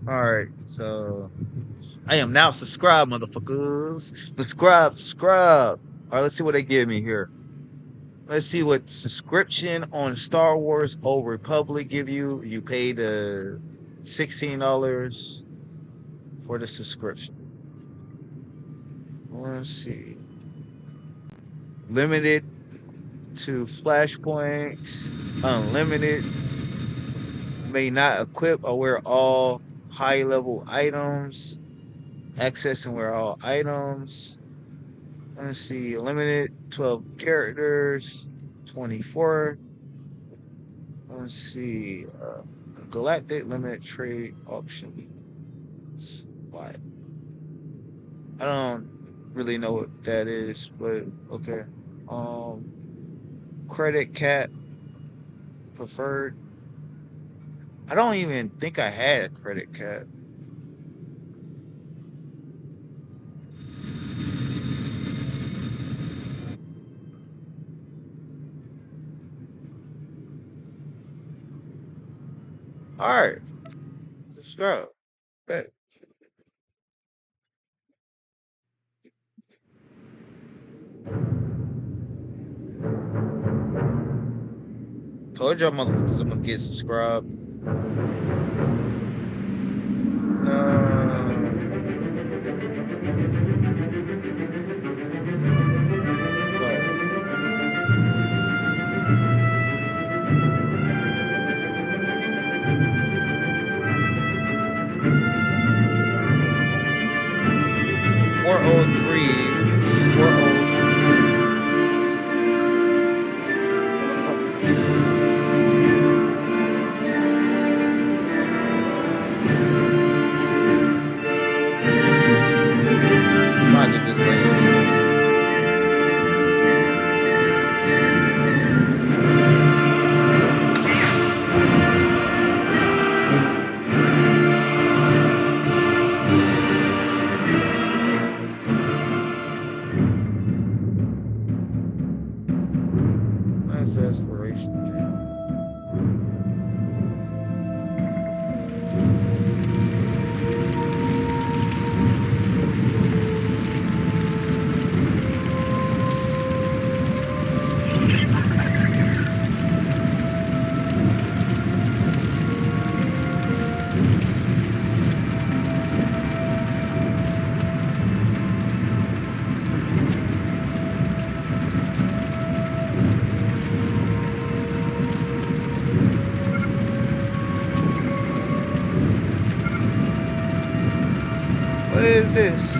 Alright, so I am now subscribed, motherfuckers. Subscribe. Alright, let's see what they give me here. Let's see what subscription on Star Wars Old Republic give you. You paid $16 for the subscription. Let's see. Limited to flashpoints. Unlimited. May not equip or wear all high level items. Access and wear all items. Let's see. Limited 12 characters. 24. Let's see. Galactic limited trade auction. Why? I don't really know what that is, but okay. Um, Credit cap preferred. I don't even think I had a credit cap. All right, let's go. Bet. Told y'all motherfuckers I'm gonna get subscribed. No. Fuck. Four oh three. 40. Might get this thing. That's desperation. What is this?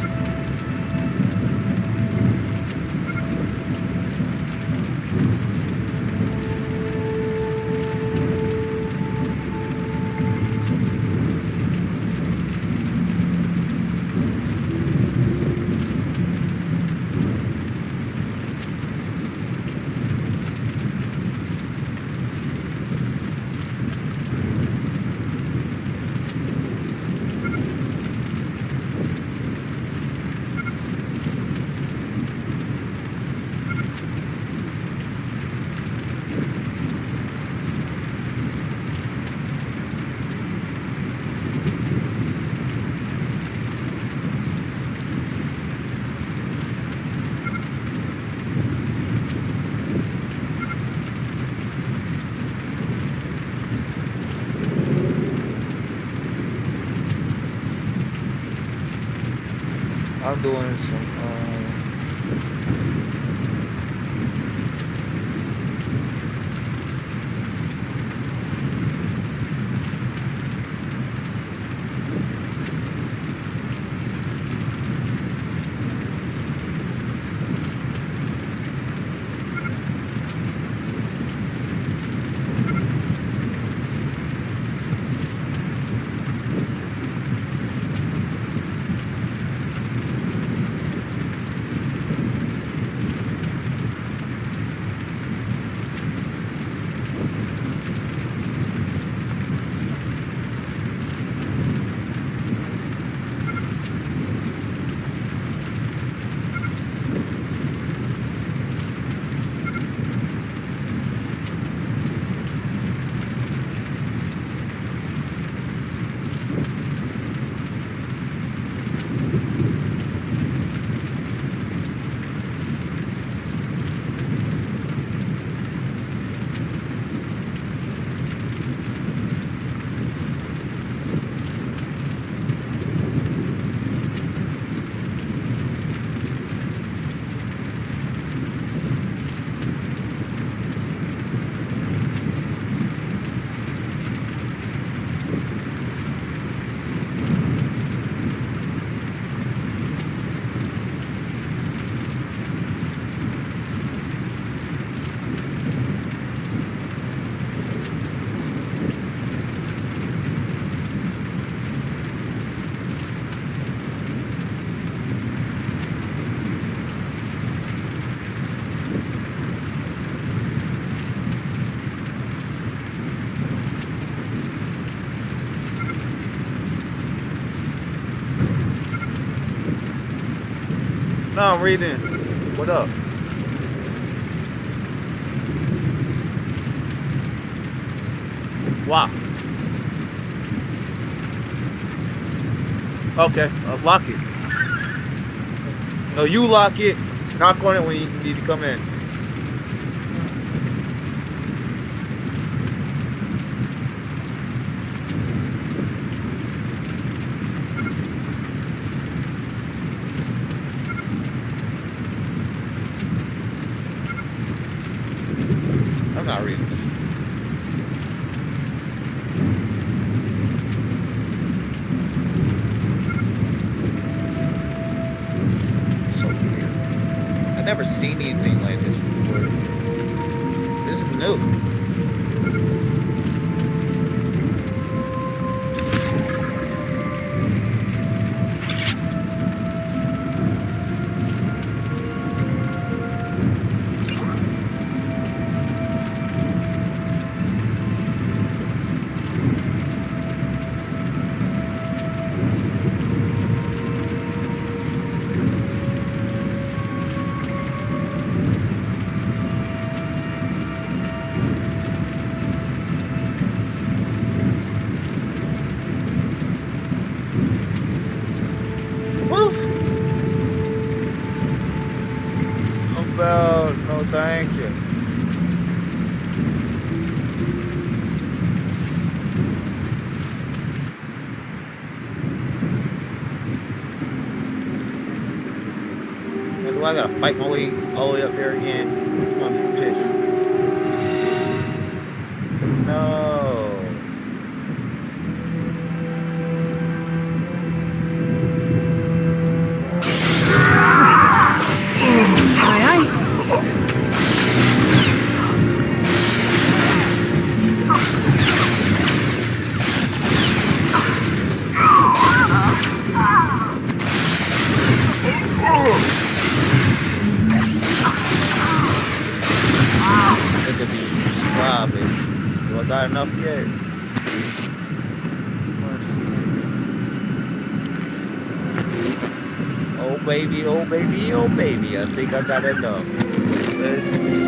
I'm doing some No, I'm reading. What up? Wow. Okay, lock it. No, you lock it. Knock on it when you need to come in. I'm not reading this. So weird. I've never seen anything like this before. This is new. Woof. About no, thank you. Do I gotta fight my way all the way up there again? I'm gonna be pissed. No. Aye, aye. There could be some subscribing. Do I got enough yet? Let's see. Oh baby, oh baby, oh baby. I think I got enough. Let's see.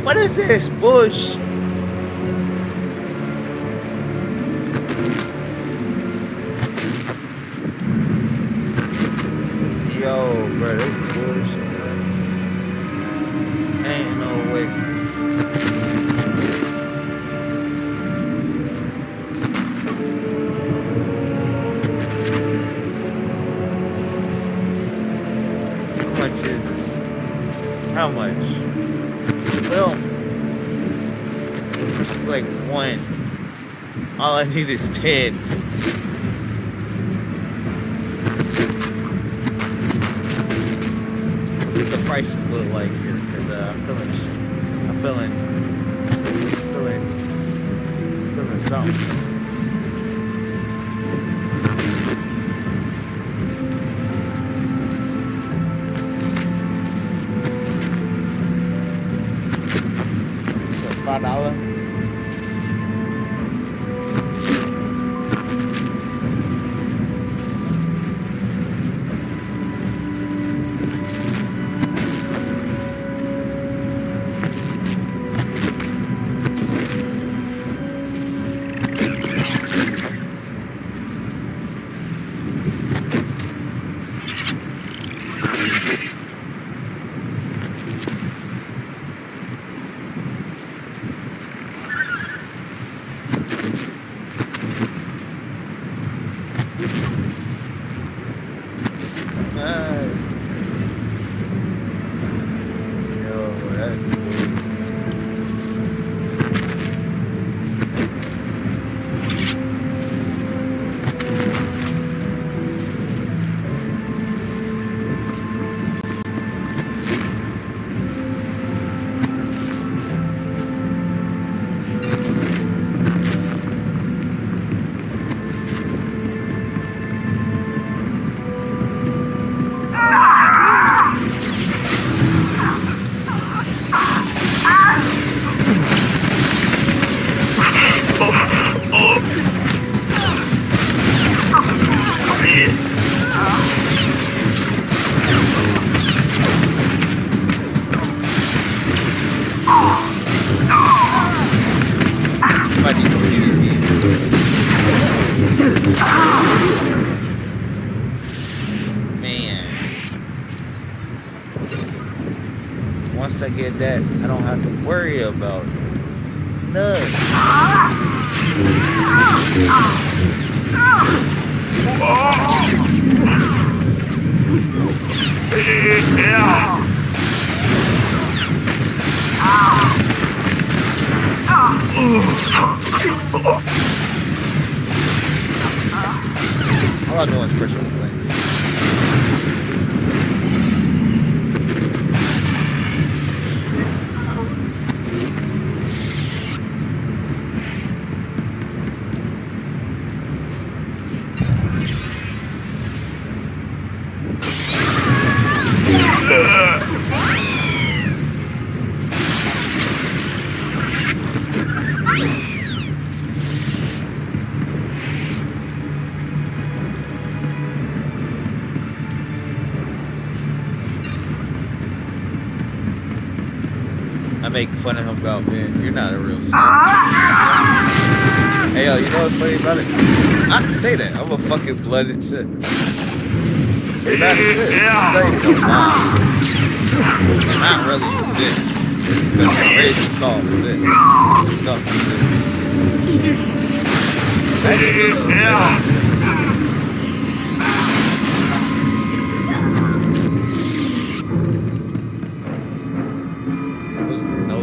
What is this bush? Yo, bro, this bullshit, man. Ain't no way. How much is it? How much? Well, this is like 1. All I need is 10. What does the prices look like here? Because I'm feeling something. So $5. Man. Once I get that, I don't have to worry about none. All I know is pressure play. I make fun of him about, man, you're not a real son. Hey, yo, you know what's funny about it? I can say that. I'm a fucking blooded shit. You're not a shit. It's not even a lie. I'm not really a shit. Because the race is called shit. Stuff is shit. That's shit.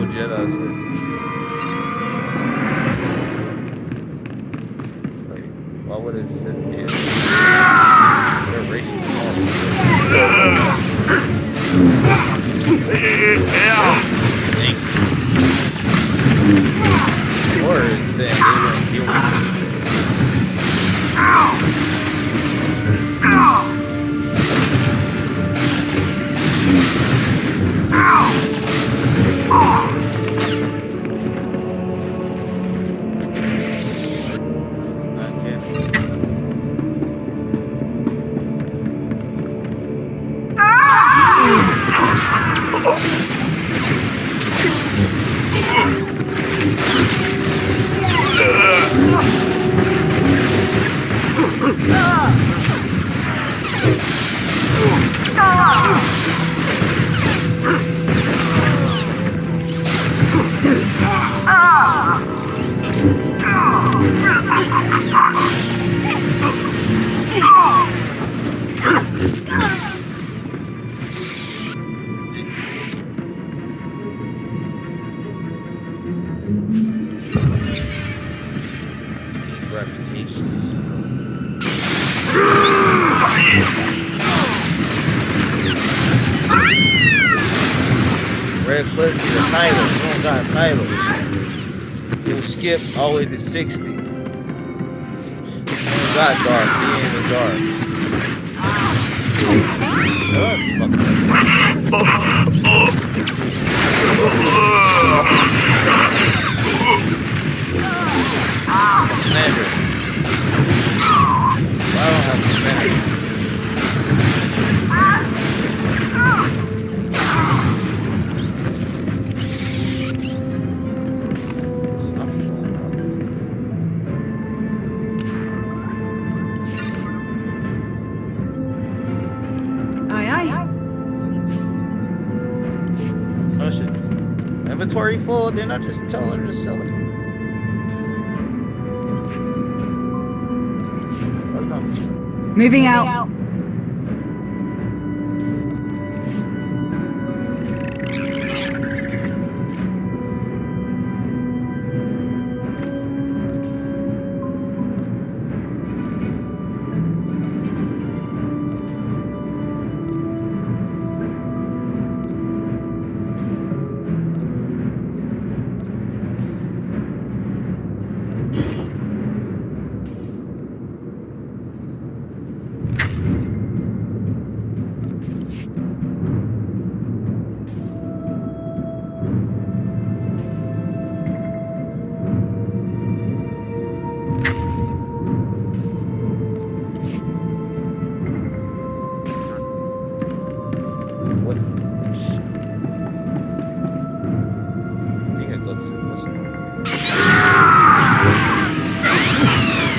Jedi shit. Wait, why would it sit here? What racist called or it's saying they're gonna kill me. This is not canon. Reputations. Red Cliffs need a title. You don't got a title. You'll skip all the way to 60. You don't got dark. He ain't in dark. That's fucked up. Commander. Why don't I have commander? Something going on. Aye, aye. Oh shit. Inventory full, then I just tell her to sell it. Moving out.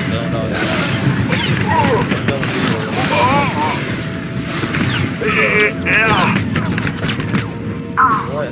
No, no, What?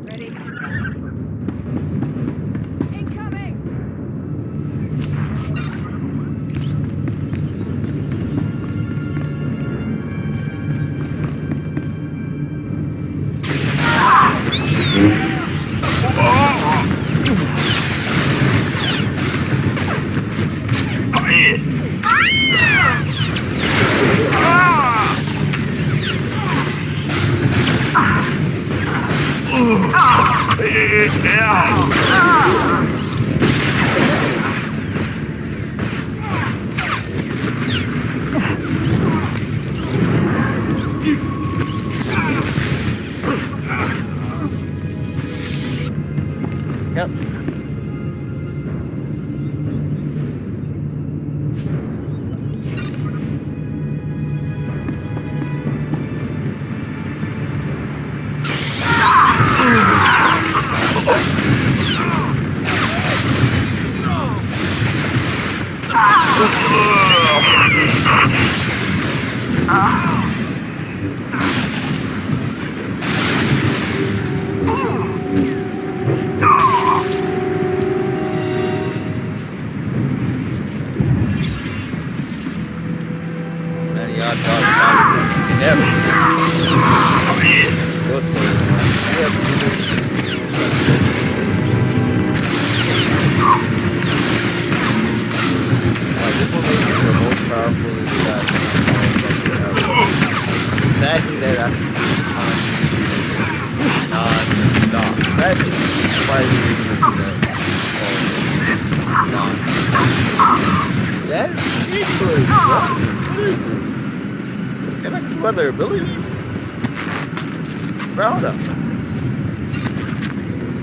Ready. Incoming. Yep. That y'all dog sound you never miss. Your story. Yeah, it's alright, this one may be the most powerful is sadly that I can non-stop. That's why we didn't do that. Non-stop. That's ridiculous, bro. What is this? And I can do other abilities? Bro, hold up.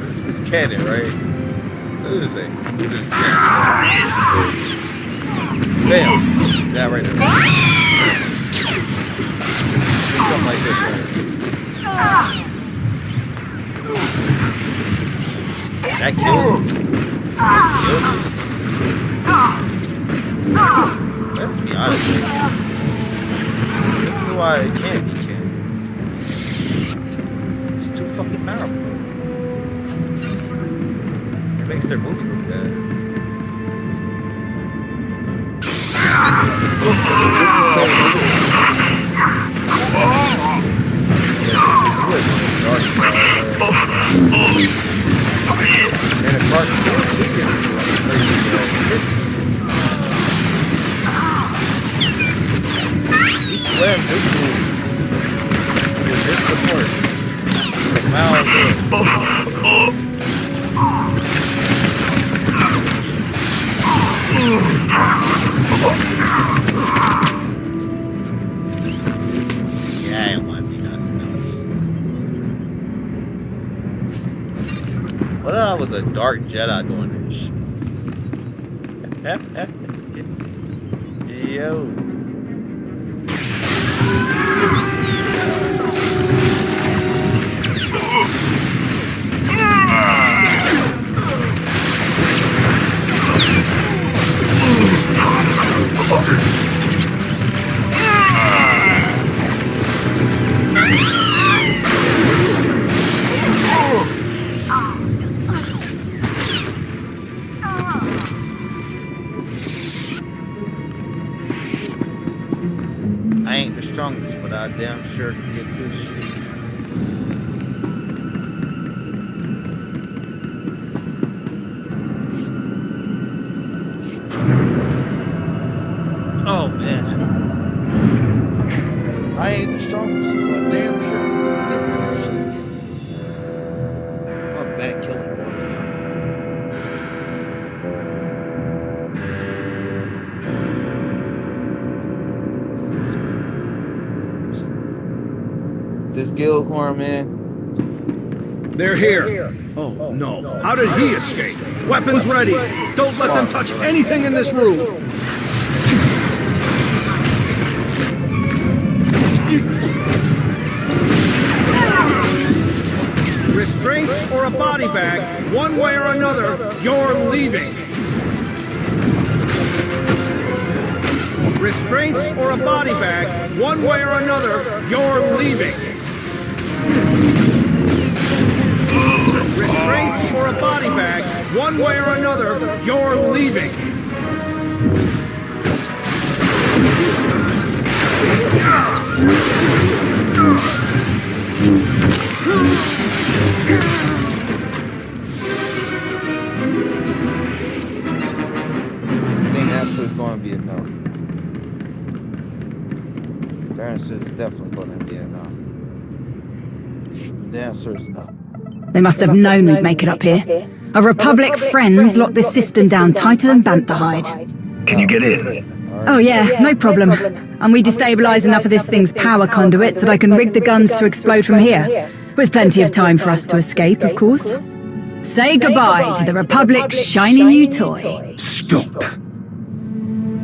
This is canon, right? This is canon. Bam! Yeah, right there. Something like this, right? That killed you. That killed you. Let's be honest with you. This is why it can't be canon. It's too fucking powerful. It makes their movie look bad. And a cartoon she gets me like crazy. He slammed big move with this supports. Yeah, I don't want to be nothing else. What if I was a dark Jedi doing this shit? Yo. I ain't the strongest, but I damn sure can get through shit. Oh man. I ain't the strongest, but I damn sure can get through shit. I'm back killing for you now. This Guildhorn, man. They're here. Oh, no. How did he escape? Weapons ready. Don't let them touch anything in this room. Restraints or a body bag, one way or another, you're leaving. Restraints or a body bag, one way or another, you're leaving. Restraints or a body bag, one way or another, you're leaving. I think the answer is going to be a no. The answer is definitely going to be a no. The answer is no. They must have known we'd make it up here. Our Republic friends locked this system down tighter than bantha hide. Can you get in? Oh yeah, no problem. And we destabilize enough of this thing's power conduits that I can rig the guns to explode from here. With plenty of time for us to escape, of course. Say goodbye to the Republic's shiny new toy. Stop.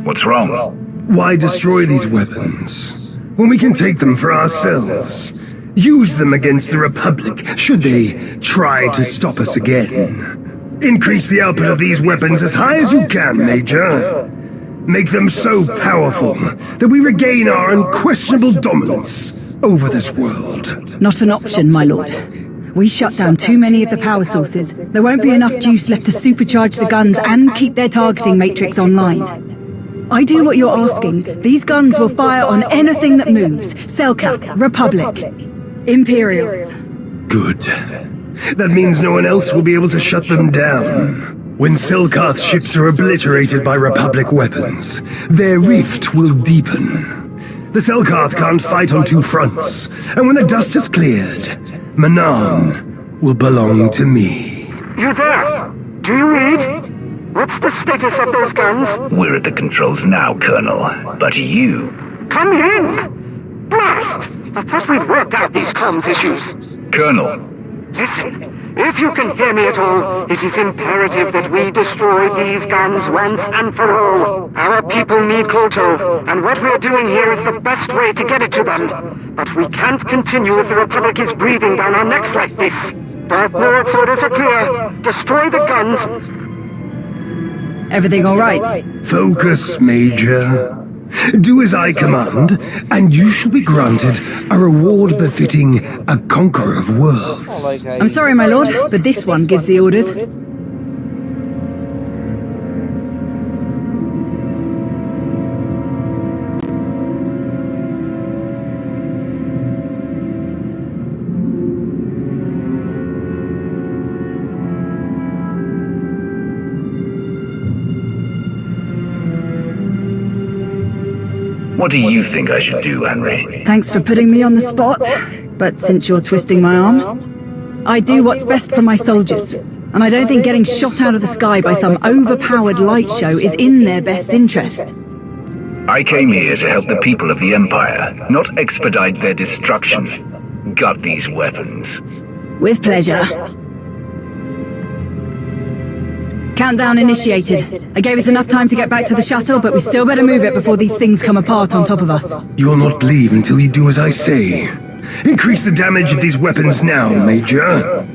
What's wrong? Why destroy these weapons when we can take them for ourselves? Use them against the Republic should they try to stop us again. Increase the output of these weapons as high as you can, Major. Make them so powerful that we regain our unquestionable dominance over this world. Not an option, my lord. We shut down too many of the power sources. There won't be enough juice left to supercharge the guns and keep their targeting matrix online. I do what you're asking. These guns will fire on anything that moves. Selkath, Republic, Imperials. Good. That means no one else will be able to shut them down. When Selkath ships are obliterated by Republic weapons, their rift will deepen. The Selkath can't fight on two fronts, and when the dust is cleared, Manan will belong to me. You there? Do you read? What's the status of those guns? We're at the controls now, Colonel. But you... Come in! Blast! I thought we'd worked out these comms issues. Colonel, Listen, if you can hear me at all, it is imperative that we destroy these guns once and for all. Our people need Kolto, and what we're doing here is the best way to get it to them. But we can't continue if the Republic is breathing down our necks like this. Darth Nuruk's orders are clear. Destroy the guns. Everything all right? Focus, Major. Do as I command, and you shall be granted a reward befitting a conqueror of worlds. I'm sorry, my lord, but this one gives the orders. what do you think I should do, Henry? Thanks for putting me on the spot, but since you're twisting my arm, I do what's best for my soldiers, and I don't think getting shot out of the sky by some overpowered light show is in their best interest. I came here to help the people of the Empire, not expedite their destruction. Got these weapons. With pleasure. Countdown initiated. I gave us enough time to get back to the shuttle, but we still better move it before these things come apart on top of us. You'll not leave until you do as I say. Increase the damage of these weapons now, Major,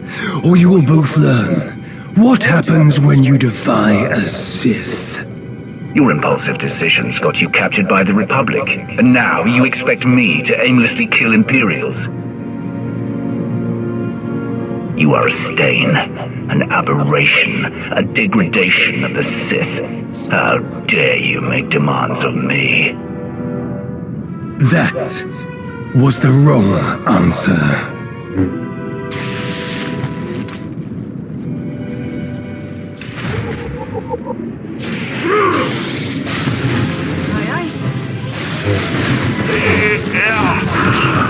or you will both learn what happens when you defy a Sith. Your impulsive decisions got you captured by the Republic, and now you expect me to aimlessly kill Imperials. You are a stain, an aberration, a degradation of the Sith. How dare you make demands of me? That was the wrong answer.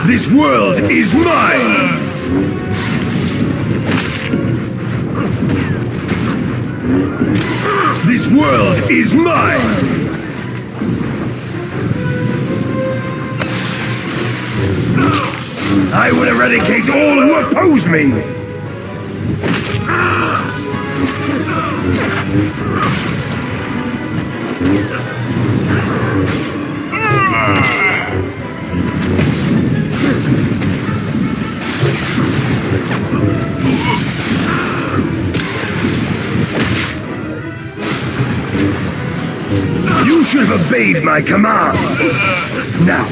This world is mine! This world is mine! I will eradicate all who oppose me! You should have obeyed my commands. Now,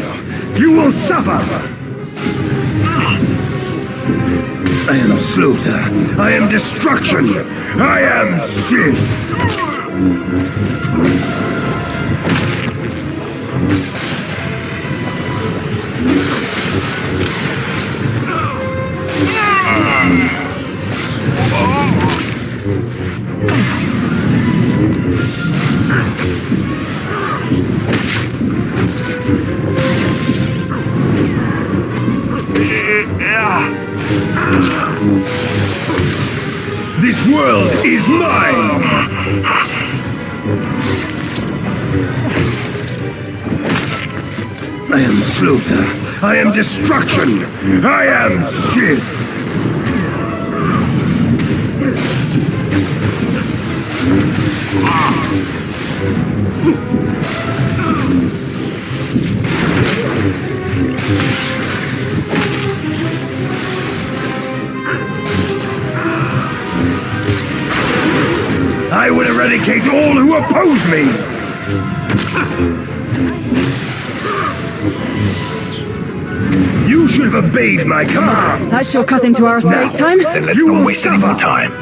you will suffer. I am slaughter. I am destruction. I am Sith. This world is mine! I am slaughter. I am destruction. I am Sith. I will eradicate all who oppose me! You should have obeyed my command! That's your cousin to our escape time? Then let's You not will waste any more suffer. time.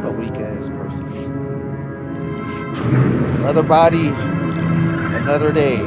A weak ass person. Another body, another day.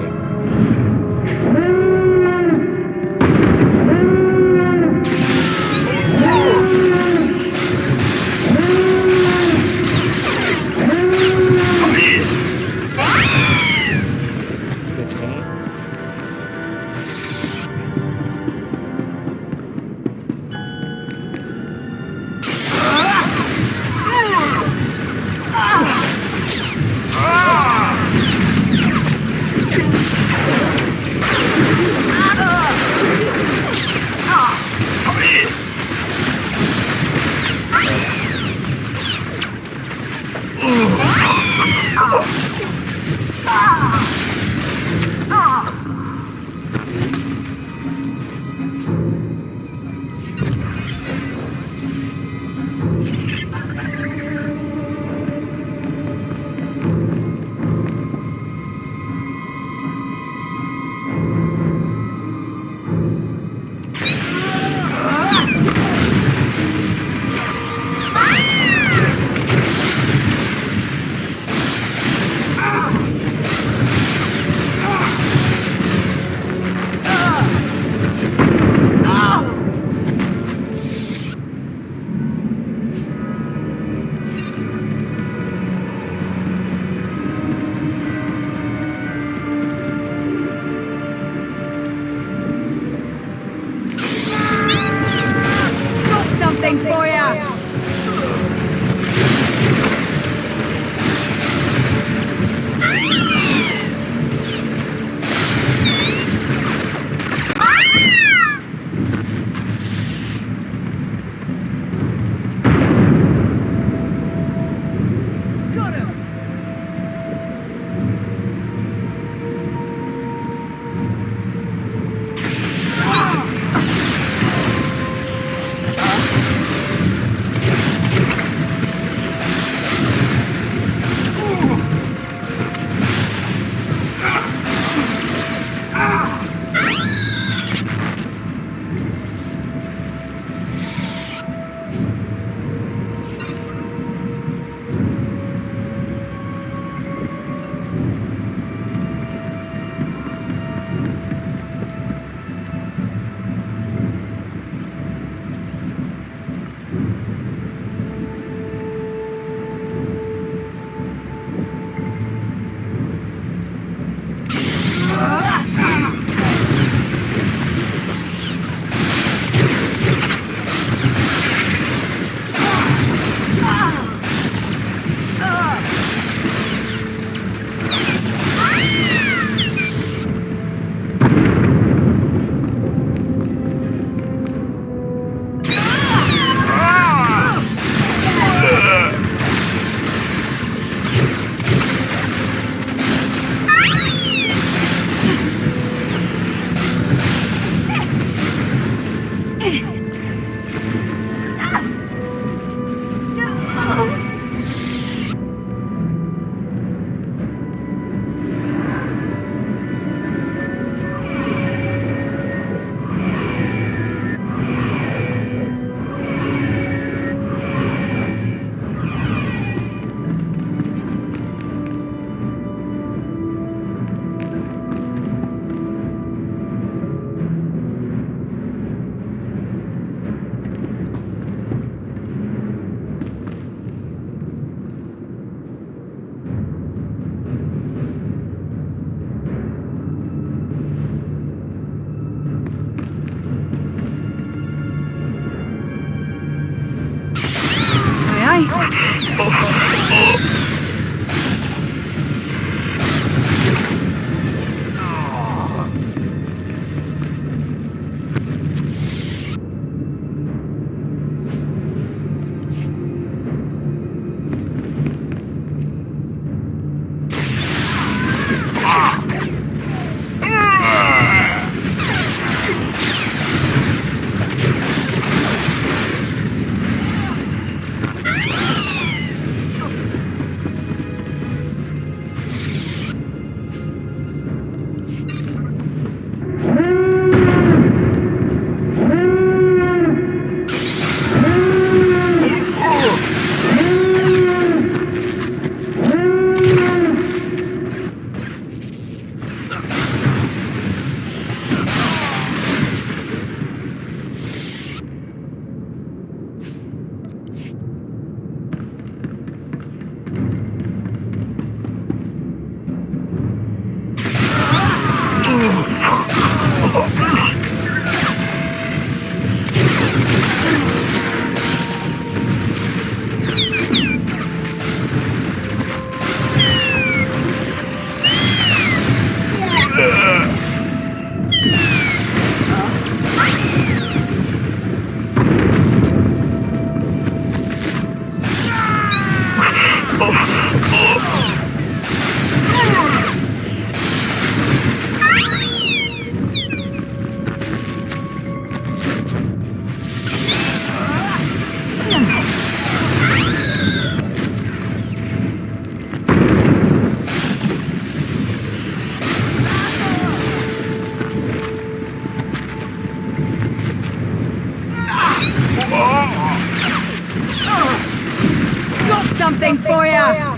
Something for ya!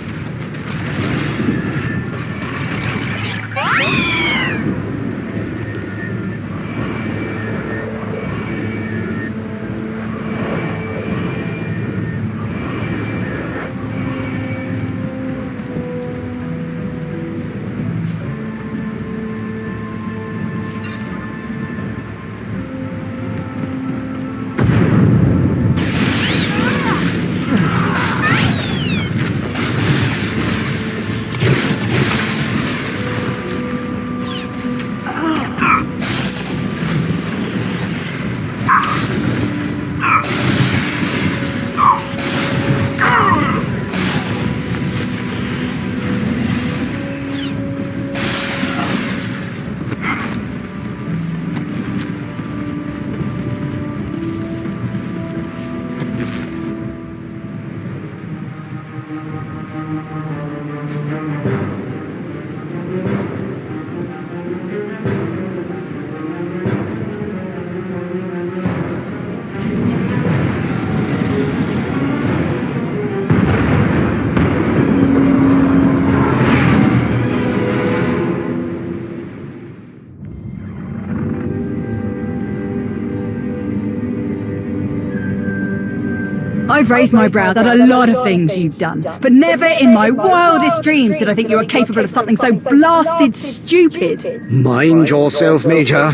I've raised my brows at a lot of things you've done, but never in my wildest dreams did I think you were capable of something so blasted stupid. Mind yourself, Major.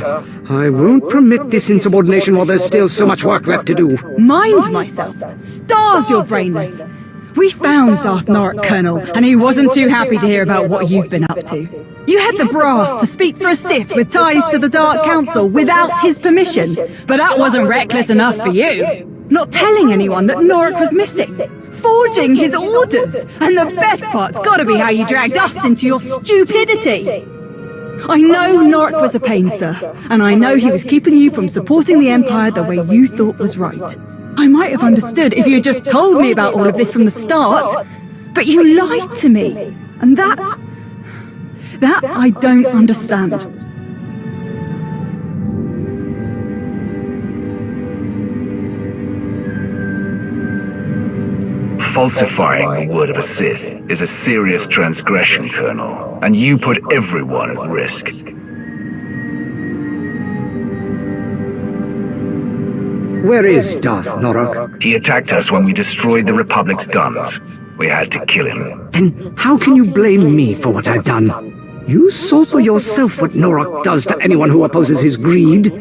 I won't permit this insubordination while there's still so much work left to do. Mind myself? Stars, you're brainless. We found Darth Norik, Colonel, and he wasn't too happy to hear about what you've been up to. You had the brass to speak for a Sith with ties to the Dark Council without his permission, but that wasn't reckless enough for you. Not telling anyone that Norik was missing. Forging his orders. And the best part's gotta be how you dragged us into your stupidity. I know Norik was a pain, sir, and I know he was keeping you from supporting the Empire the way you thought was right. I might have understood if you had just told me about all of this from the start, but you lied to me. And that I don't understand. Falsifying the word of a Sith is a serious transgression, Colonel, and you put everyone at risk. Where is Darth Norik? He attacked us when we destroyed the Republic's guns. We had to kill him. Then how can you blame me for what I've done? You saw for yourself what Norik does to anyone who opposes his greed,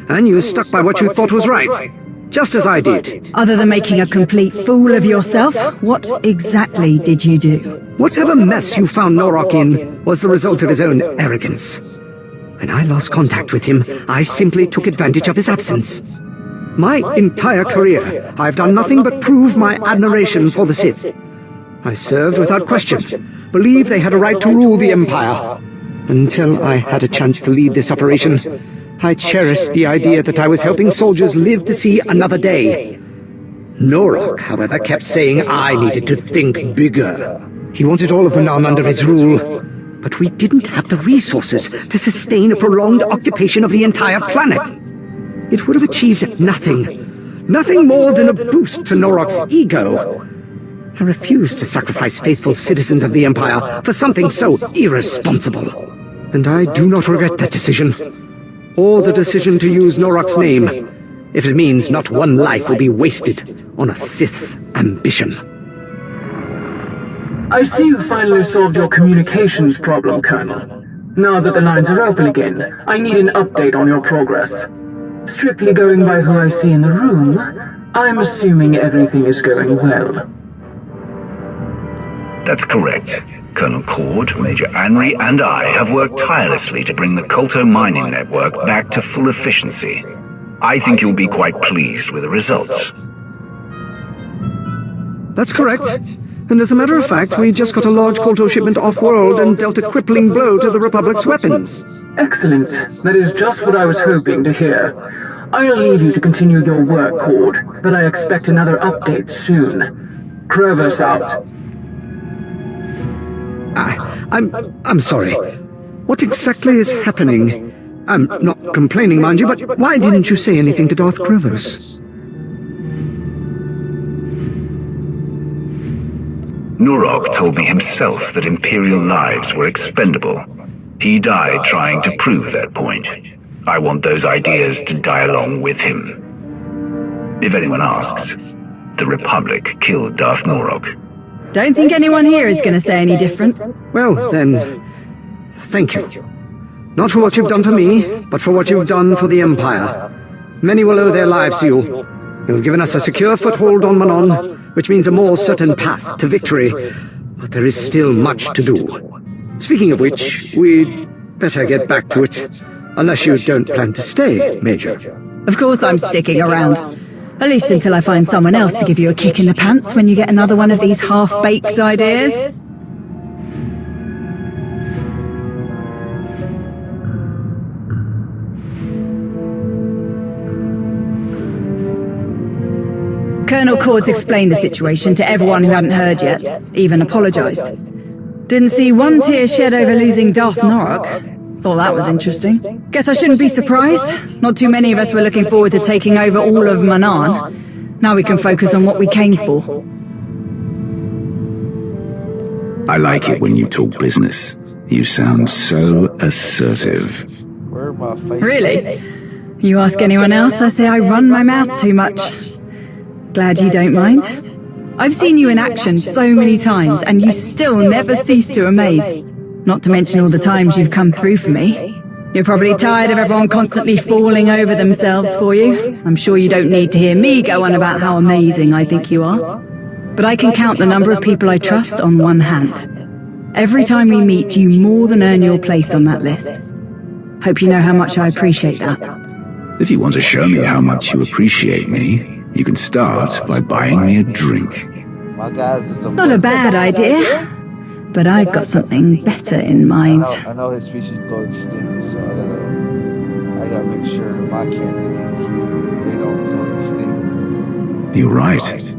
and you stuck by what you thought was right. just as I did. Other than making a complete fool of yourself, what exactly did you do? Whatever mess you found Norok in was the result of his own arrogance. When I lost contact with him, I simply took advantage of his absence. My entire career, I've done nothing but prove my admiration for the Sith. I served without question, believed they had a right to rule the Empire. Until I had a chance to lead this operation, I cherished the idea that I was helping soldiers live to see another day. Norok, however, kept saying I needed to think bigger. He wanted all of Manan under his rule, but we didn't have the resources to sustain a prolonged occupation of the entire planet. It would have achieved nothing more than a boost to Norok's ego. I refused to sacrifice faithful citizens of the Empire for something so irresponsible. And I do not regret that decision, or the decision to use Norok's name, if it means not one life will be wasted on a Sith's ambition. I see you finally solved your communications problem, Colonel. Now that the lines are open again, I need an update on your progress. Strictly going by who I see in the room, I'm assuming everything is going well. That's correct. Colonel Cord, Major Anri, and I have worked tirelessly to bring the Kolto mining network back to full efficiency. I think you'll be quite pleased with the results. That's correct. And as a matter of fact, we just got a large Kolto shipment off-world and dealt a crippling blow to the Republic's weapons. Excellent. That is just what I was hoping to hear. I'll leave you to continue your work, Cord, but I expect another update soon. Crevice out. I'm sorry. What exactly is happening? I'm not complaining, mind you, but why didn't you say anything to Darth Krovos? Norok told me himself that Imperial lives were expendable. He died trying to prove that point. I want those ideas to die along with him. If anyone asks, the Republic killed Darth Norok. Don't think anyone here is going to say any different. Well, then, thank you. Not for what you've done for me, but for what you've done for the Empire. Many will owe their lives to you. You've given us a secure foothold on Manon, which means a more certain path to victory. But there is still much to do. Speaking of which, we'd better get back to it. Unless you don't plan to stay, Major. Of course I'm sticking around. At least until I find someone else to give you a kick in the pants when you get another one of these half-baked ideas. Colonel Cord's explained the situation to everyone who hadn't heard yet, even apologized. Didn't see one tear shed over losing Darth Norok. Thought that was interesting. Guess I shouldn't be surprised. Not too many of us were looking forward to taking over all of Manan. Now we can focus on what we came for. I like it when you talk business. You sound so assertive. Where my face? Really? You ask anyone else, I say I run my mouth too much. Glad you don't mind. I've seen you in action so many times, and you still never cease to amaze. Not to mention all the times you've come through for me. You're probably tired of everyone constantly falling over themselves for you. I'm sure you don't need to hear me go on about how amazing I think you are. But I can count the number of people I trust on one hand. Every time we meet, you more than earn your place on that list. Hope you know how much I appreciate that. If you want to show me how much you appreciate me, you can start by buying me a drink. My guys, it's Not a bad idea. But I've got something better in mind. I know his species go extinct, so I gotta make sure my Canadian they don't go extinct. You're right.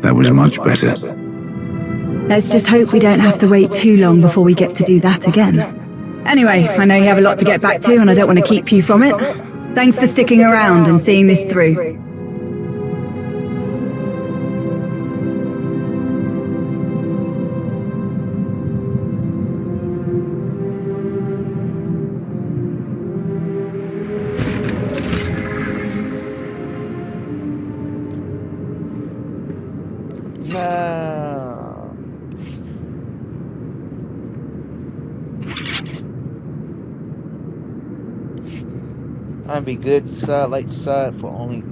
That was much better. Let's just hope we don't have to wait too long before we get to do that again. Anyway, I know you have a lot to get back to and I don't want to keep you from it. Thanks for sticking around and seeing this through. I'd be good side like side for only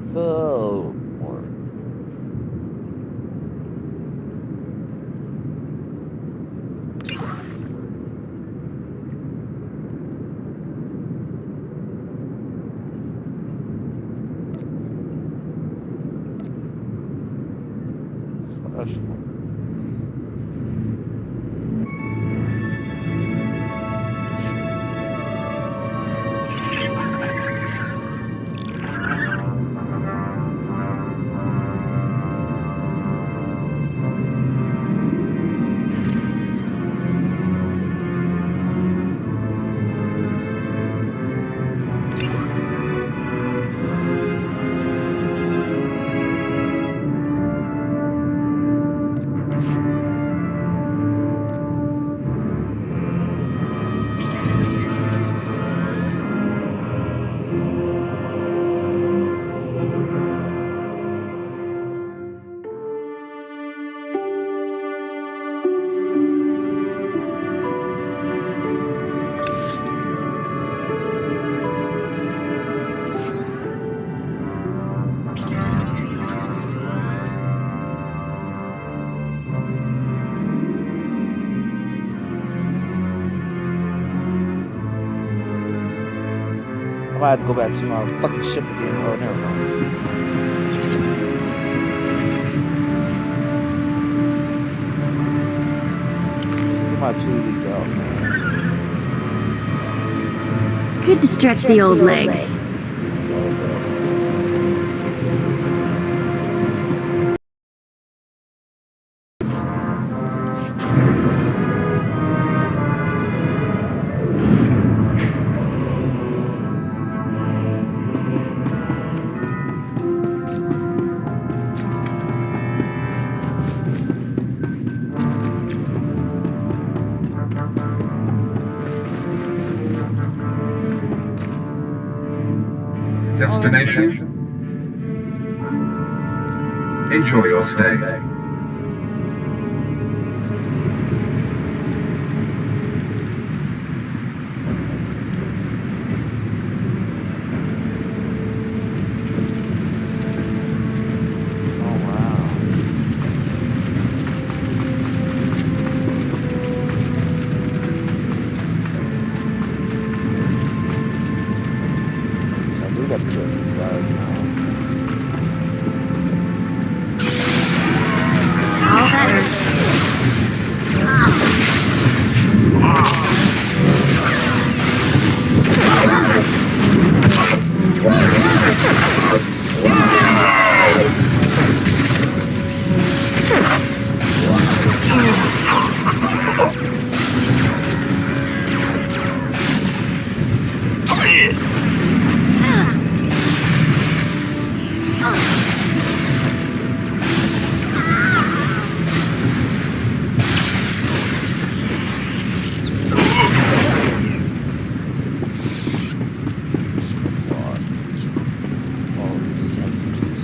That's I might have to go back to my fucking ship again. Oh, never mind. Get my Tweety out, man. Good to stretch the old legs. Let's go back. Destination. Enjoy your stay. Oh, wow. So we gotta kill these guys now. All better. It's the far. All the savages.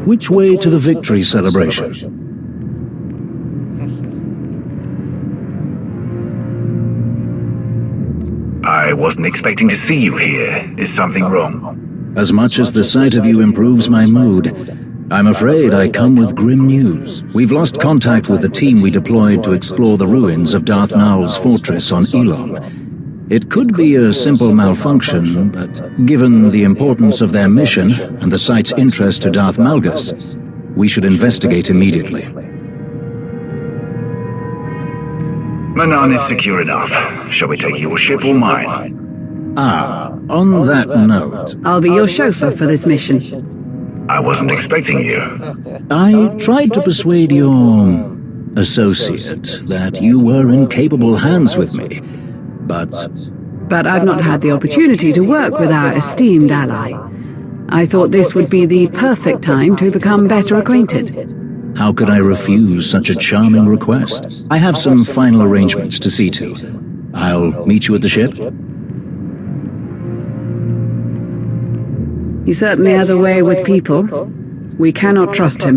Which way to the victory celebration? I wasn't expecting to see you here. Is something wrong? As much as the sight of you improves my mood, I'm afraid I come with grim news. We've lost contact with the team we deployed to explore the ruins of Darth Maul's fortress on Elon. It could be a simple malfunction, but given the importance of their mission and the site's interest to Darth Malgus, we should investigate immediately. Manan is secure enough. Shall we take your ship or mine? On that note, I'll be your chauffeur for this mission. I wasn't expecting you. I tried to persuade your associate that you were in capable hands with me, but I've not had the opportunity to work with our esteemed ally. I thought this would be the perfect time to become better acquainted. how could I refuse such a charming request? I have some final arrangements to see to. I'll meet you at the ship. He certainly has a way with people. We cannot trust him.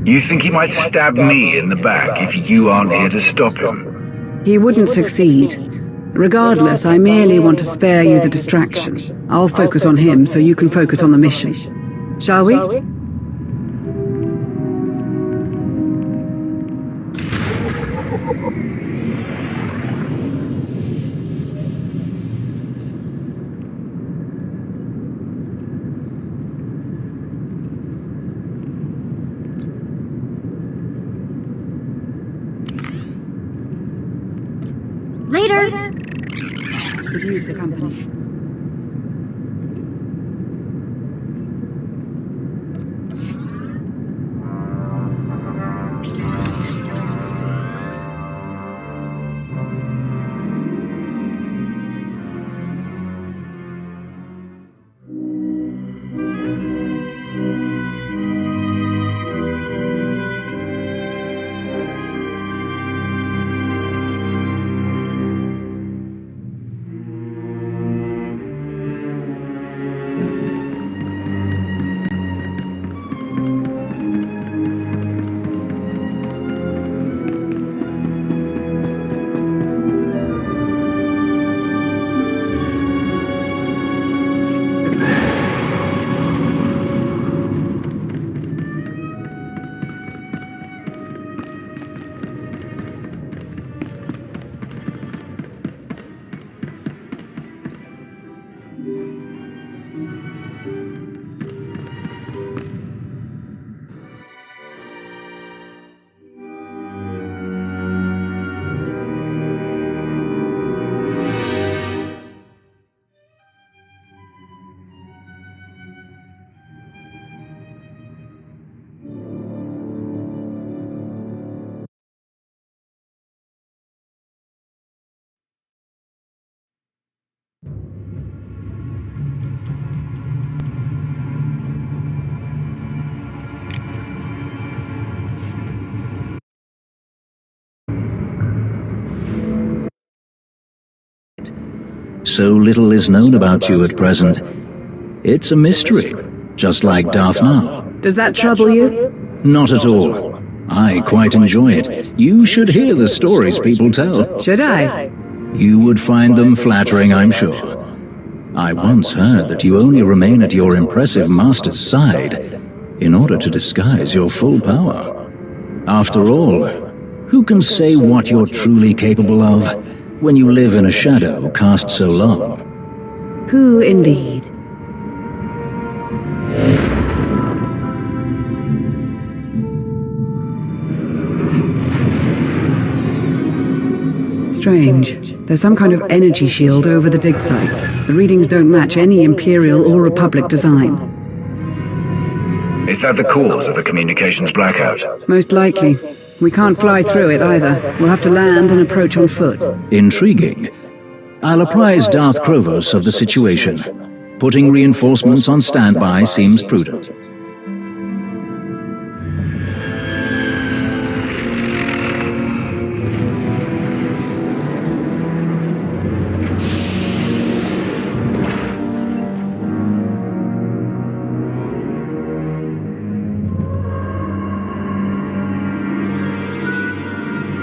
You think he might stab me in the back if you aren't here to stop him? He wouldn't succeed. Regardless, I merely want to spare you the distraction. I'll focus on him so you can focus on the mission. Shall we? Later! Could use the company. So little is known about you at present. It's a mystery, just like Darth Nal. Does that trouble you? Not at all. I quite enjoy it. You should hear the stories people tell. Should I? You would find them flattering, I'm sure. I once heard that you only remain at your impressive master's side in order to disguise your full power. After all, who can say what you're truly capable of when you live in a shadow cast so long? Who indeed? Strange. There's some kind of energy shield over the dig site. The readings don't match any Imperial or Republic design. Is that the cause of the communications blackout? Most likely. We can't fly through it either. We'll have to land and approach on foot. Intriguing. I'll apprise Darth Krovos of the situation. Putting reinforcements on standby seems prudent.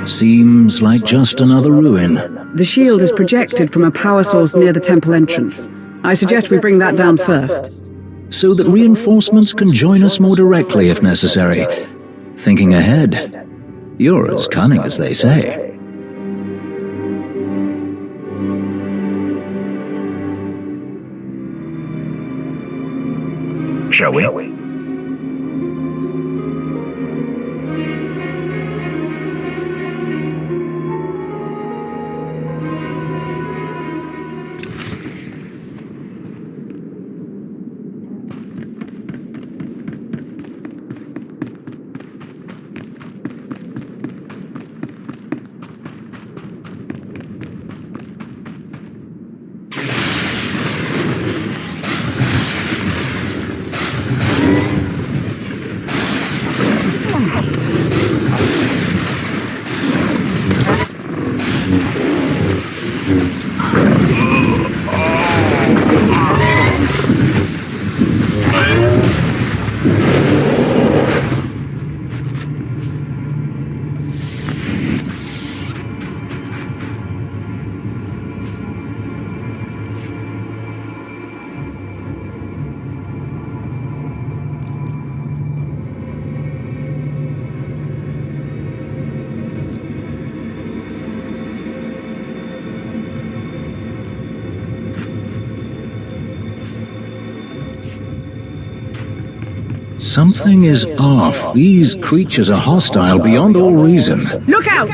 Seems like just another ruin. The shield is projected from a power source near the temple entrance. I suggest we bring that down first. So that reinforcements can join us more directly if necessary. Thinking ahead. You're as cunning as they say. Shall we? Something is off. These creatures are hostile beyond all reason. Look out!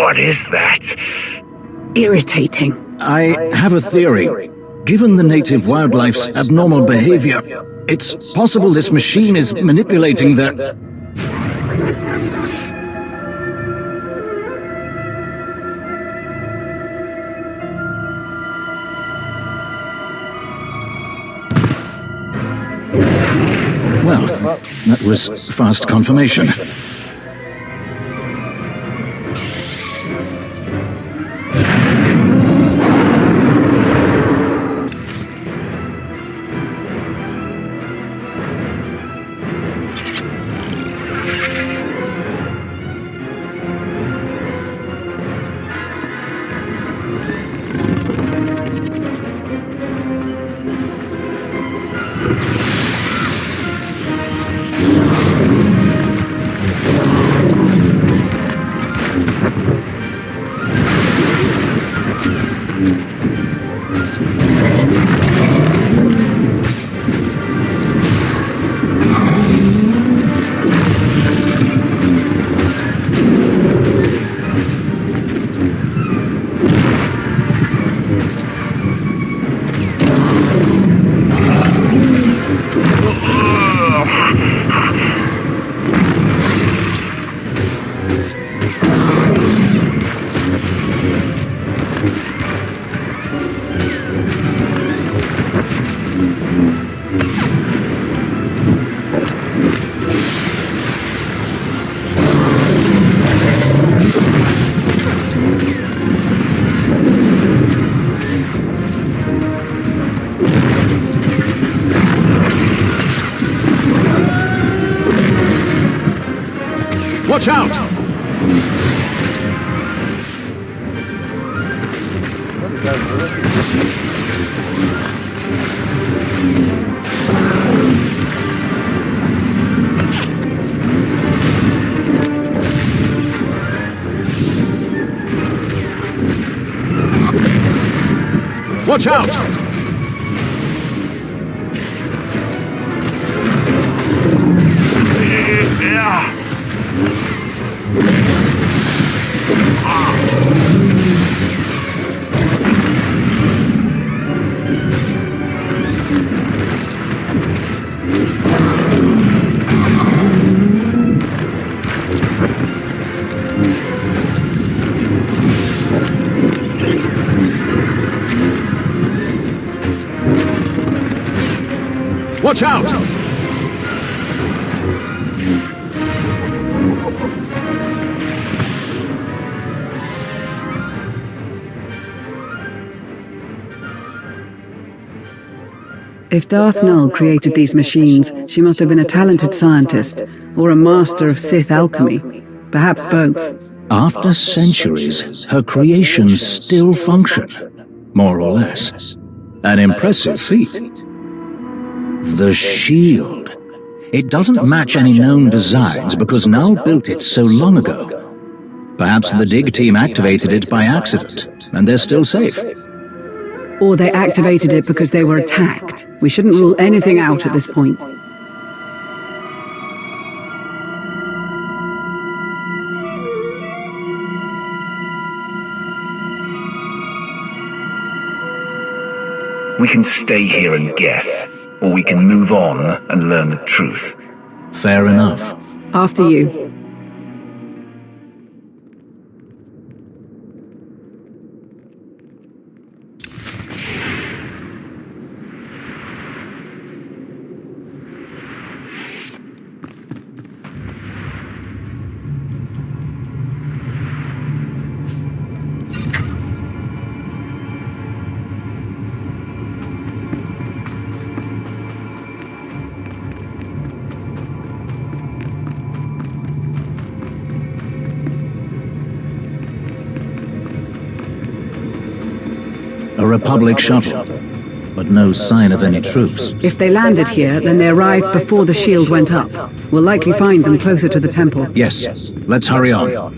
What is that? Irritating. I have a theory. Given the native wildlife's abnormal behavior, it's possible this machine is manipulating their... Well, that was fast confirmation. Watch out! Watch out! Watch out! If Darth Null created these machines, she must have been a talented scientist, or a master of Sith alchemy. Perhaps both. After centuries, her creations still function, more or less. An impressive feat. The shield. It doesn't match any known designs because Null built it so long ago. Perhaps the dig team activated it by accident, and they're still safe. Or they activated it because they were attacked. We shouldn't rule anything out at this point. We can stay here and guess, or we can move on and learn the truth. Fair enough. After you. A Republic shuttle, but no sign of any troops. If they landed here, then they arrived before the shield went up. We'll likely find them closer to the temple. Yes, let's hurry on.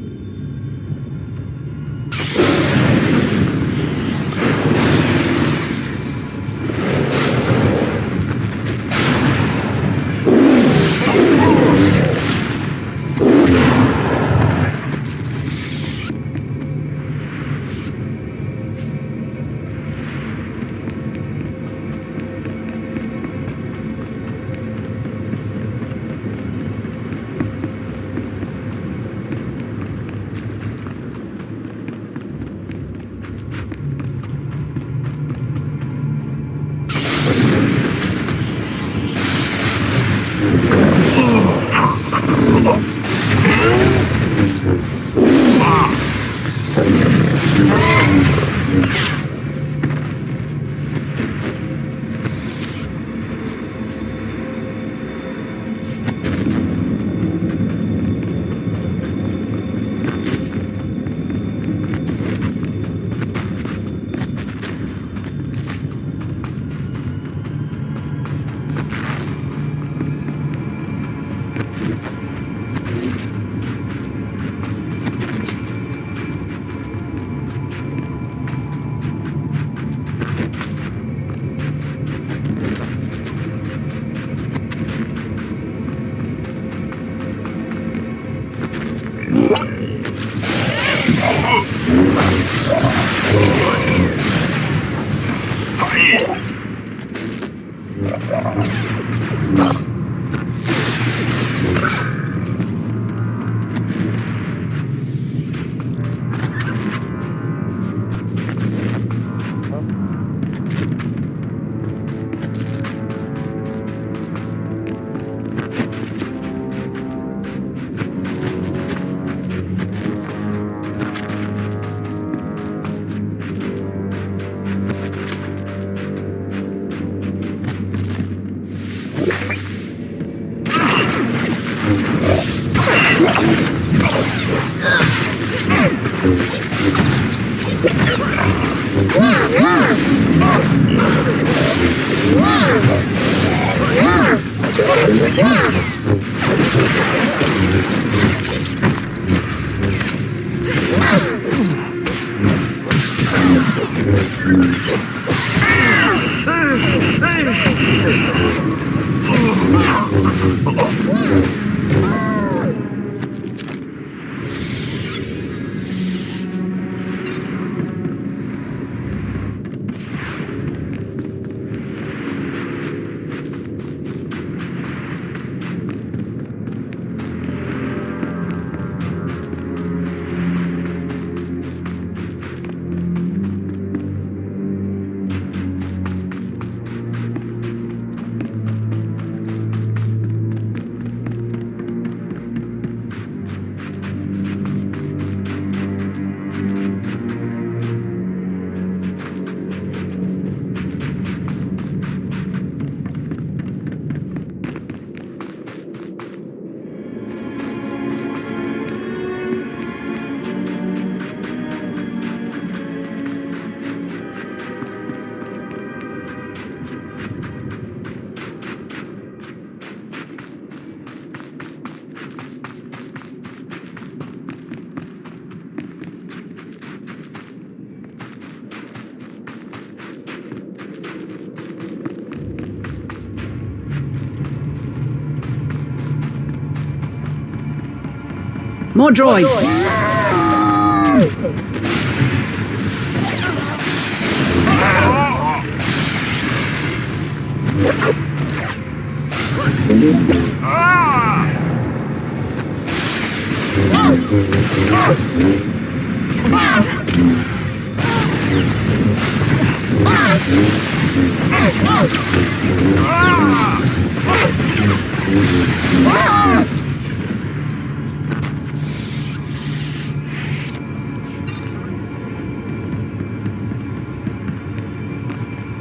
More droids!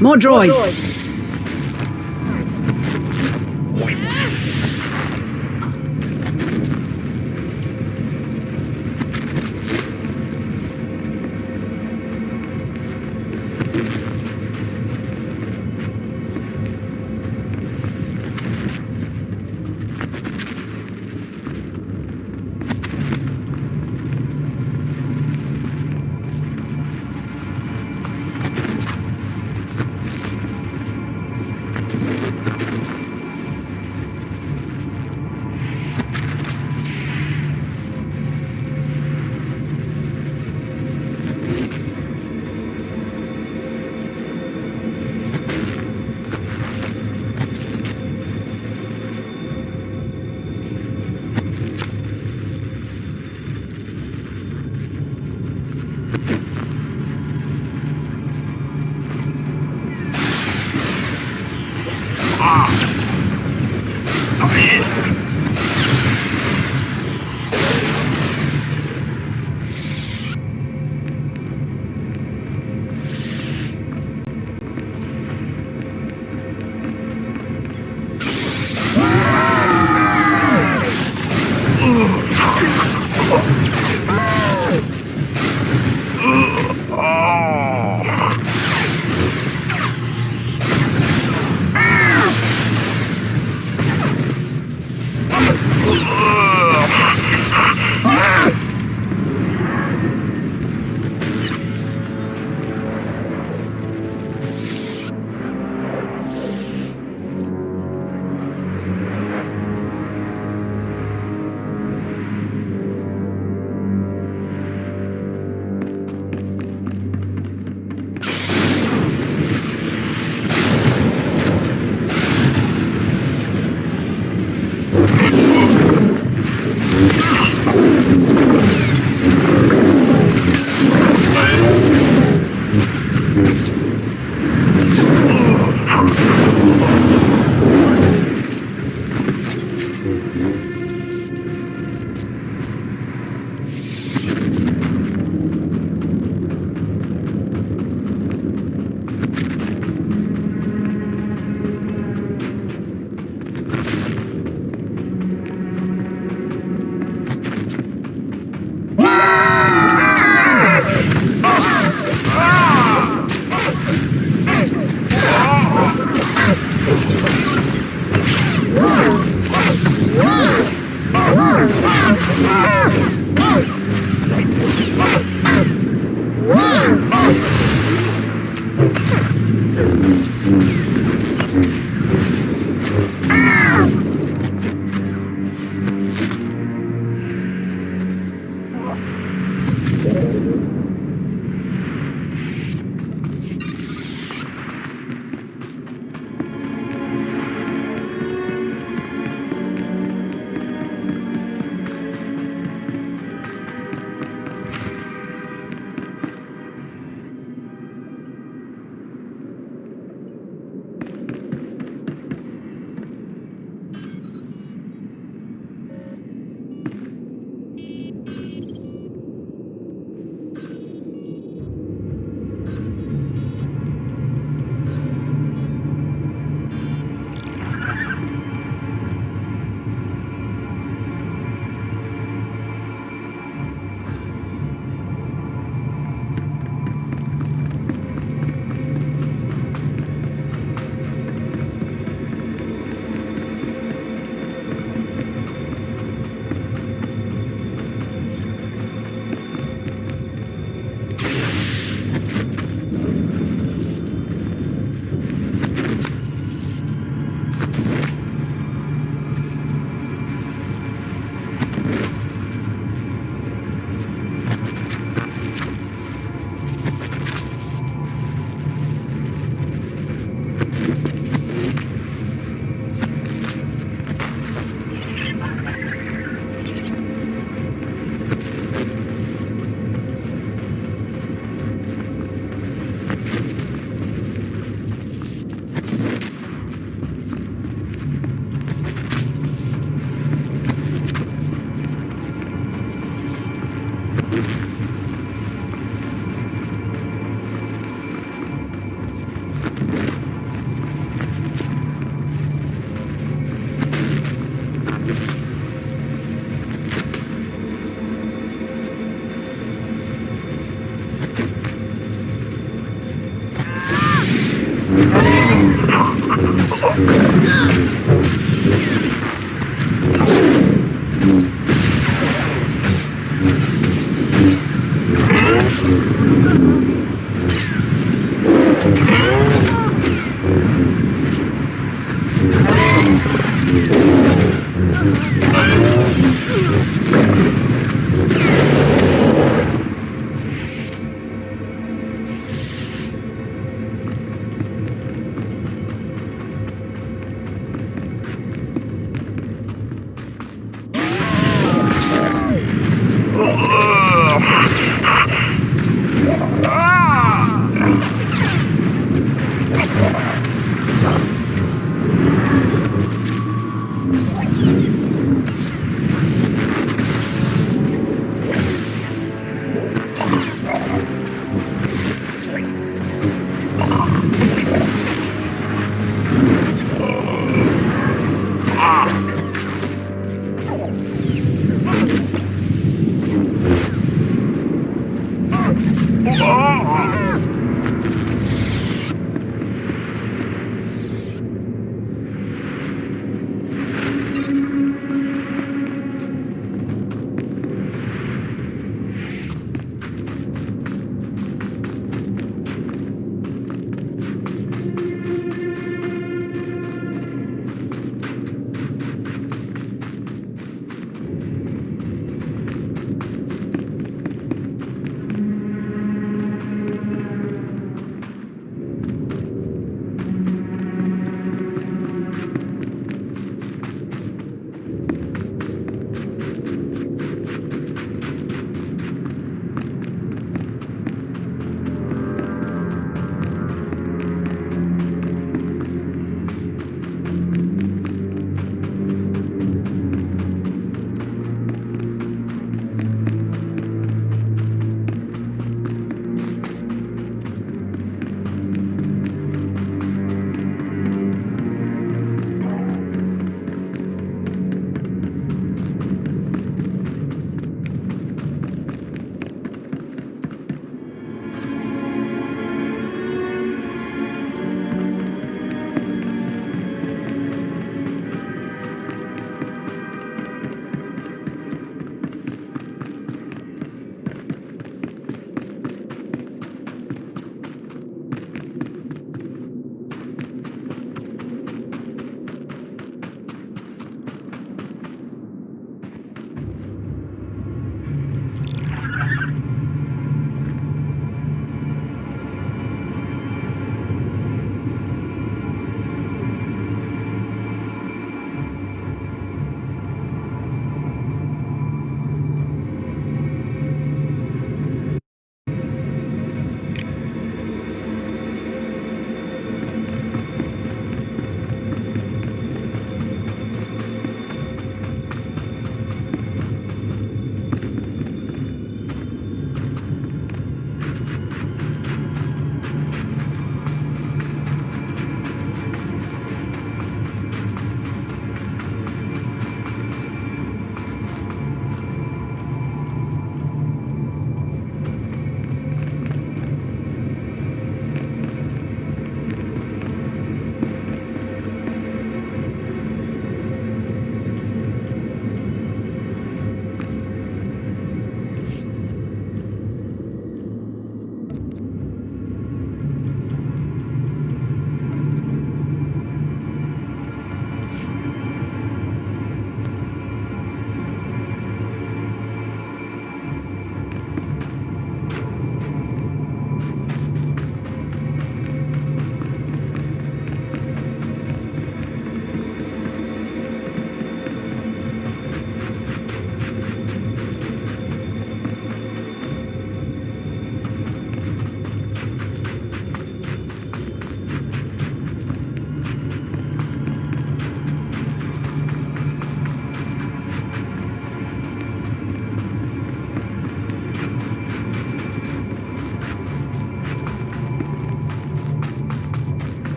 More droids!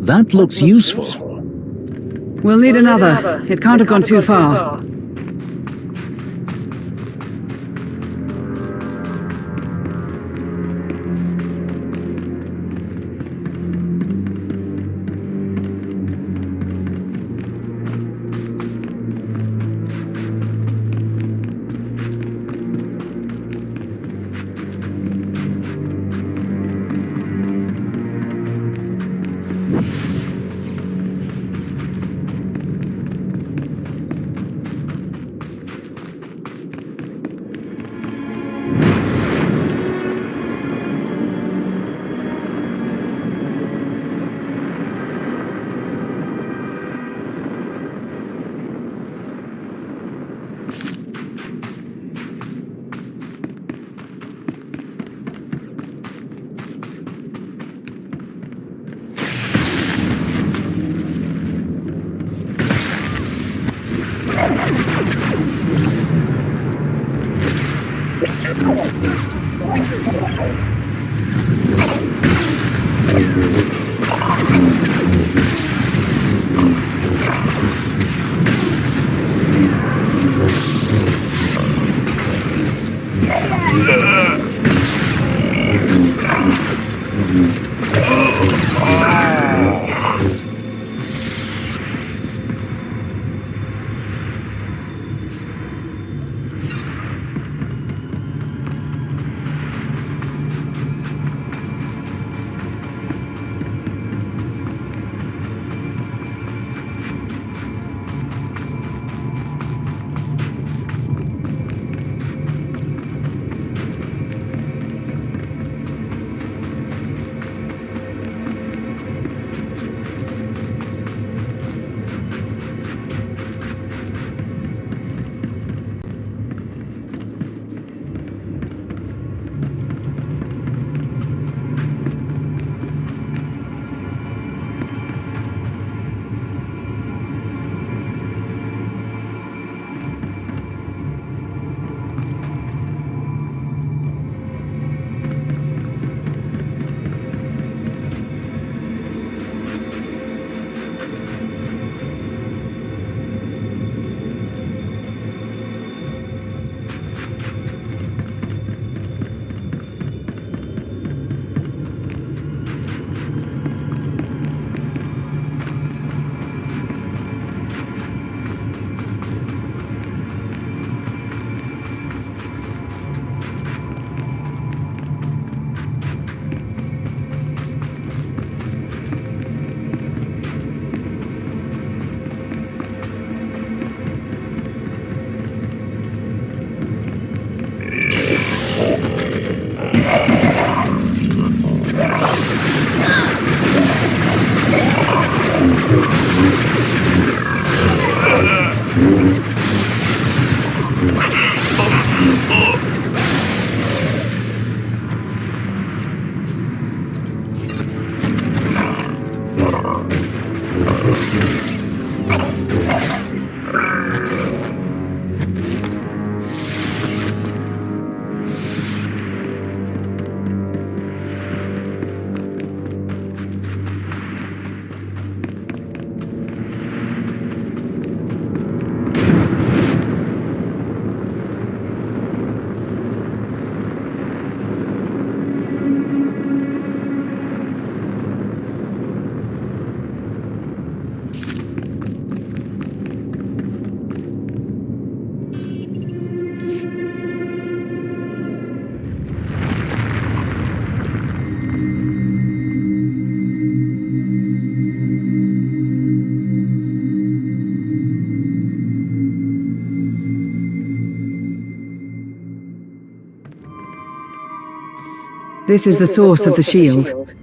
That looks useful. We'll need another. It can't have gone too far. This is the source of the shield.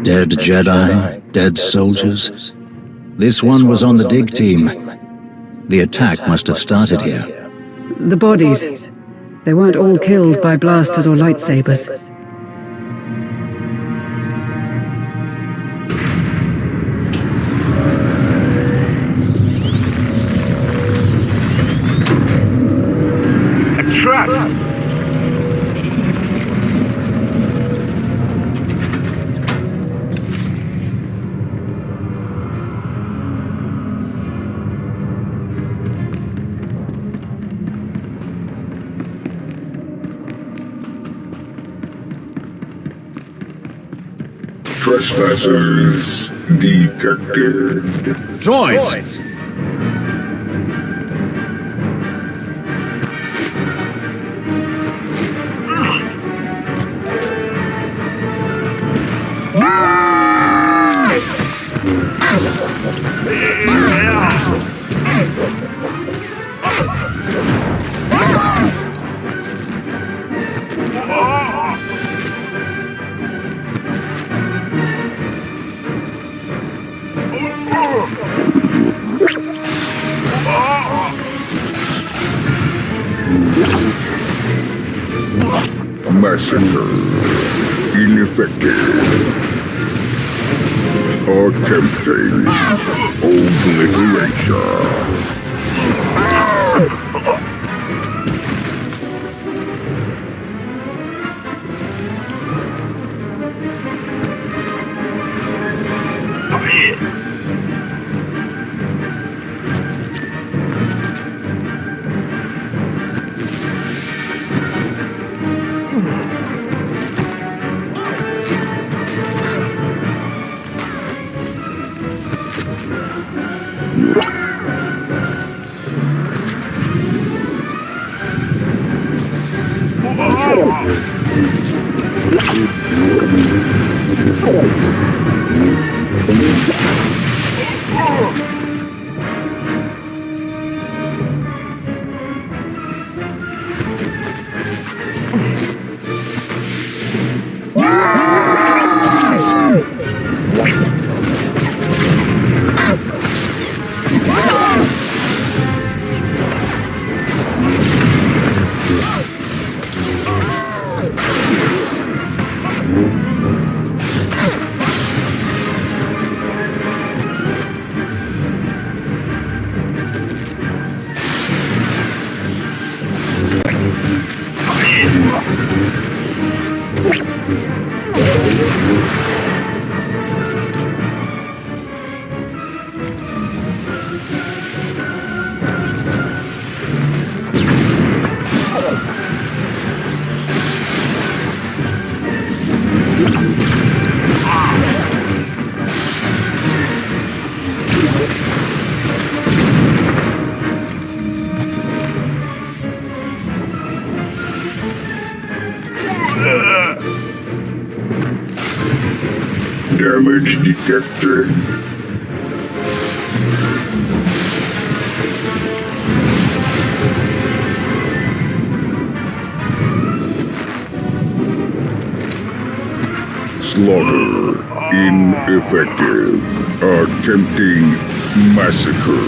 Dead Jedi, dead soldiers. This one was on the dig team. The attack must have started here. The bodies. They weren't all killed by blasters or lightsabers. A trap! Trespassers detected. Droids! Massacre. Ineffective. Attempting obliteration. Damage detected. Slaughter. Ineffective. Attempting massacre.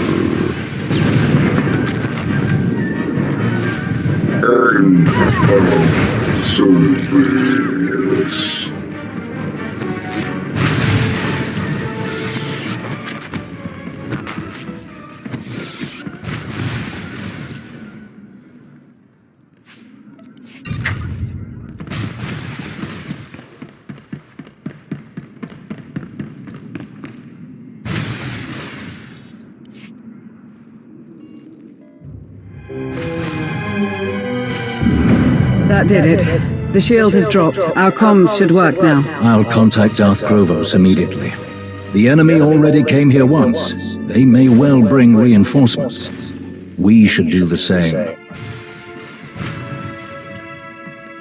End of service. That did it. The shield has dropped. Our comms should work now. I'll contact Darth Grovos immediately. The enemy already came here once. They may well bring reinforcements. We should do the same.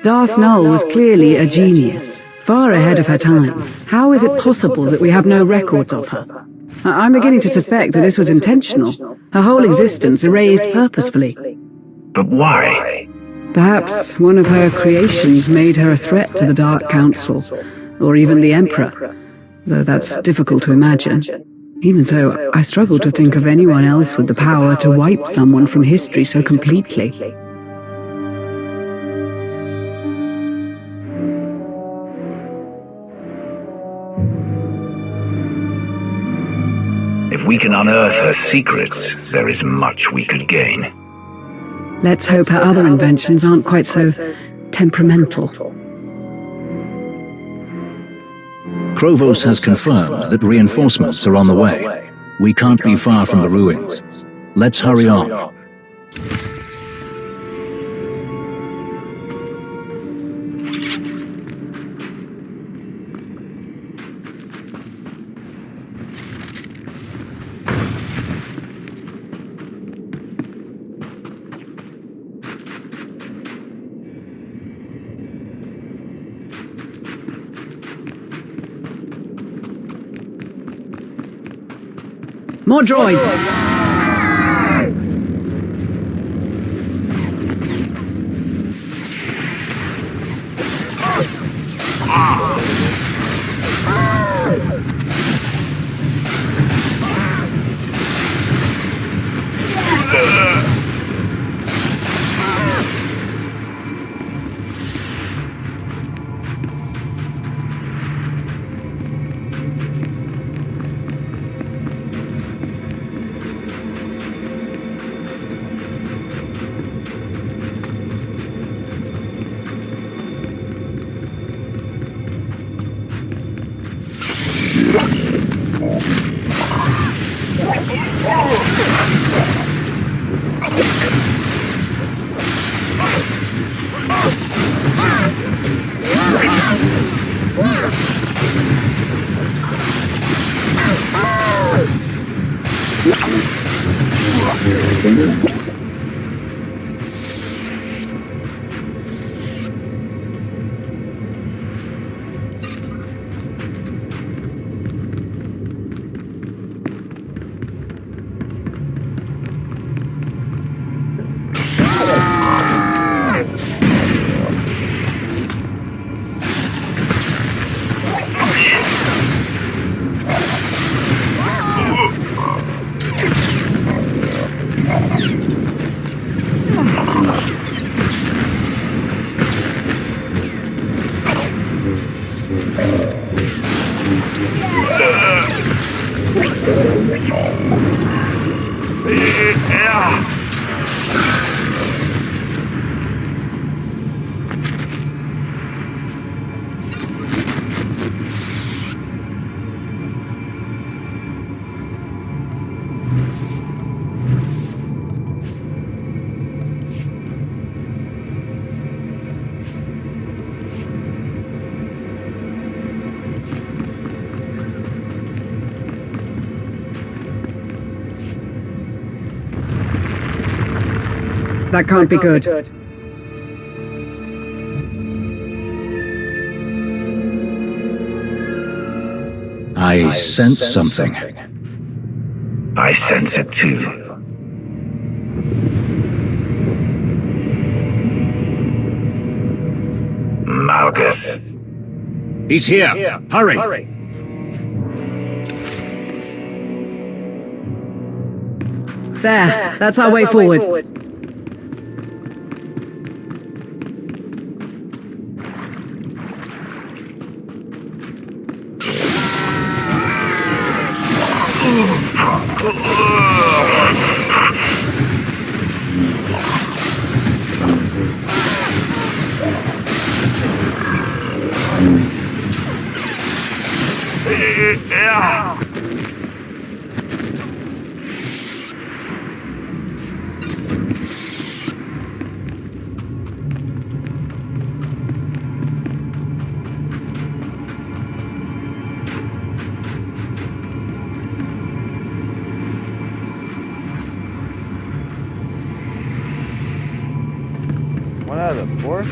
Darth Null was clearly a genius, far ahead of her time. How is it possible that we have no records of her? I'm beginning to suspect that this was intentional. Her whole existence erased purposefully. But why? Perhaps one of her creations made her a threat to the Dark Council, or even the Emperor, though that's difficult to imagine. Even so, I struggle to think of anyone else with the power to wipe someone from history so completely. If we can unearth her secrets, there is much we could gain. Let's hope her other inventions aren't quite so temperamental. Krovos has confirmed that reinforcements are on the way. We can't be far from the ruins. Let's hurry on. More droids! That can't be good. I sense something. I sense it too. Malgus. He's here. Hurry. There, that's our way forward. One out of the four?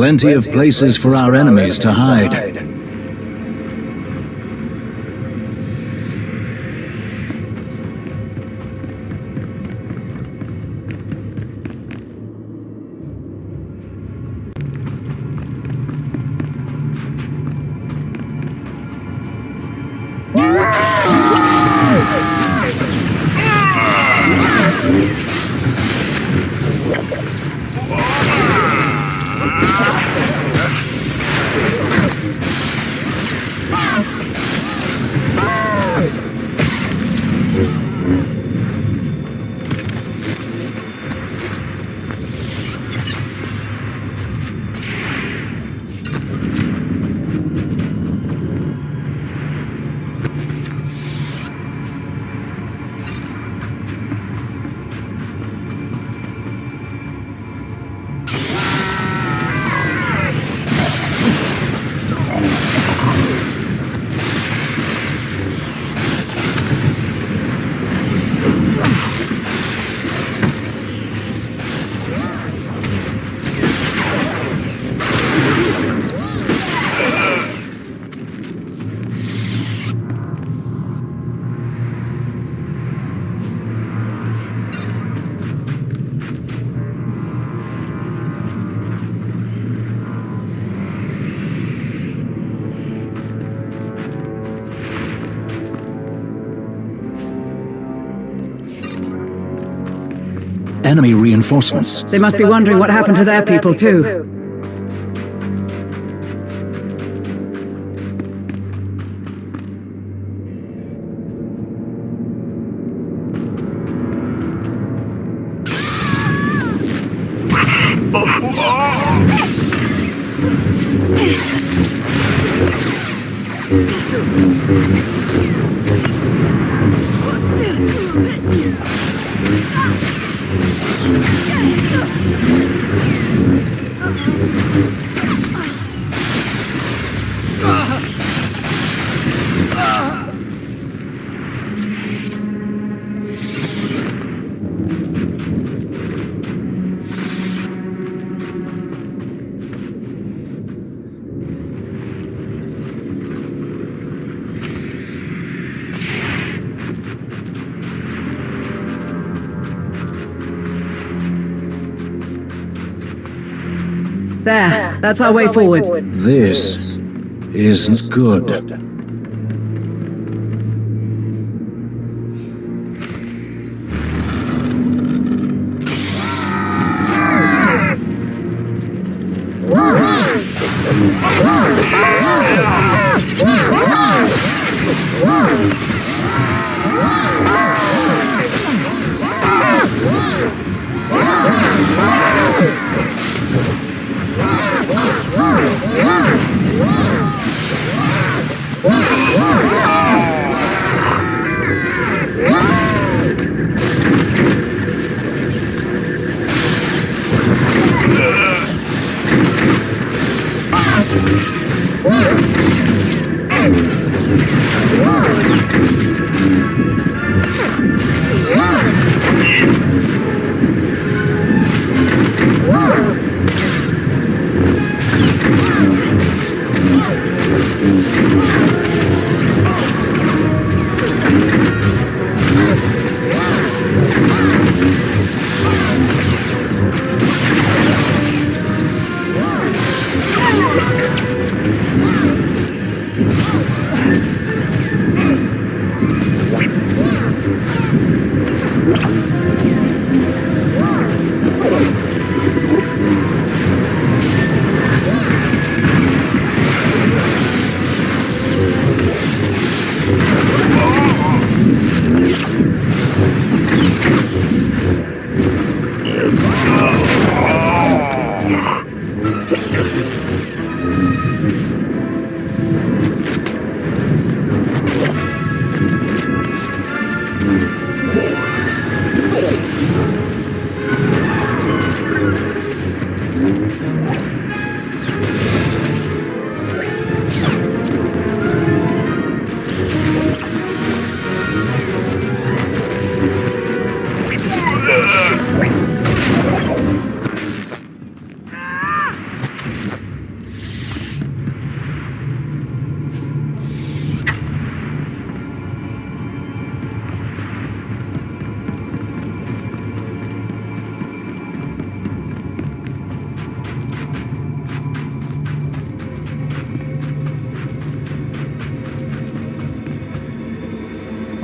Plenty of places for our enemies to hide. Enemy reinforcements. They must be wondering what happened to their people, too. There, that's our way forward. This isn't good.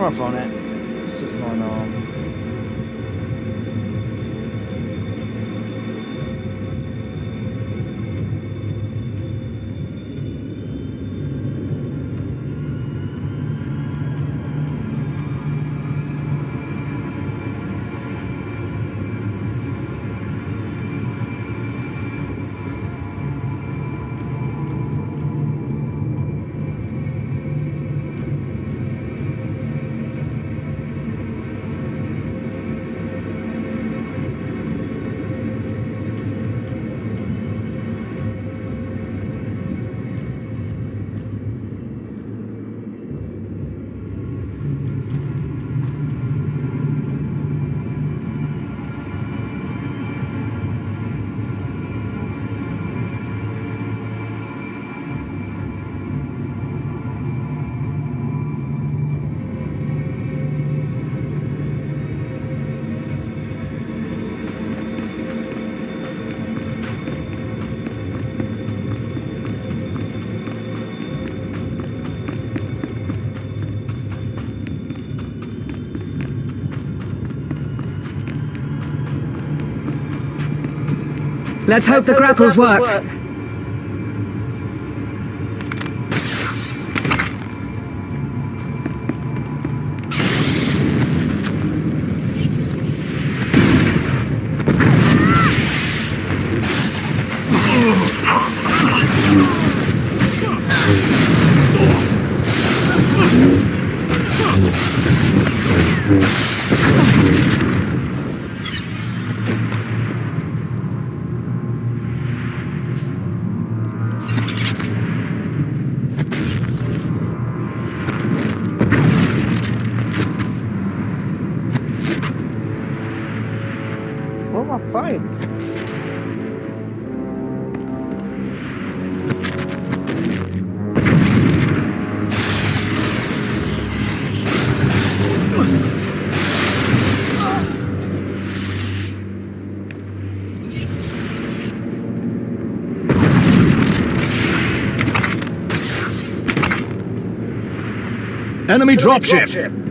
off on it. This is going on. Let's hope the grapples work. What am I fighting? Enemy dropship!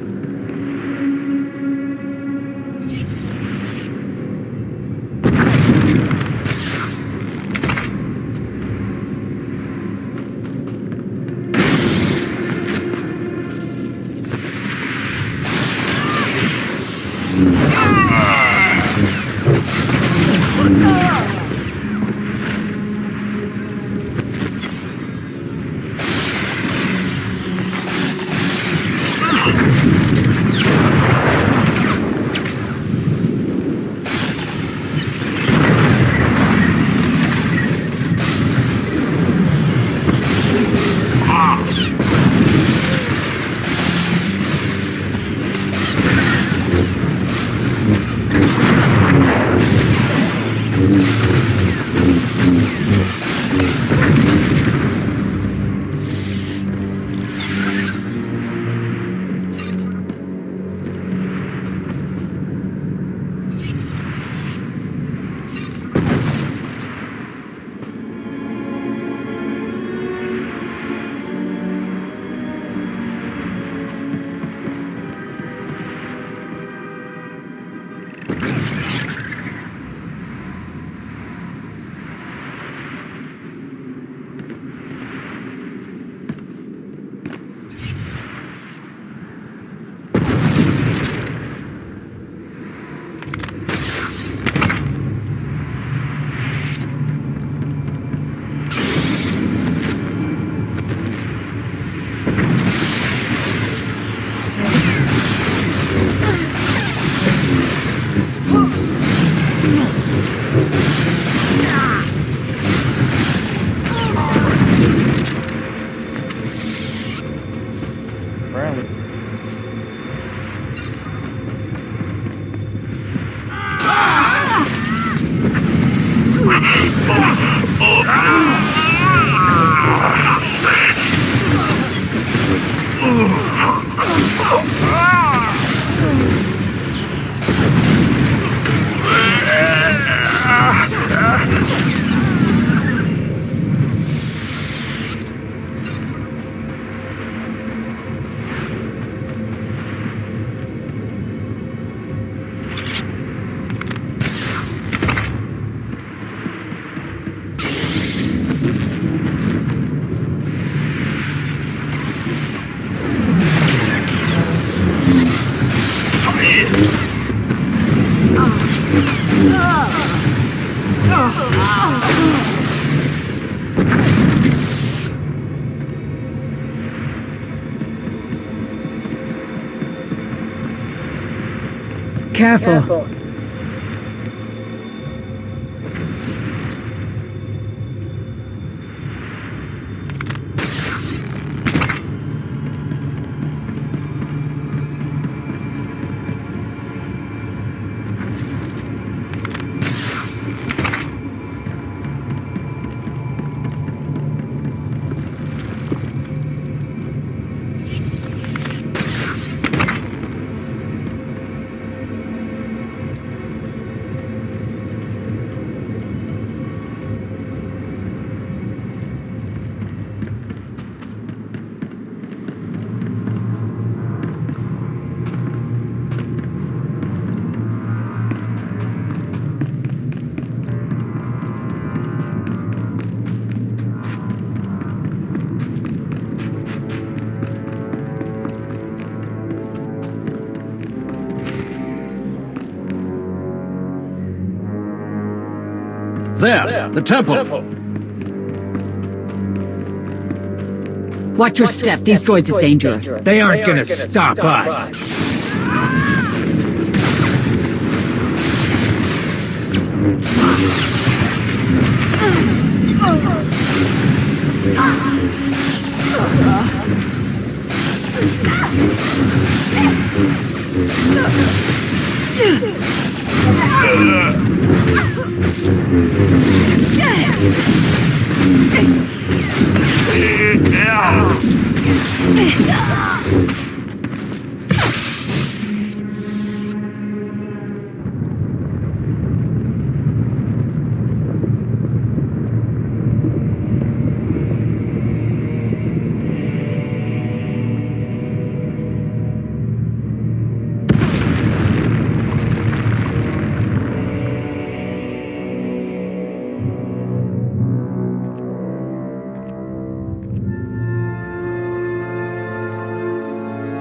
Careful. There, the temple. Watch your step. These droids are dangerous. They aren't gonna stop us.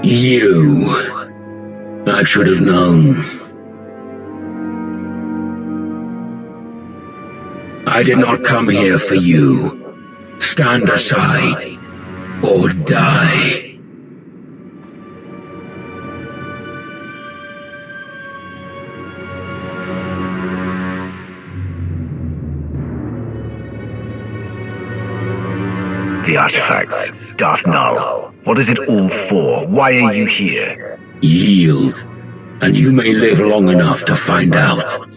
You. I should have known. I did not come here for you. Stand aside, or die. The artifacts, Darth Null. What is it all for? Why are you here? Yield, and you may live long enough to find out.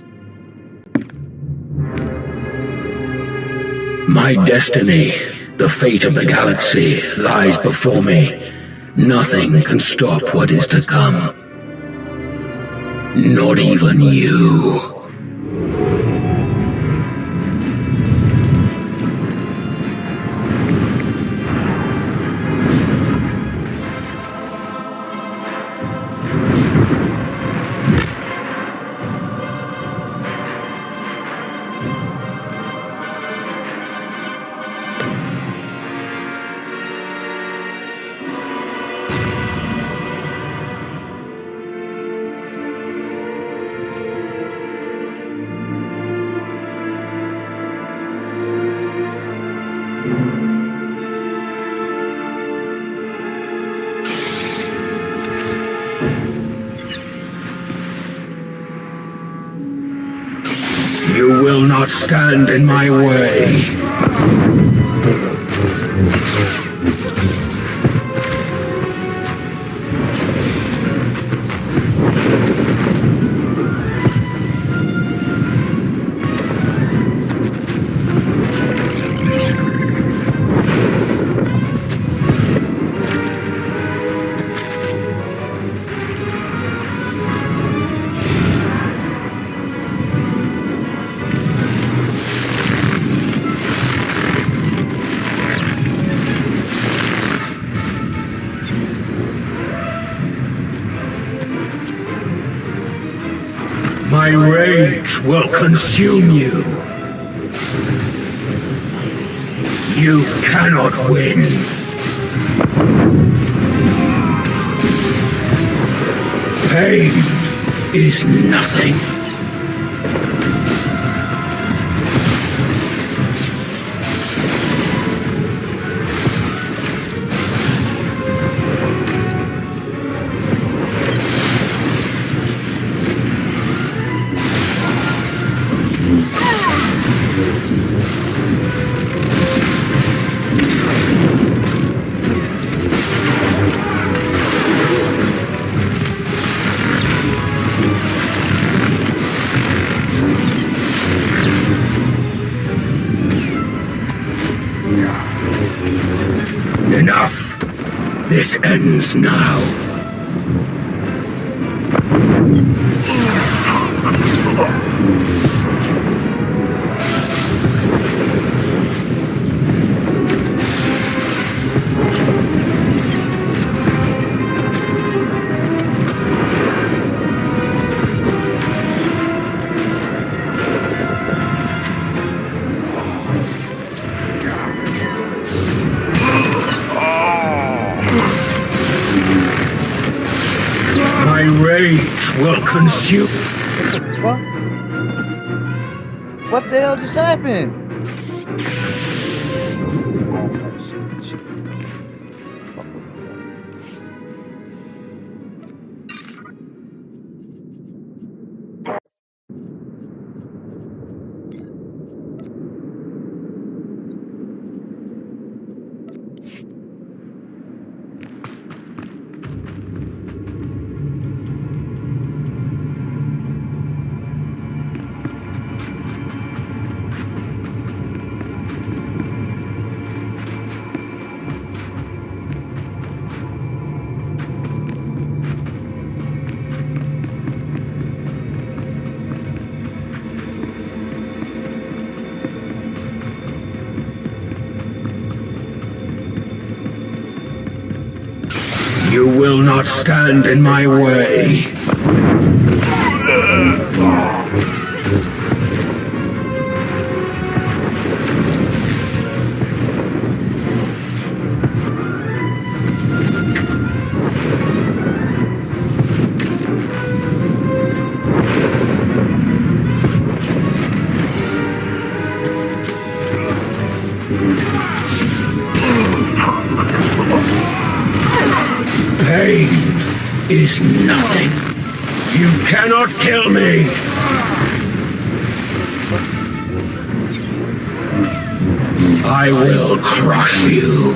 My destiny, the fate of the galaxy, lies before me. Nothing can stop what is to come. Not even you. You will not stand in my way. My rage will consume you. You cannot win. Pain is nothing. This ends now. My rage will consume. What? What the hell just happened? Oh, shit. Fuck with that. You will not stand in my way. Pain is nothing. You cannot kill me. I will crush you.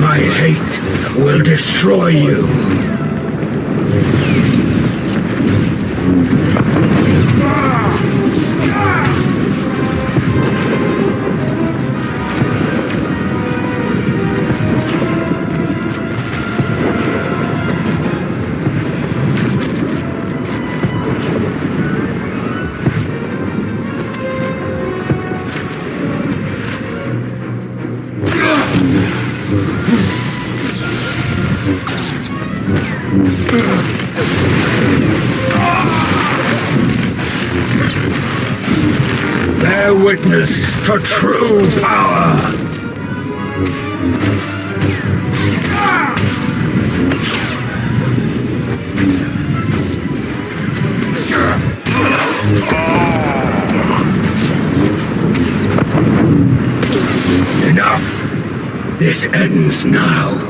My hate will destroy you. Bear witness to true power. Enough. This ends now.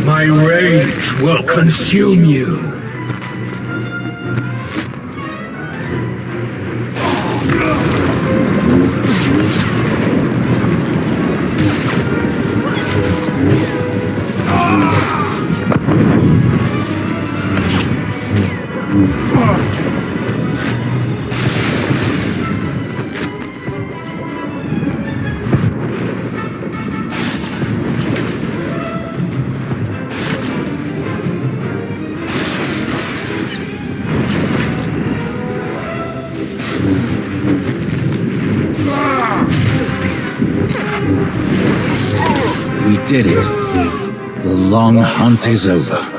My rage will consume you. We did it. The long hunt is over.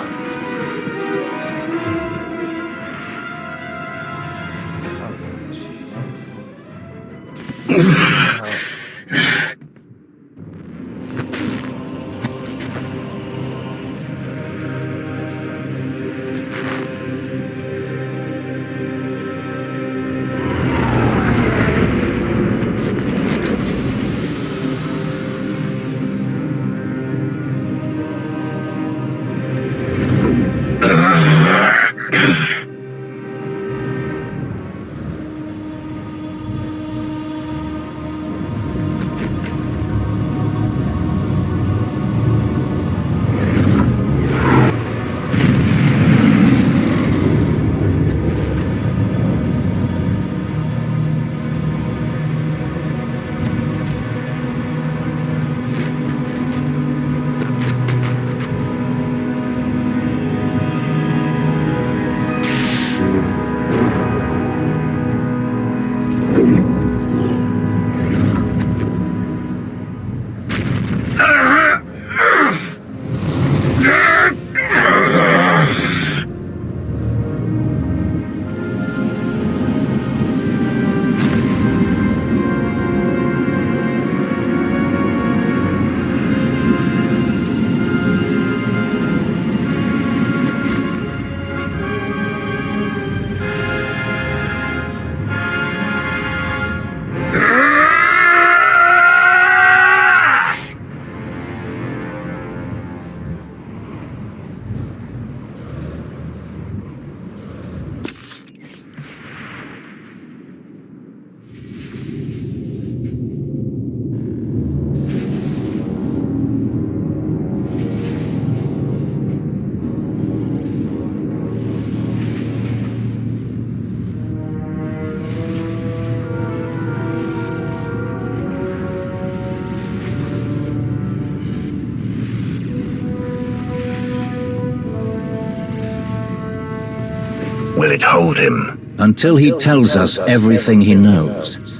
will it hold him? Until he tells us everything he knows.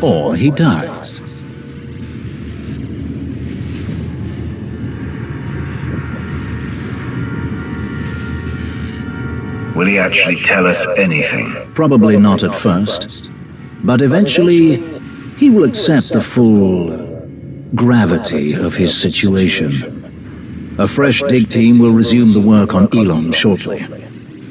Or he dies. Will he actually tell us anything? Probably not at first, but eventually he will accept the full gravity of his situation. A fresh dig team will resume the work on Elon shortly.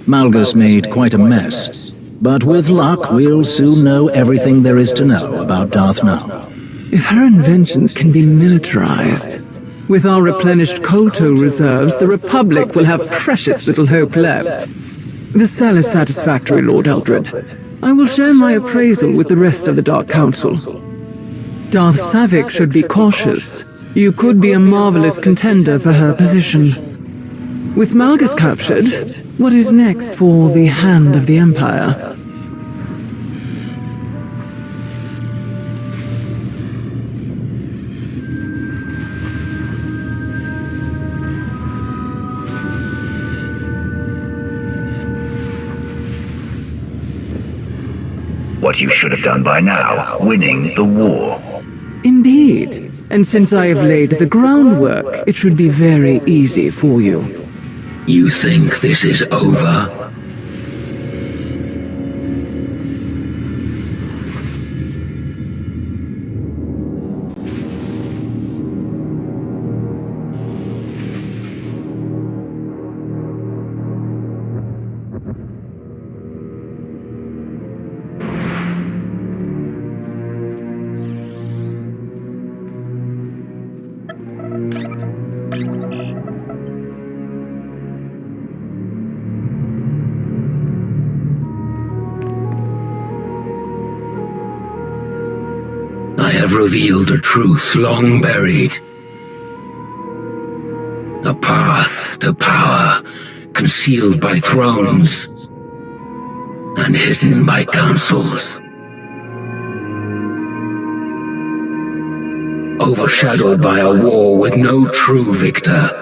Malgus made quite a mess, but with luck we'll soon know everything there is to know about Darth Nal. If her inventions can be militarized, with our replenished Kolto reserves, the Republic will have precious little hope left. The cell is satisfactory, Lord Eldred. I will share my appraisal with the rest of the Dark Council. Darth Savik should be cautious. You could be a marvelous contender for her position. With Malgus captured, what is next for the Hand of the Empire? What you should have done by now, winning the war. Indeed. And since I have laid the groundwork, it should be very easy for you. You think this is over? I have revealed a truth long buried. A path to power, concealed by thrones and hidden by councils. Overshadowed by a war with no true victor.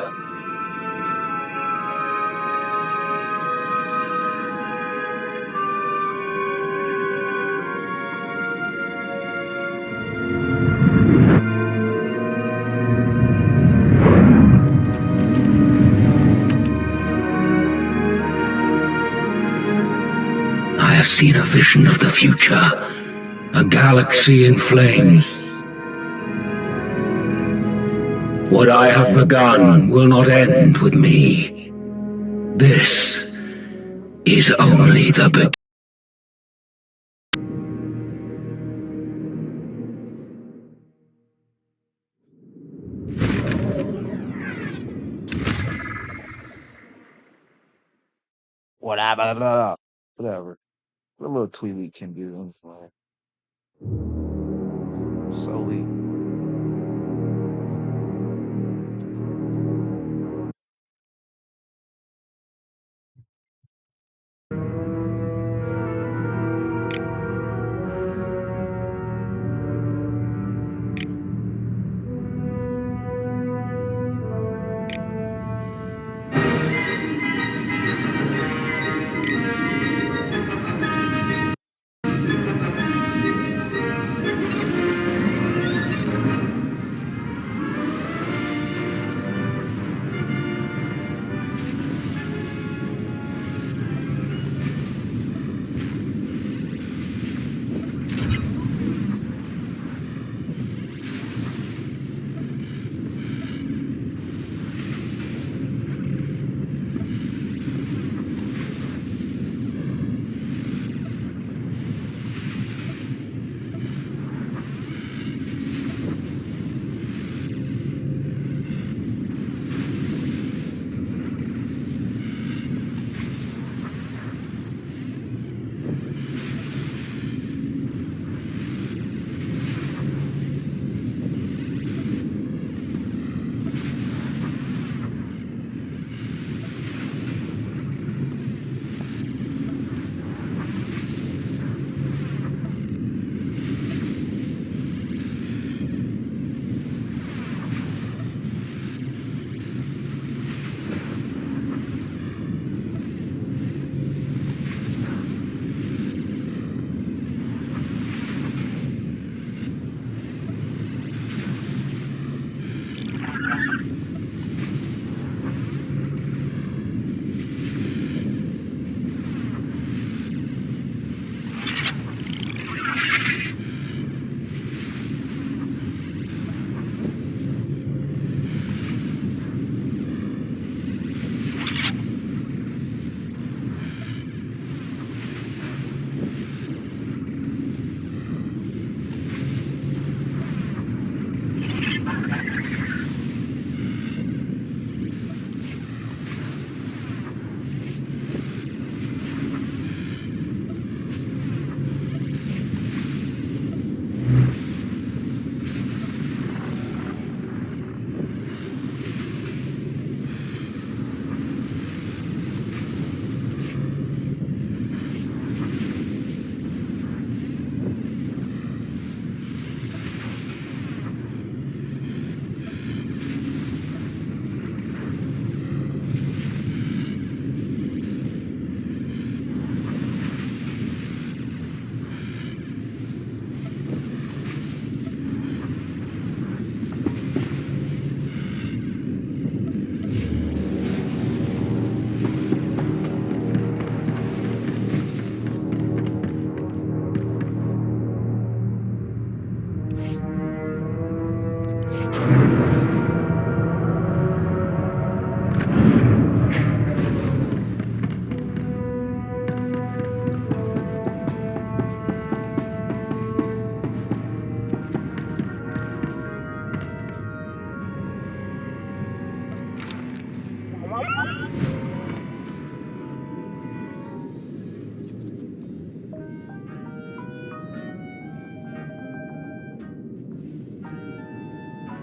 I have seen a vision of the future, a galaxy in flames. What I have begun will not end with me. This is only the beginning. Whatever. What a little Tweety can do anyway. So weak.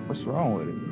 What's wrong with it?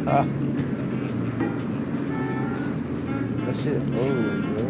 Ah, that's it. Oh, bro.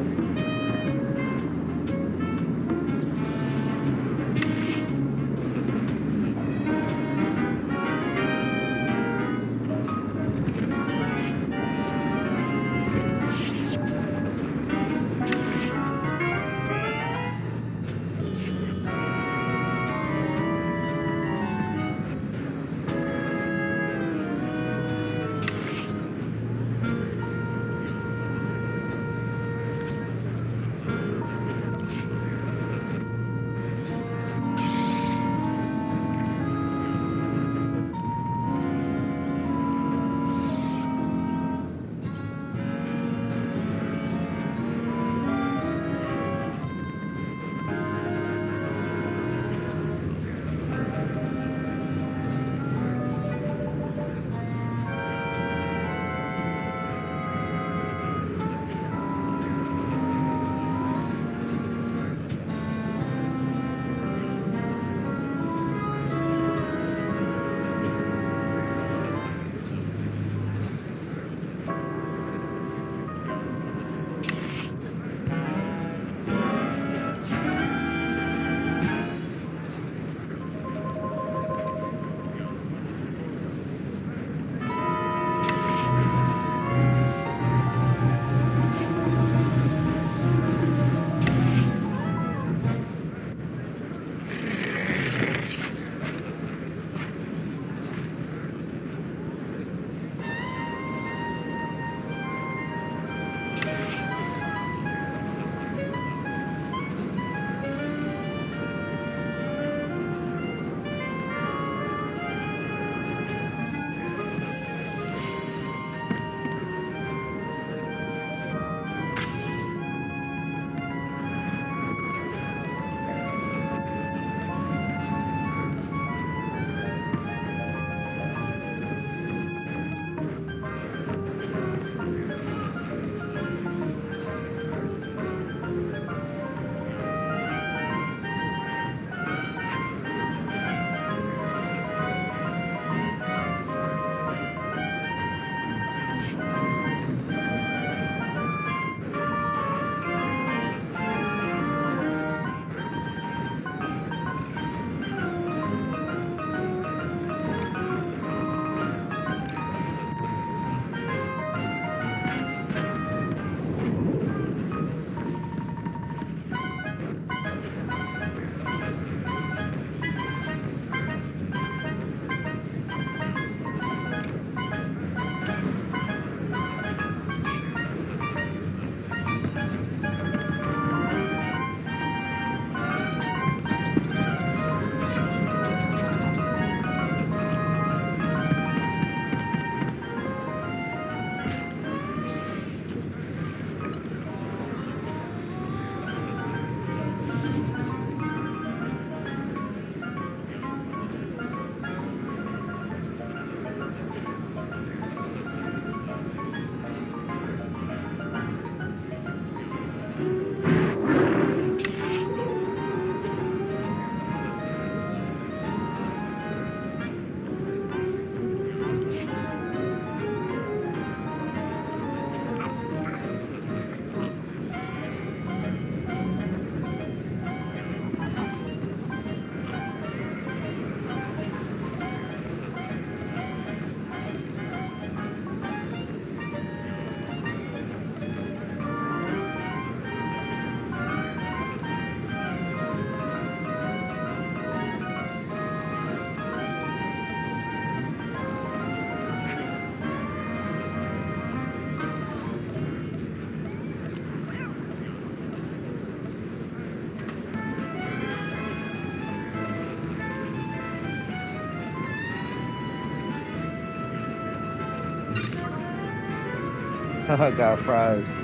I got a prize.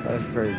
That's crazy.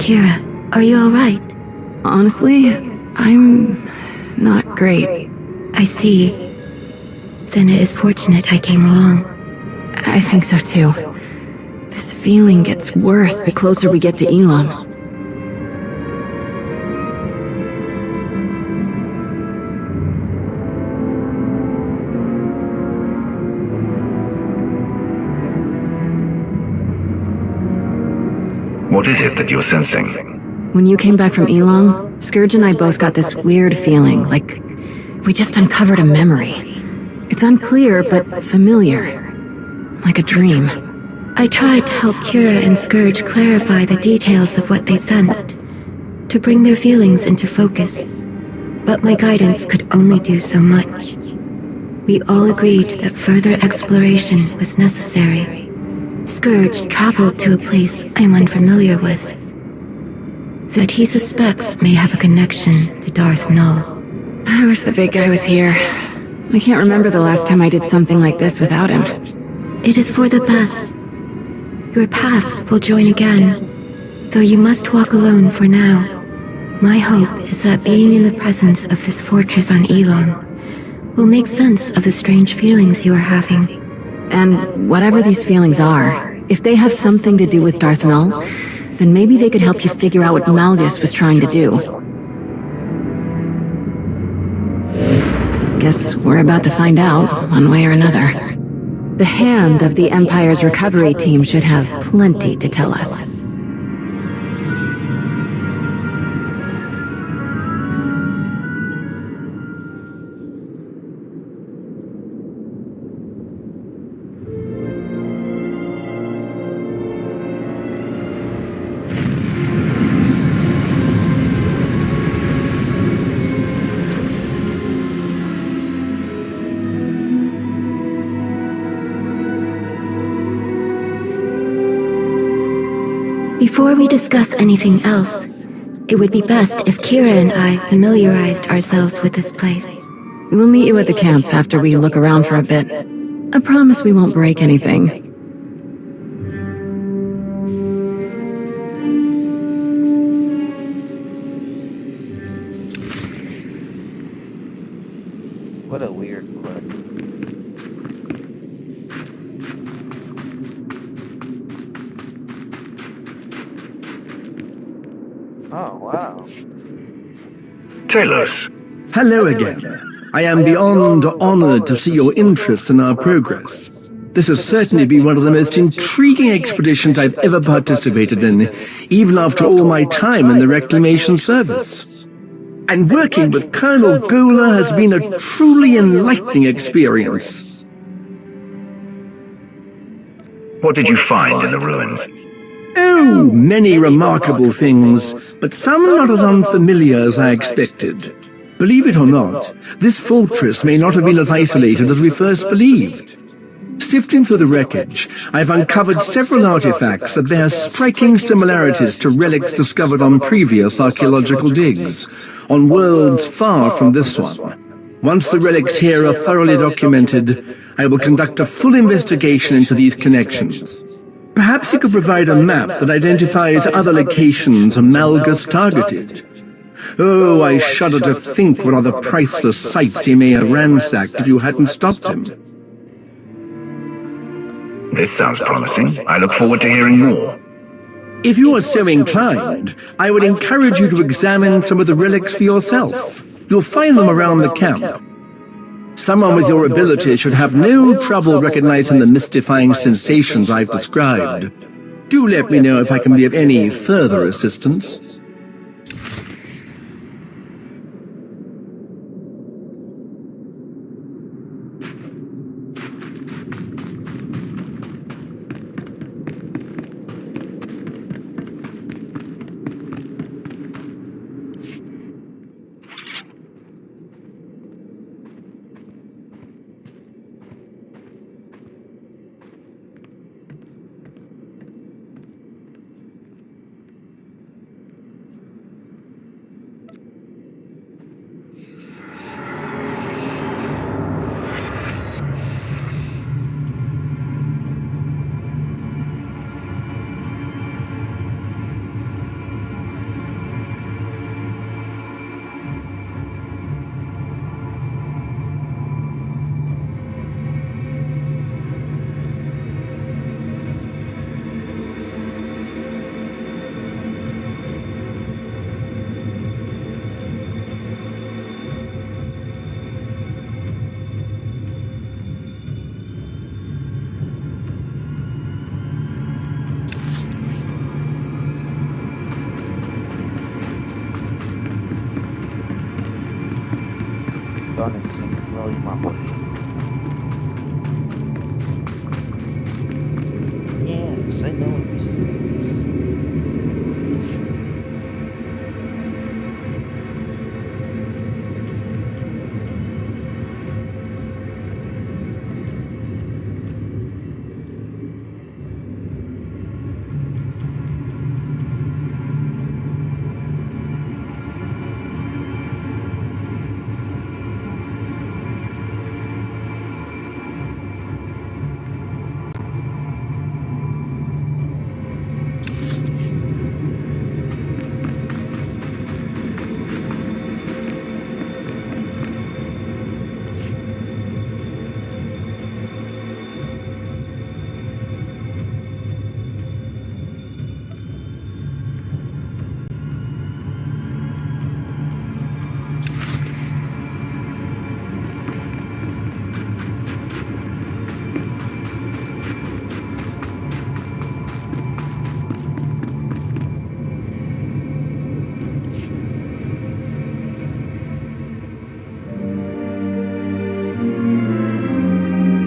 Kira, are you alright? Honestly, I'm not great. I see. Then it is fortunate I came along. I think so too. This feeling gets worse the closer we get to Elam. What is it that you're sensing? When you came back from Elon, Scourge and I both got this weird feeling, like we just uncovered a memory. It's unclear, but familiar. Like a dream. I tried to help Kira and Scourge clarify the details of what they sensed, to bring their feelings into focus, but my guidance could only do so much. We all agreed that further exploration was necessary. Scourge traveled to a place I'm unfamiliar with, that he suspects may have a connection to Darth Null. I wish the big guy was here. I can't remember the last time I did something like this without him. It is for the best. Your paths will join again, though you must walk alone for now. My hope is that being in the presence of this fortress on Elon will make sense of the strange feelings you are having. And whatever these feelings are, if they have something to do with Darth Null, then maybe they could help you figure out what Malgus was trying to do. Guess we're about to find out, one way or another. The hand of the Empire's recovery team should have plenty to tell us. Before we discuss anything else, it would be best if Kira and I familiarized ourselves with this place. We'll meet you at the camp after we look around for a bit. I promise we won't break anything. What a weird quest. Oh, wow. Talos. Hello again. I am beyond honored to see your interest in our progress. This has certainly been one of the most intriguing expeditions I've ever participated in, even after all my time in the Reclamation Service. And working with Colonel Gola has been a truly enlightening experience. What did you find in the ruins? Oh, many remarkable things, but some not as unfamiliar as I expected. Believe it or not, this fortress may not have been as isolated as we first believed. Sifting through the wreckage, I've uncovered several artifacts that bear striking similarities to relics discovered on previous archaeological digs, on worlds far from this one. Once the relics here are thoroughly documented, I will conduct a full investigation into these connections. Perhaps you could provide a map that identifies other locations Malgus targeted. Oh, I shudder to think what other priceless sites he may have ransacked if you hadn't stopped him. This sounds promising. I look forward to hearing more. If you are so inclined, I would encourage you to examine some of the relics for yourself. You'll find them around the camp. Someone with your ability should have no trouble recognizing the mystifying sensations I've described. Do let me know if I can be of any further assistance. starting to seem to blow you my way. Yes, I know what this is.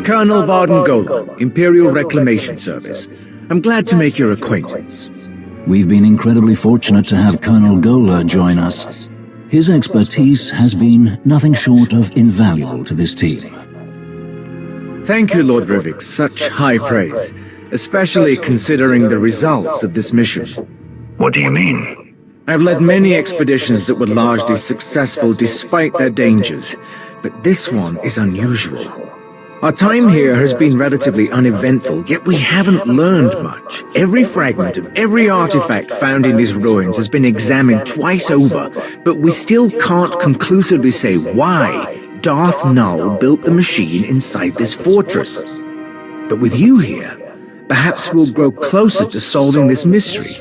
Colonel Barden-Gola, Imperial Reclamation Service. I'm glad to make your acquaintance. We've been incredibly fortunate to have Colonel Gola join us. His expertise has been nothing short of invaluable to this team. Thank you, Lord Rivik. Such high praise, especially considering the results of this mission. What do you mean? I've led many expeditions that were largely successful despite their dangers, but this one is unusual. Our time here has been relatively uneventful, yet we haven't learned much. Every fragment of every artifact found in these ruins has been examined twice over, but we still can't conclusively say why Darth Null built the machine inside this fortress. But with you here, perhaps we'll grow closer to solving this mystery.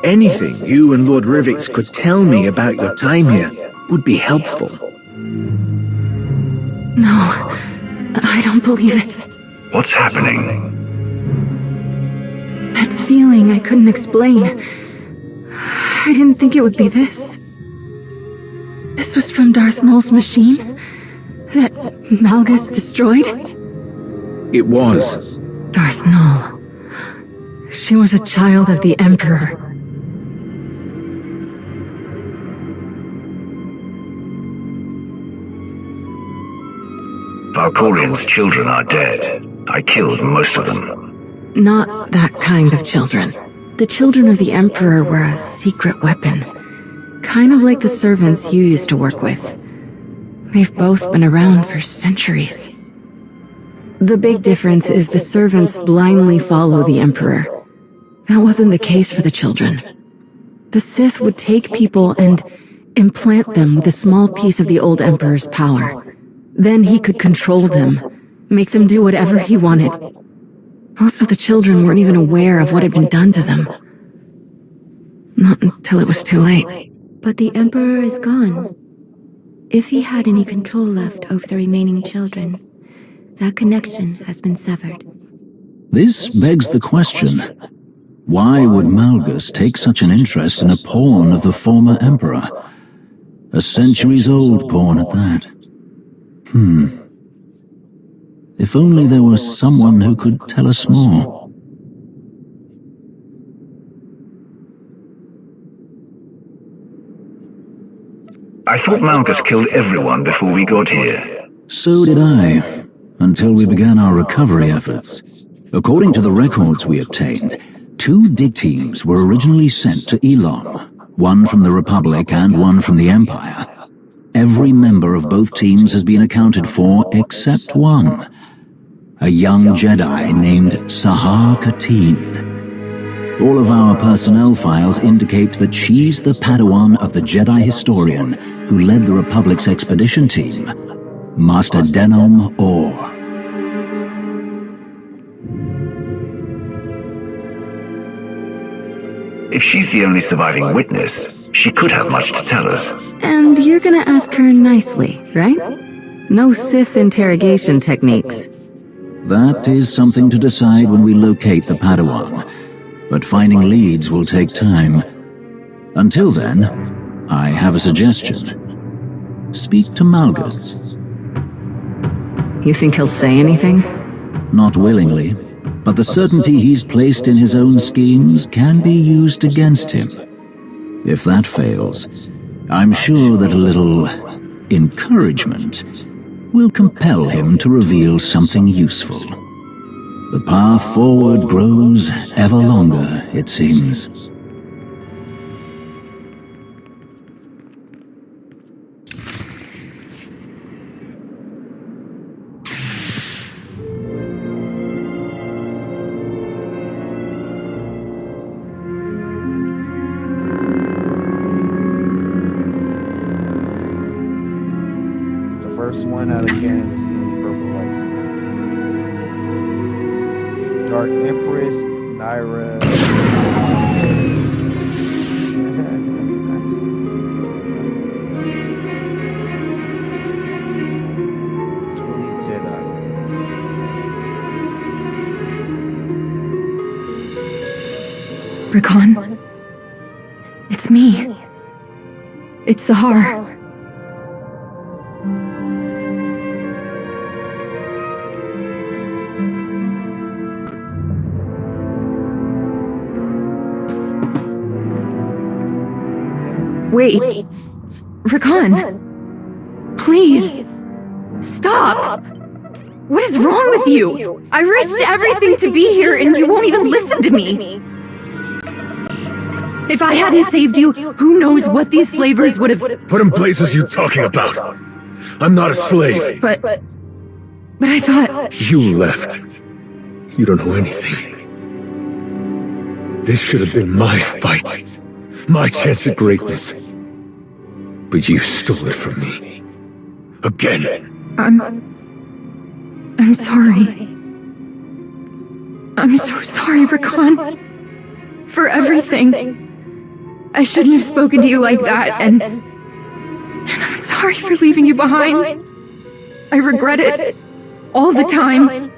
Anything you and Lord Rivik could tell me about your time here would be helpful. No. I don't believe it. What's happening? That feeling I couldn't explain. I didn't think it would be this. This was from Darth Null's machine? That Malgus destroyed? It was. Darth Null. She was a child of the Emperor. Valkorian's children are dead. I killed most of them. Not that kind of children. The children of the Emperor were a secret weapon. Kind of like the servants you used to work with. They've both been around for centuries. The big difference is the servants blindly follow the Emperor. That wasn't the case for the children. The Sith would take people and implant them with a small piece of the old Emperor's power. Then he could control them, make them do whatever he wanted. Most of the children weren't even aware of what had been done to them. Not until it was too late. But the Emperor is gone. If he had any control left over the remaining children, that connection has been severed. This begs the question, why would Malgus take such an interest in a pawn of the former Emperor? A centuries-old pawn at that. If only there was someone who could tell us more. I thought Malgus killed everyone before we got here. So did I, until we began our recovery efforts. According to the records we obtained, 2 dig teams were originally sent to Elon, one from the Republic and one from the Empire. Every member of both teams has been accounted for except one, a young Jedi named Sahar Katin. All of our personnel files indicate that she's the Padawan of the Jedi historian who led the Republic's expedition team, Master Denom Orr. If she's the only surviving witness, she could have much to tell us. And you're gonna ask her nicely, right? No Sith interrogation techniques. That is something to decide when we locate the Padawan, but finding leads will take time. Until then, I have a suggestion. Speak to Malgus. You think he'll say anything? Not willingly, but the certainty he's placed in his own schemes can be used against him. If that fails, I'm sure that a little encouragement will compel him to reveal something useful. The path forward grows ever longer, it seems. First one out of Canada seeing purple lights. Dark Empress, Naira. Twilly Jedi. Rakan. It's me. It's Sahar. Wait. Rakan. Please. Stop. What is wrong with you? I risked everything to be here and you won't even listen to me. If I hadn't saved you, who knows what these slavers would have... What in blazes are you talking about? I'm not a slave. But I thought... You left. You don't know anything. This should have been my fight. My chance at greatness. But you stole it from me. Again. I'm sorry. I'm so sorry, Rakan. For everything. I shouldn't have spoken to you like that, and I'm sorry for leaving you behind. I regret it. All the time.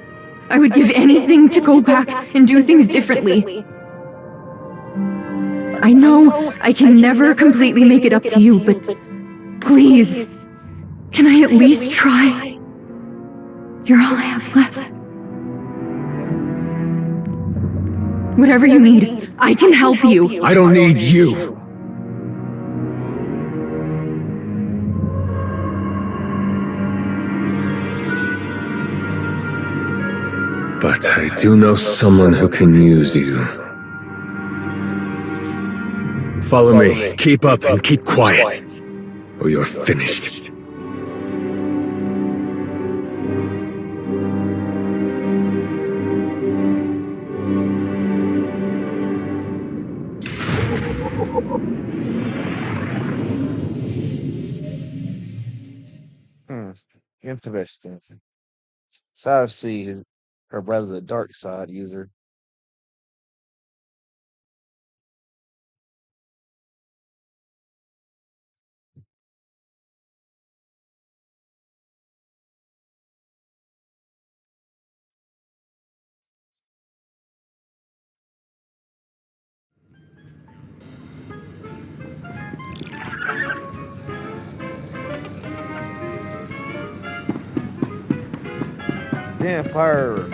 I would give anything to go back and do things differently. I know I can never completely make it up to you, but please, can I at least try? You're all I have left. Whatever you need, I can help you. I don't need you. But I do know someone who can use you. Follow me. Keep up and keep quiet, or you're finished. Interesting. So obviously her brother's a dark side user. Vampire.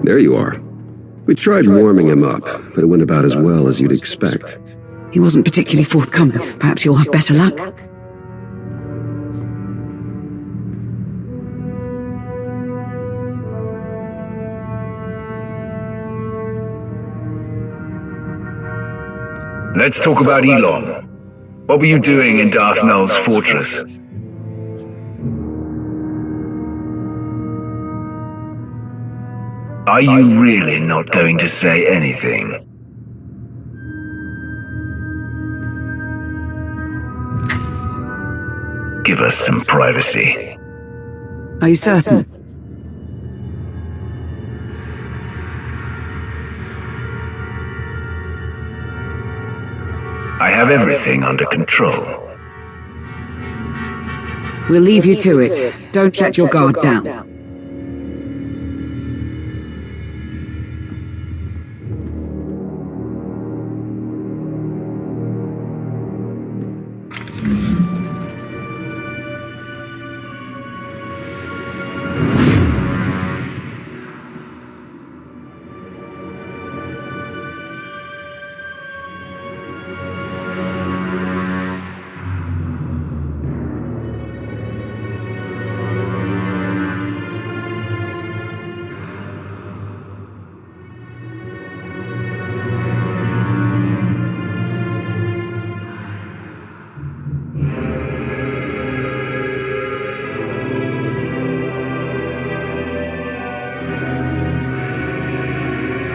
There you are. We tried warming him up, but it went about as well as you'd expect. He wasn't particularly forthcoming. Perhaps you'll have better luck. Let's talk about Elon. What were you doing in Darth Null's fortress? Are you really not going to say anything? Give us some privacy. Are you certain? I have everything under control. We'll leave you to it. Don't let your guard down.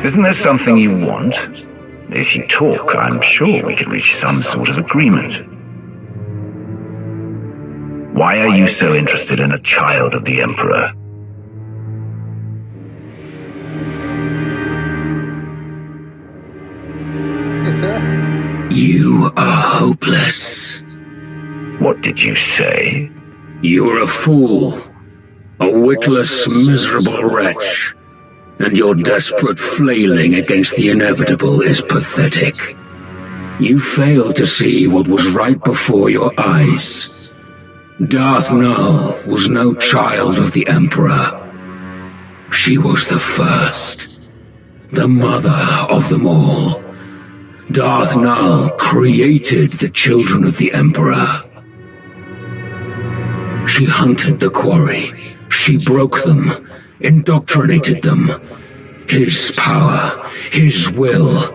Isn't there something you want? If you talk, I'm sure we could reach some sort of agreement. Why are you so interested in a child of the Emperor? You are hopeless. What did you say? You're a fool. A witless, miserable wretch. And your desperate flailing against the inevitable is pathetic. You fail to see what was right before your eyes. Darth Null was no child of the Emperor. She was the first, the mother of them all. Darth Null created the children of the Emperor. She hunted the quarry. She broke them, indoctrinated them. His power, his will,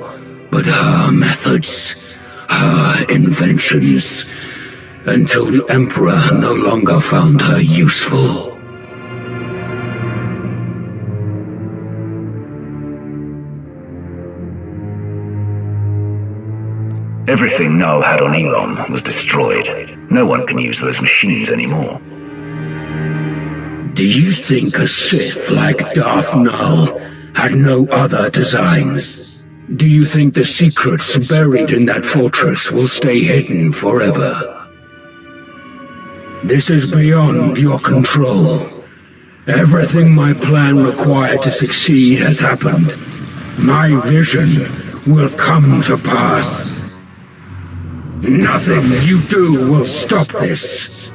but her methods, her inventions, until the Emperor no longer found her useful. Everything Null had on Elon was destroyed. No one can use those machines anymore. Do you think a Sith like Darth Null had no other designs? Do you think the secrets buried in that fortress will stay hidden forever? This is beyond your control. Everything my plan required to succeed has happened. My vision will come to pass. Nothing you do will stop this.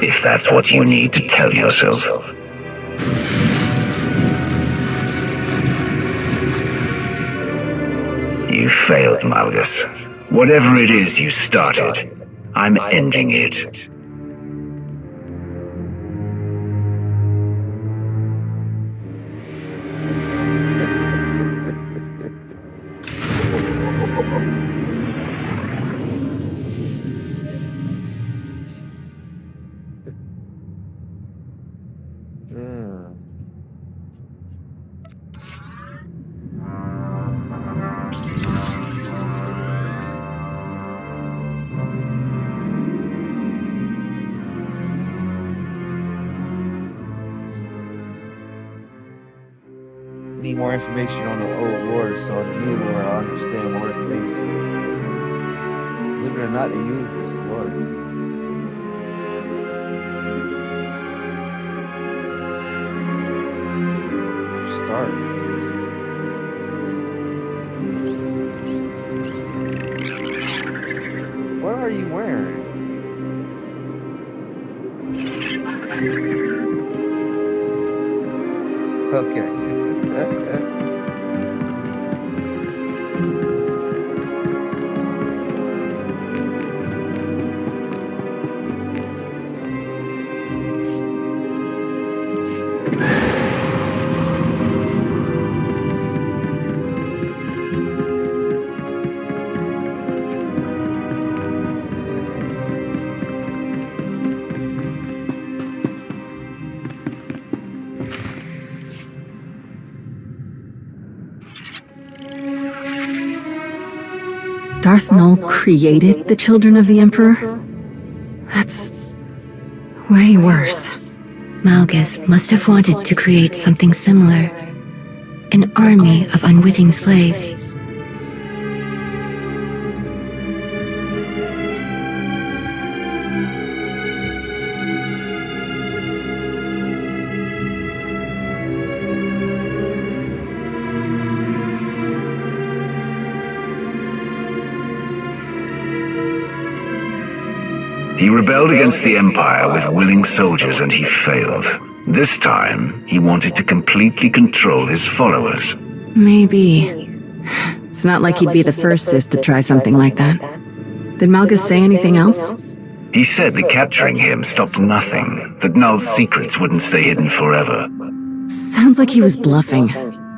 If that's what you need to tell yourself. You failed, Malgus. Whatever it is you started, I'm ending it. Need more information on the old lore, so the new lore I'll understand more things to it. Believe it or not, they use this lore. Start to use it. What are you wearing? Okay. Darth Null created the children of the Emperor? That's way worse. Malgus must have wanted to create something similar. An army of unwitting slaves. He rebelled against the Empire with willing soldiers and he failed. This time, he wanted to completely control his followers. Maybe. It's not like he'd be the first Sith to try something like that. Did Malgus say anything else? He said that capturing him stopped nothing, that Null's secrets wouldn't stay hidden forever. Sounds like he was bluffing.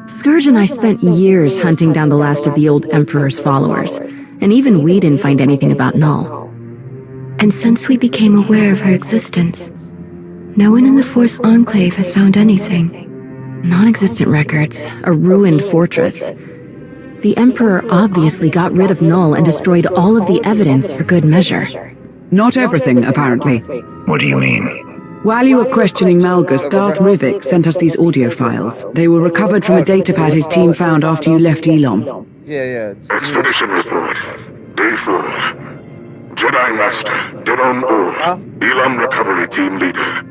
Scourge and I spent years hunting down the last of the old Emperor's followers, and even we didn't find anything about Null. And since we became aware of her existence, no one in the Force Enclave has found anything. Non-existent records, a ruined fortress. The Emperor obviously got rid of Null and destroyed all of the evidence for good measure. Not everything, apparently. What do you mean? While you were questioning Malgus, Darth Rivik sent us these audio files. They were recovered from a datapad his team found after you left Elon. Yeah. Expedition report. Day 4. Jedi Master, Deron Or, Elam Recovery Team Leader.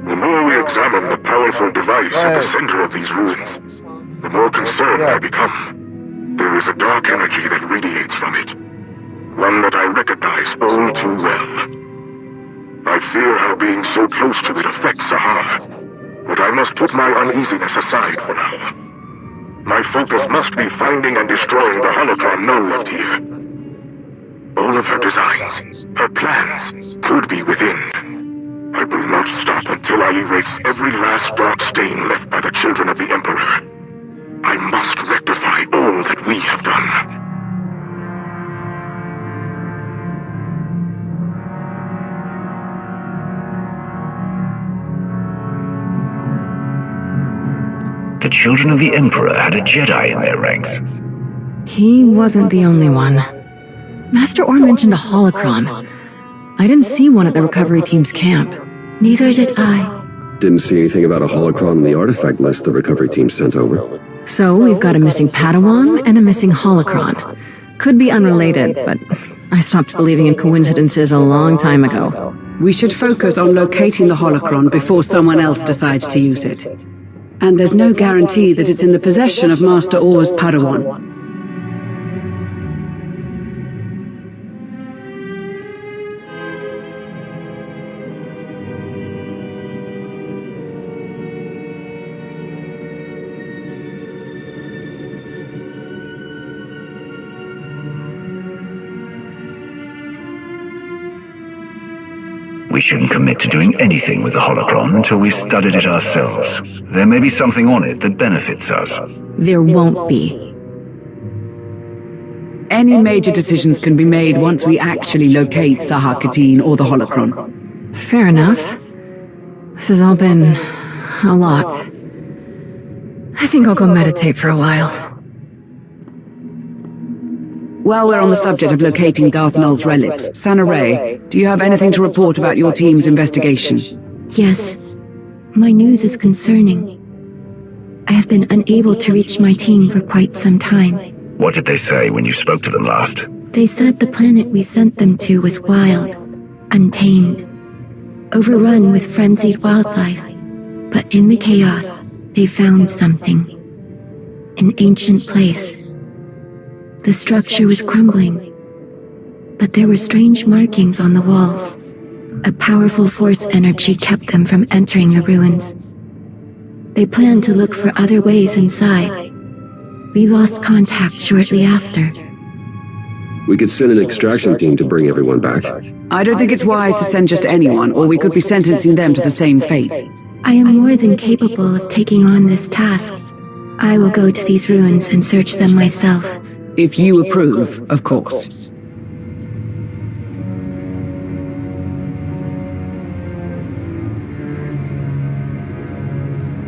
The more we examine the powerful device at the center of these ruins, the more concerned I become. There is a dark energy that radiates from it. One that I recognize all too well. I fear how being so close to it affects Sahar, but I must put my uneasiness aside for now. My focus must be finding and destroying the holocron Null left here. All of her designs, her plans, could be within. I will not stop until I erase every last dark stain left by the children of the Emperor. I must rectify all that we have done. The children of the Emperor had a Jedi in their ranks. He wasn't the only one. Master Orr mentioned a holocron. I didn't see one at the recovery team's camp. Neither did I. Didn't see anything about a holocron on the artifact list the recovery team sent over. So we've got a missing Padawan and a missing holocron. Could be unrelated, but I stopped believing in coincidences a long time ago. We should focus on locating the holocron before someone else decides to use it. And there's no guarantee that it's in the possession of Master Orr's Padawan. We shouldn't commit to doing anything with the holocron until we've studied it ourselves. There may be something on it that benefits us. There won't be. Any major decisions can be made once we actually locate Sahar Katin or the holocron. Fair enough. This has all been a lot. I think I'll go meditate for a while. While we're on the subject of locating Darth Null's relics, Sana Ray, do you have anything to report about your team's investigation? Yes. My news is concerning. I have been unable to reach my team for quite some time. What did they say when you spoke to them last? They said the planet we sent them to was wild, untamed, overrun with frenzied wildlife. But in the chaos, they found something. An ancient place. The structure was crumbling. but there were strange markings on the walls. A powerful force energy kept them from entering the ruins. They planned to look for other ways inside. We lost contact shortly after. We could send an extraction team to bring everyone back. I don't think it's wise to send just anyone, or we could be sentencing them to the same fate. I am more than capable of taking on this task. I will go to these ruins and search them myself. If you approve, of course.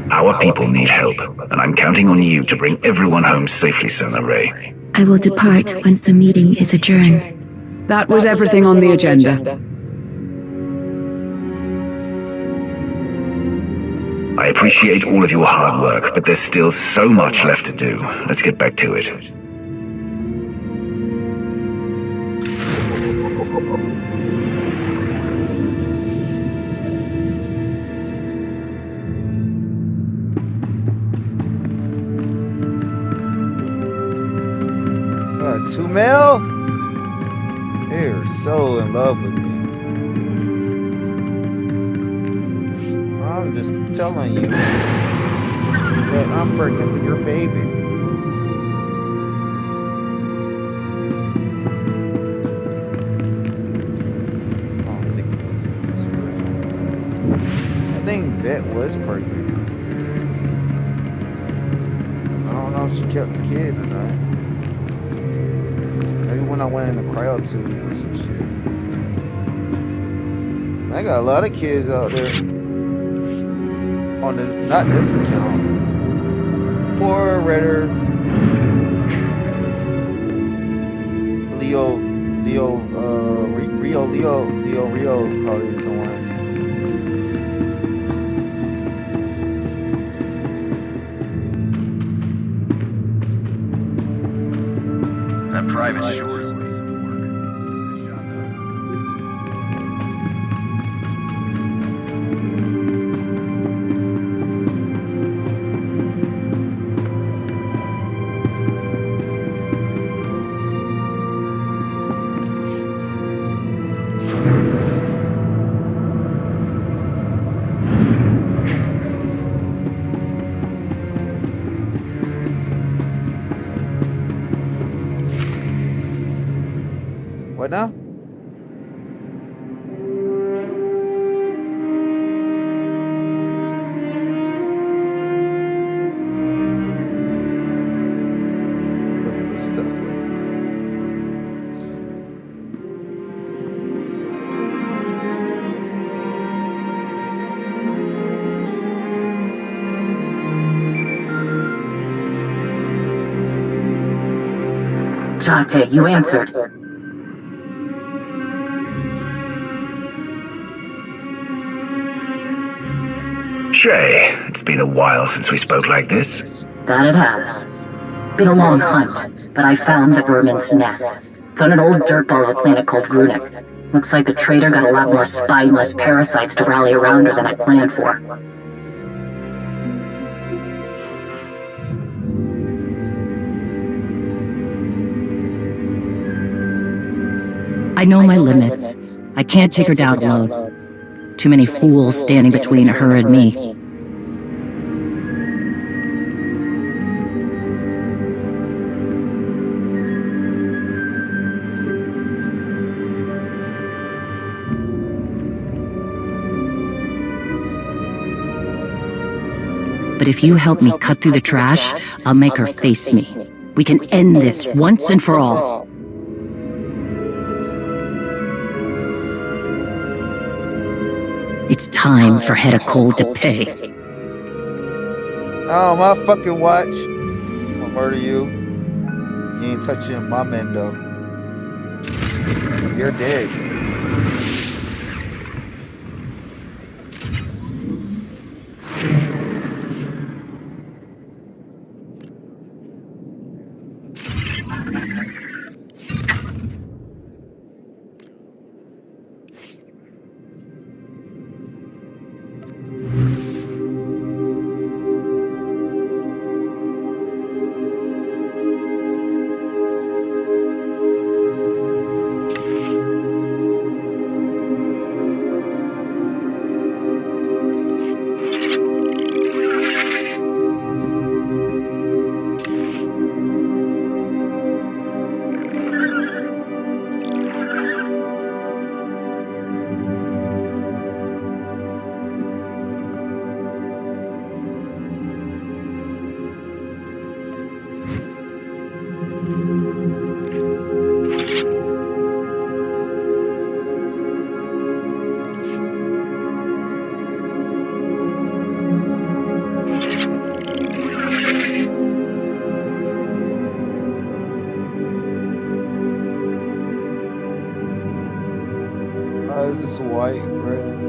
Our people need help, and I'm counting on you to bring everyone home safely, Sona Ray. I will depart once the meeting is adjourned. That was everything on the agenda. I appreciate all of your hard work, but there's still so much left to do. Let's get back to it. $2 mil? They're so in love with me. I'm just telling you that I'm pregnant with your baby. I don't think it was in this version. I think Bet was pregnant. I don't know if she kept the kid or not. Maybe when I went in the cryotube or some shit. I got a lot of kids out there. On the, not this account. Poor Redder. Rio probably is the one. That private shore. What now? Look at this stuff with it. Jate, you answered. Shay, it's been a while since we spoke like this. That it has. Been a long hunt, but I found the vermin's nest. It's on an old dirtball of a planet called Runic. Looks like the trader got a lot more spineless parasites to rally around her than I planned for. I know my limits. I can't take her down alone. Too many fools standing between her and me. But if you help me cut through the trash, I'll make her face me. We can end this once and for all. It's time for Hedda Cole to pay. Oh, my fucking watch. I'll murder you. You ain't touching my Mendo. You're dead. Is this white, red?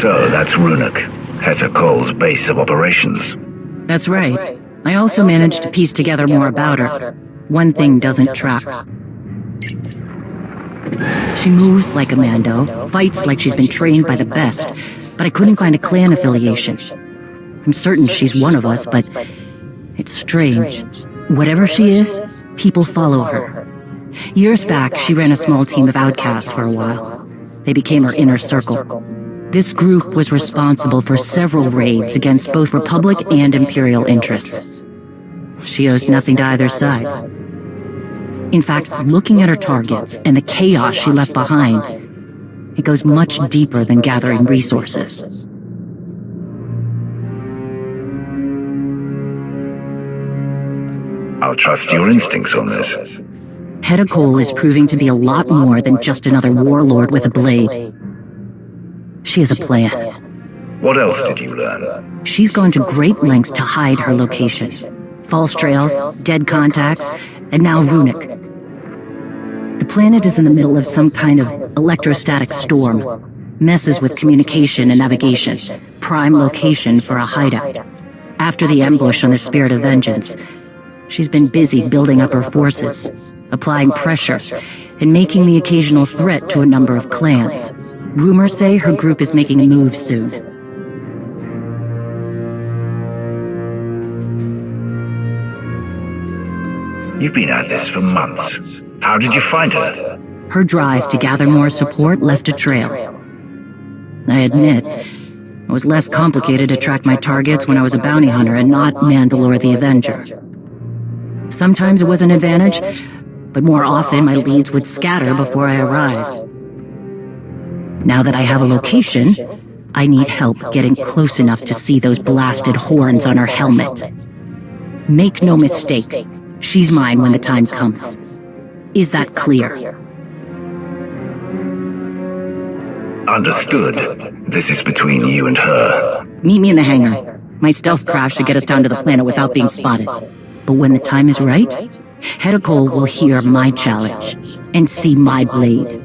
So that's Runic, Heta Cole's base of operations. That's right. I also managed to piece together more about her. One thing doesn't track. She moves like a Mando, fights like she's been trained by the best, but I couldn't find a clan affiliation. I'm certain she's one of us, but it's strange. Whatever she is, people follow her. Years back, she ran a small team of outcasts for a while. They became her inner circle. This group was responsible for several raids against both Republic and Imperial interests. She owes nothing to either side. In fact, looking at her targets and the chaos she left behind, it goes much deeper than gathering resources. I'll trust your instincts on this. Heta Cole is proving to be a lot more than just another warlord with a blade. She has a plan. What else did you learn? She's gone to great lengths to hide her location. False trails, dead contacts, and now Runic. The planet is in the middle of some kind of electrostatic storm. Messes with communication and navigation. Prime location for a hideout. After the ambush on the Spirit of Vengeance, she's been busy building up her forces, applying pressure, and making the occasional threat to a number of clans. Rumors say her group is making a move soon. You've been at this for months. How did you find her? Her drive to gather more support left a trail. I admit, it was less complicated to track my targets when I was a bounty hunter and not Mandalore the Avenger. Sometimes it was an advantage, but more often my leads would scatter before I arrived. Now that I have a location, I need help getting close enough to see those blasted horns on her helmet. Make no mistake, she's mine when the time comes. Is that clear? Understood. This is between you and her. Meet me in the hangar. My stealth craft should get us down to the planet without being spotted. But when the time is right, Heta Cole will hear my challenge and see my blade.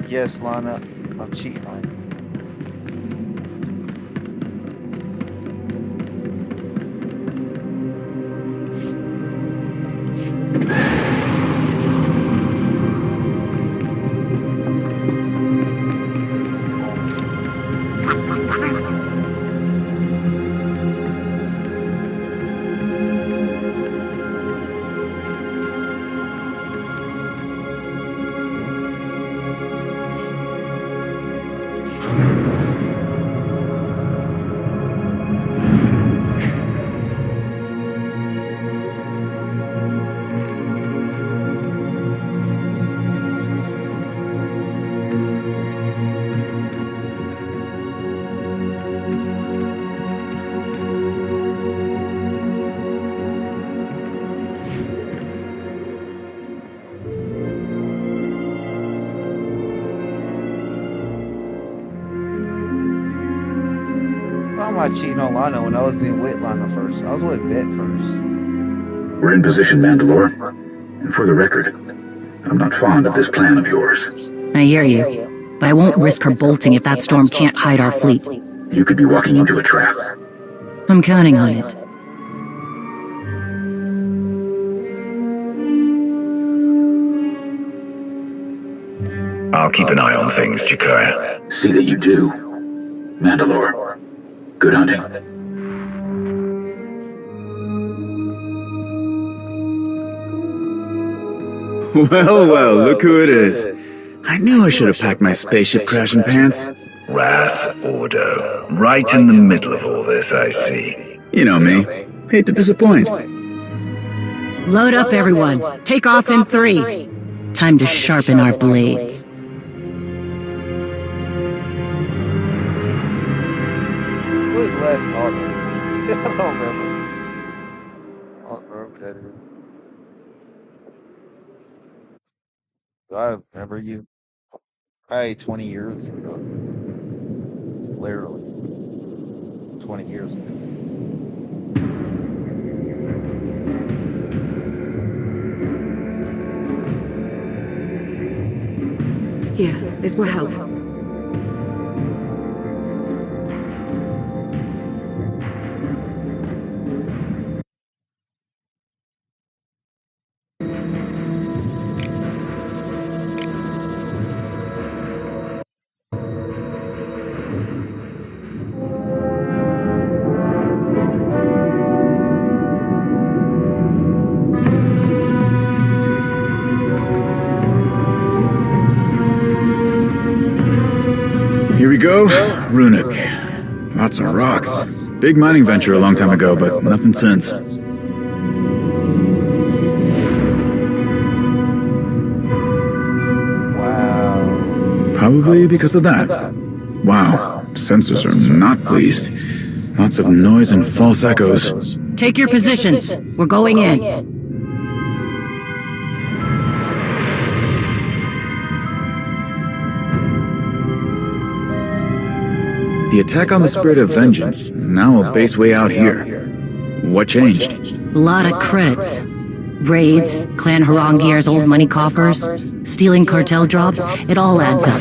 Yes, Lana, I'm cheating on you. am I cheating on Lana when I was in with Lana first? I was with Vet first. We're in position, Mandalore. And for the record, I'm not fond of this plan of yours. I hear you, but I won't risk her bolting if that storm can't hide our fleet. You could be walking into a trap. I'm counting on it. I'll keep an eye on things, Jakaya. See that you do. Mandalore, good hunting. Well, well, look who it is. I knew I should have packed my spaceship crashing pants. Wrath Ordo. Right in the middle of all this, I see. You know me. Hate to disappoint. Load up, everyone. Take off in 3. Time to sharpen our blades. What was last auto? I don't remember. Okay. Do I remember you? Probably 20 years ago. Literally. 20 years ago. Here, this will help. Here we go. Runic. Lots of rocks. Big mining venture a long time ago, but nothing since. Wow. Probably because of that. Wow. Sensors are not pleased. Lots of noise and false echoes. Take your positions. We're going in. The attack on the Spirit of Vengeance, now a base way out here. What changed? A lot of credits. Raids, Clan Harangier's old money coffers, stealing cartel drops, it all adds up.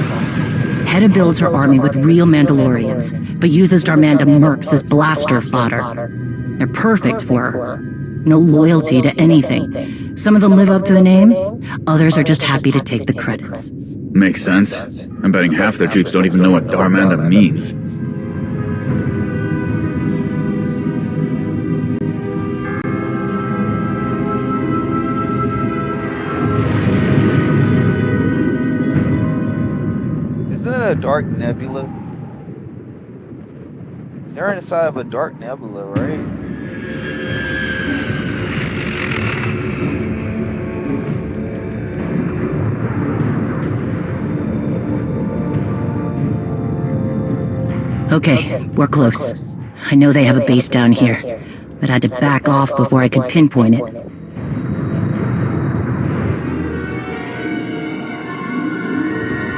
Hedda builds her army with real Mandalorians, but uses Darmanda mercs as blaster fodder. They're perfect for her. No loyalty to anything. Some of them live up to the name, others are just happy to take the credits. Makes sense. I'm betting half their troops don't even know what Darmanda means. Isn't that a dark nebula? They're inside of a dark nebula, right? Okay, we're close. I know they have a base down here, but I had to back off before I could pinpoint it.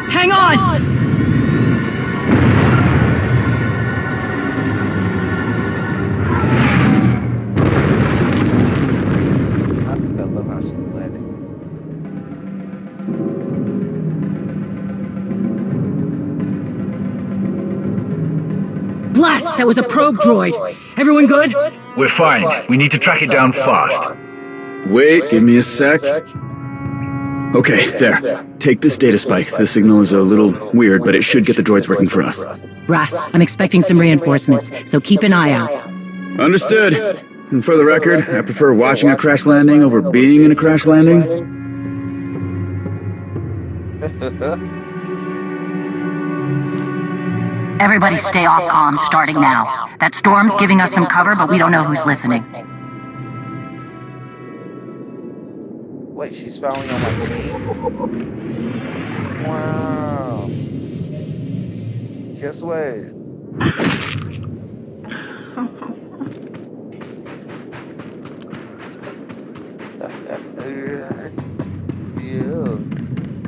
Hang on! I think I love how she landed. Blast! That was a probe droid! Everyone good? We're fine. We need to track it down fast. Wait, give me a sec. Okay, there. Take this data spike. The signal is a little weird, but it should get the droids working for us. Brass, I'm expecting some reinforcements, so keep an eye out. Understood. And for the record, I prefer watching a crash landing over being in a crash landing. Everybody stay off comms starting now. That storm's giving us some cover, but we don't know who's listening. Wait, she's finally on my team? Wow. Guess what?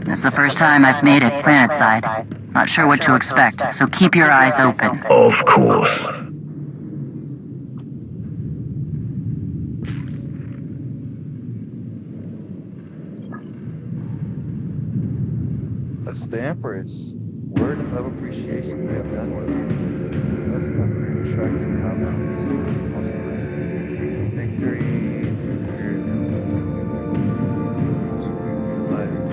It's the first time I've made it planetside. Not sure what to expect, so keep your eyes open. Of course. the Empress. Word of appreciation. We have done well. Let's tracking the outcomes. Awesome person. Victory. Spirit elements. Lighting.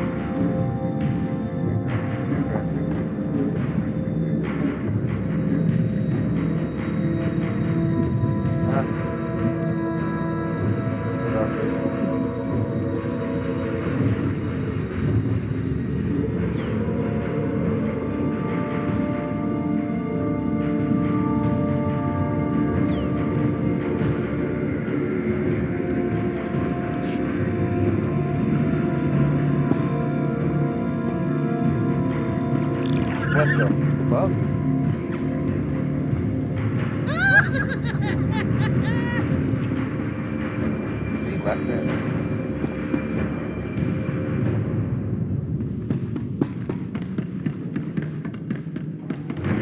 What the fuck? Is he laughing at me?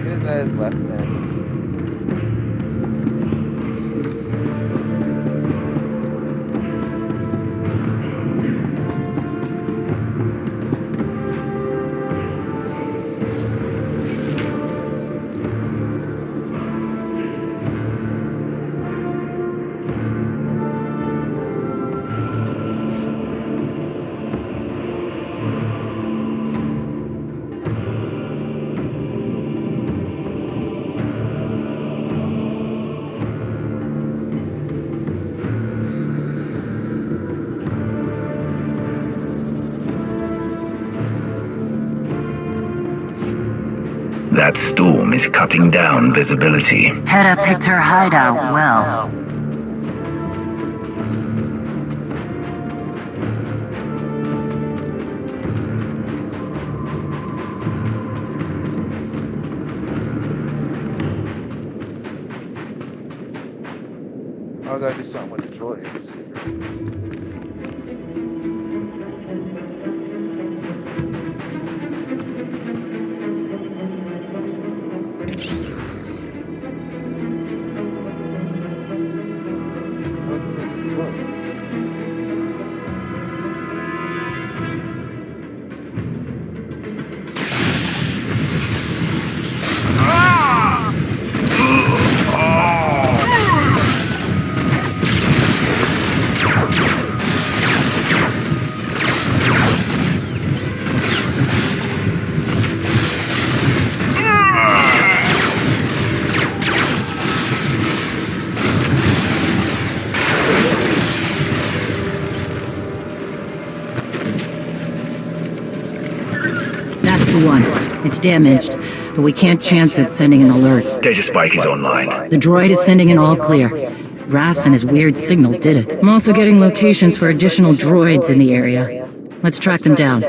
His ass laughing at me. That storm is cutting down visibility. Hedda picked her hideout well. I gotta do something with the droids. It's damaged, but we can't chance it sending an alert. Data spike is online. The droid is sending an all clear. Ras and his weird signal did it. I'm also getting locations for additional droids in the area. Let's track them down.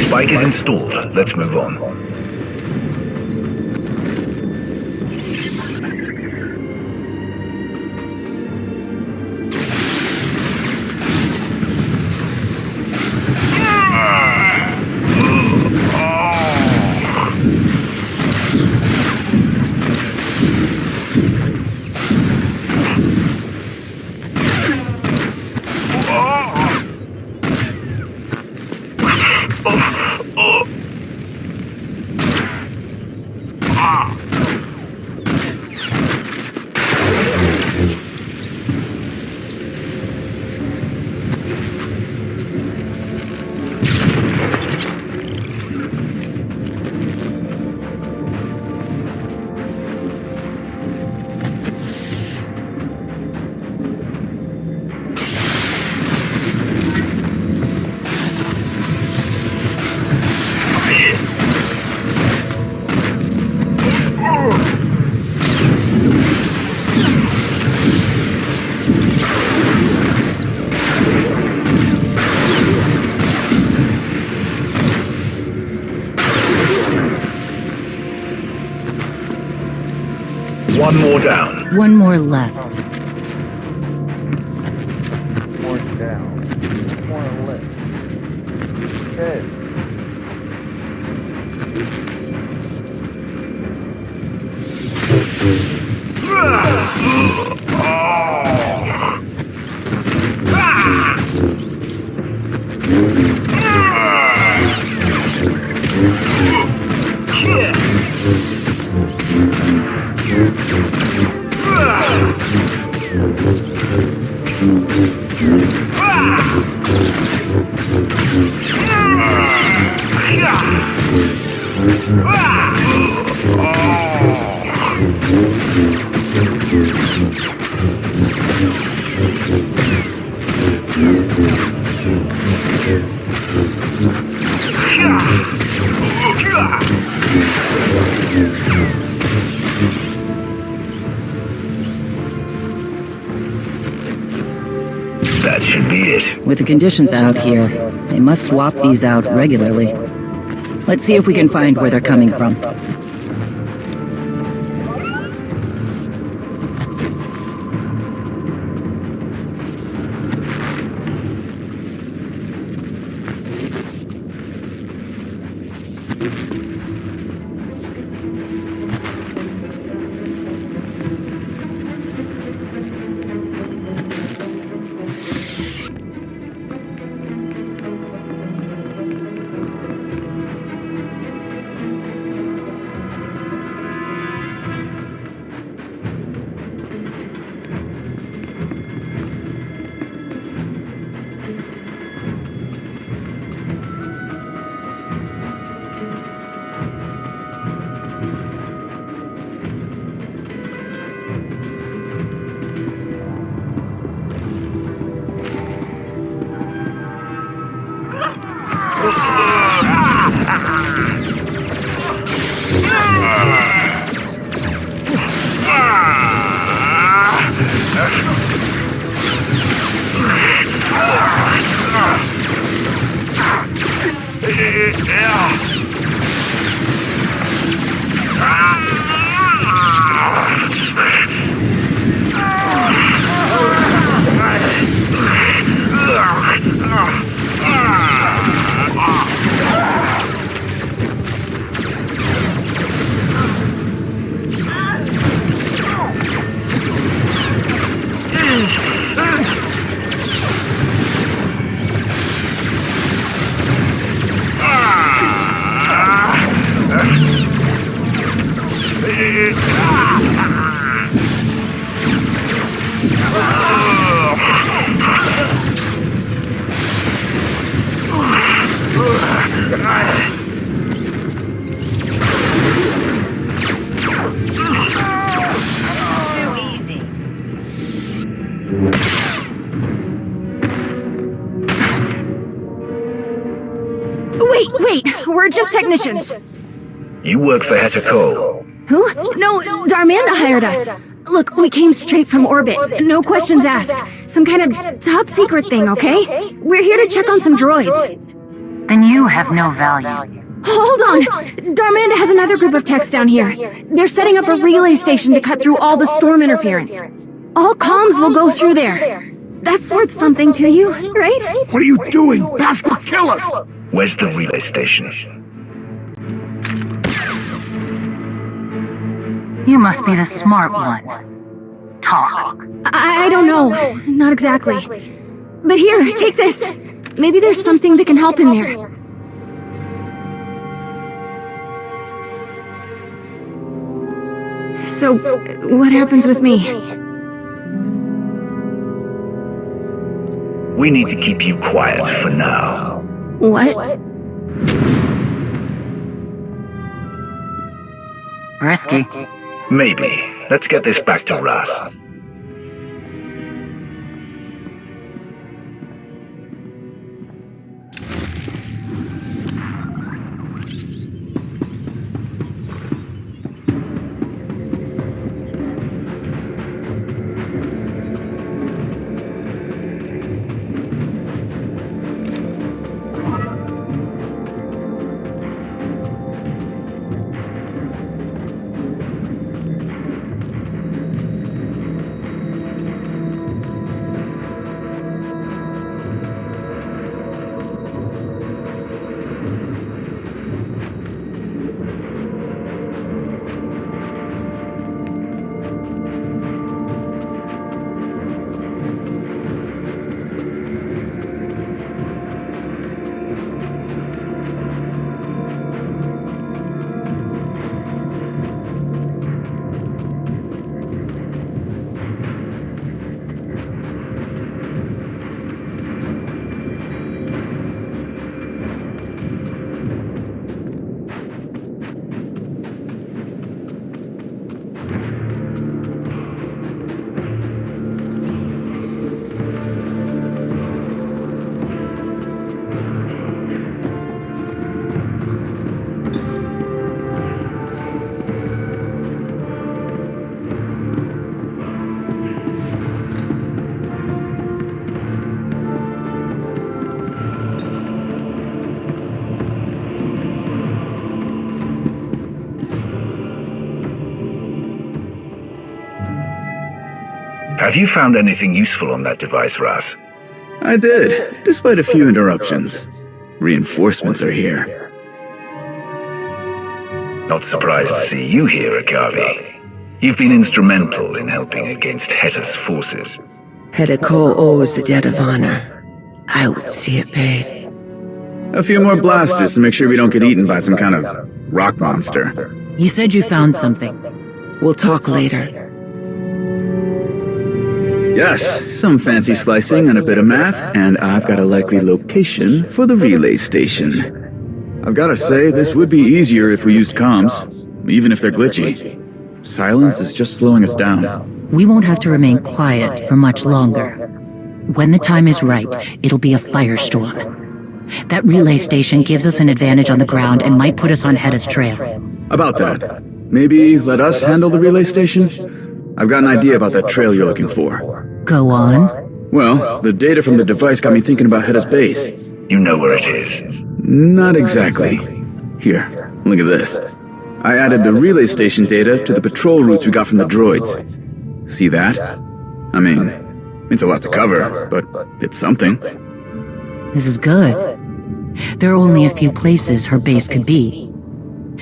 Spike is installed. Let's move on. One more down. One more left. More down. More left. Good. That should be it. With the conditions out here, they must swap these out regularly. Let's see if we can find where they're coming from. Wait, we're just technicians. You work for Heta Cole. Who? No, Darmanda hired us. Look, we came straight from orbit. No questions asked. Some kind of top secret thing, okay? We're here to check on some droids. Then you have no value. Hold on! Darmanda has another group of techs down here. They're setting up a relay station to cut through all the storm interference. All comms will go through there. That's worth something to you, right? What are you doing? Bask will kill us! Where's the relay station? You must be the smart one. Talk. I don't know. Not exactly. But here, take this. Maybe there's something that can help in there. So, what happens with me? We need to keep you quiet for now. What? Risky. Maybe. Let's get this back to Russ. Have you found anything useful on that device, Ras? I did, despite a few interruptions. Reinforcements are here. Not surprised to see you here, Akavi. You've been instrumental in helping against Heta's forces. Heta owes a debt of honor. I would see it paid. A few more blasters to make sure we don't get eaten by some kind of rock monster. You said you found something. We'll talk later. Yes, some fancy slicing and a bit of math, and I've got a likely location for the relay station. I've gotta say, this would be easier if we used comms, even if they're glitchy. Silence is just slowing us down. We won't have to remain quiet for much longer. When the time is right, it'll be a firestorm. That relay station gives us an advantage on the ground and might put us on Heta's trail. About that, maybe let us handle the relay station? I've got an idea about that trail you're looking for. Go on. Well, the data from the device got me thinking about Heta's base. You know where it is? Not exactly. Here, look at this. I added the relay station data to the patrol routes we got from the droids. See that? I mean, it's a lot to cover, but it's something. This is good. There are only a few places her base could be.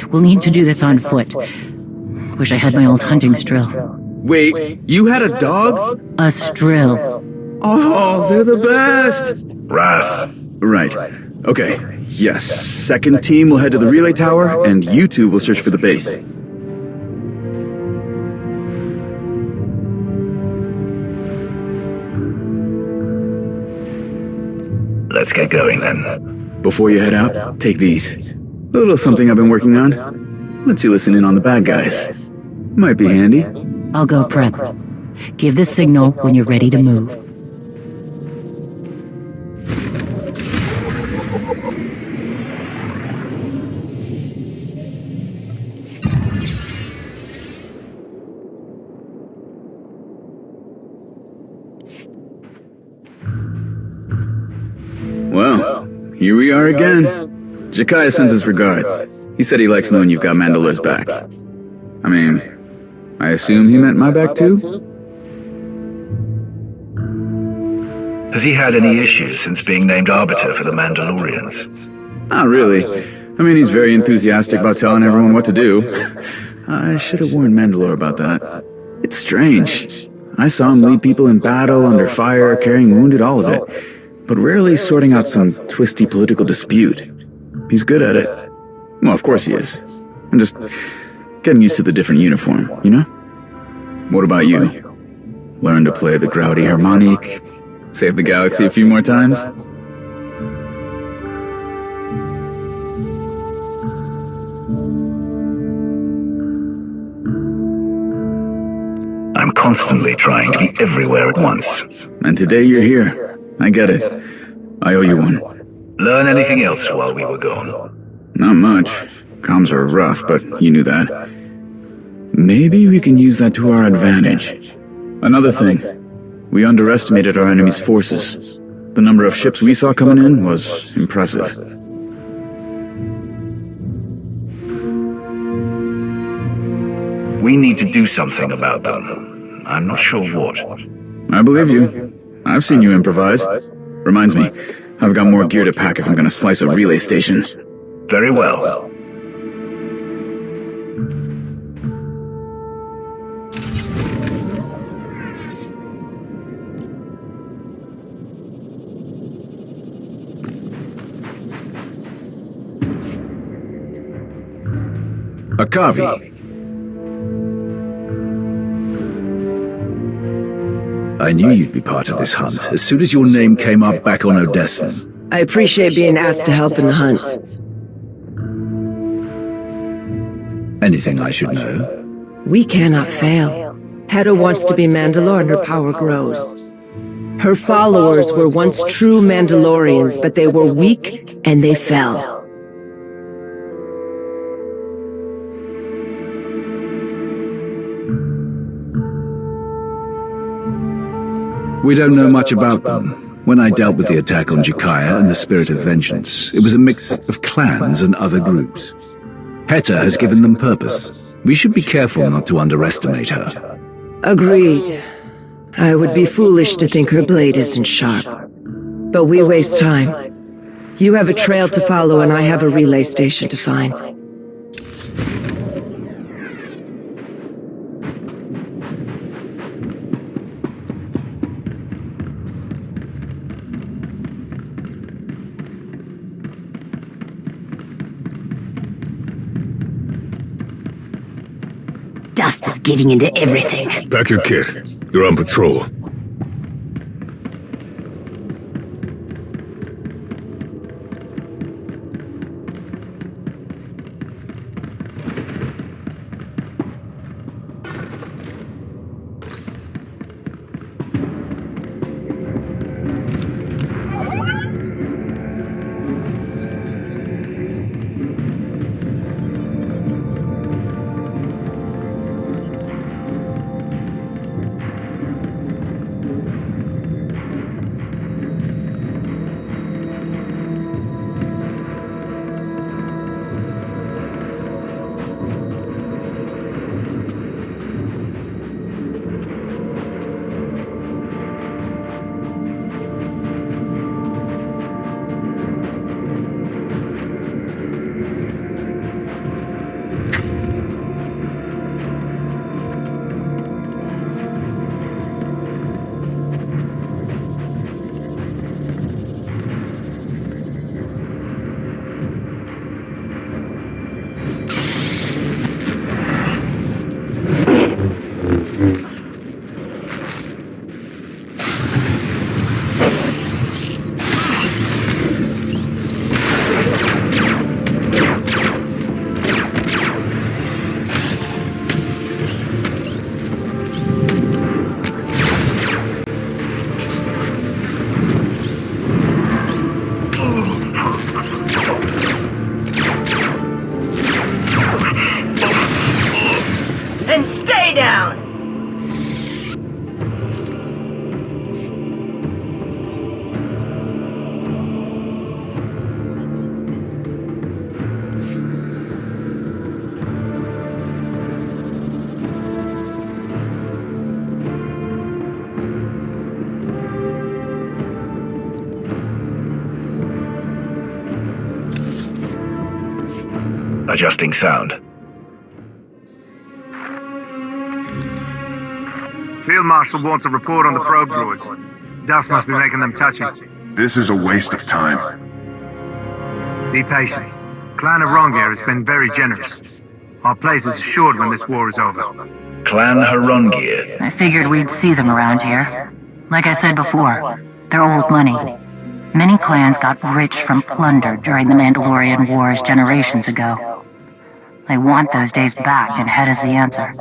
We'll need to do this on foot. Wish I had my old hunting strill. Wait, you had a dog? A strill. Oh, they're the best! Ras. Right. Okay, yes. Second team will head to the relay tower, and you two will search for the base. Let's get going then. Before you head out, take these. A little something I've been working on. Lets you listen in on the bad guys. Might be handy. I'll go prep. Give the signal when you're ready to move. Well, here we are again. Jakaya sends his regards. He said he likes knowing you've got Mandalore's back. I mean, I assume he meant my back too? Has he had any issues since being named Arbiter for the Mandalorians? Not really. I mean, he's very enthusiastic about telling everyone what to do. I should have warned Mandalore about that. It's strange. I saw him lead people in battle, under fire, carrying wounded, all of it. But rarely sorting out some twisty political dispute. He's good at it. Well, of course he is. I'm just getting used to the different uniform, you know? What about you? Learn to play the grouty harmonic? Save the galaxy a few more times? I'm constantly trying to be everywhere at once. And today you're here. I get it. I owe you one. Learn anything else while we were gone? Not much. Comms are rough, but you knew that. Maybe we can use that to our advantage. Another thing. We underestimated our enemy's forces. The number of ships we saw coming in was impressive. We need to do something about them. I'm not sure what. I believe you. I've seen you improvise. Reminds me, I've got more gear to pack if I'm gonna slice a relay station. Very well. Akavi. I knew you'd be part of this hunt as soon as your name came up back on Odessa. I appreciate being asked to help in the hunt. Anything I should know? We cannot fail. Heta wants to be Mandalore and her power grows. Her followers were once true Mandalorians, but they were weak and they fell. We don't know much about them. When I dealt with the attack on Jakaya and the Spirit of Vengeance, it was a mix of clans and other groups. Heta has given them purpose. We should be careful not to underestimate her. Agreed. I would be foolish to think her blade isn't sharp. But we waste time. You have a trail to follow and I have a relay station to find. Dust is getting into everything. Pack your kit. You're on patrol. Adjusting sound. Field Marshal wants a report on the probe droids. Dust must be making them touchy. This is a waste of time. Be patient. Clan Harongia has been very generous. Our place is assured when this war is over. Clan Harongia. I figured we'd see them around here. Like I said before, they're old money. Many clans got rich from plunder during the Mandalorian Wars generations ago. I want those days back, and Head is the answer.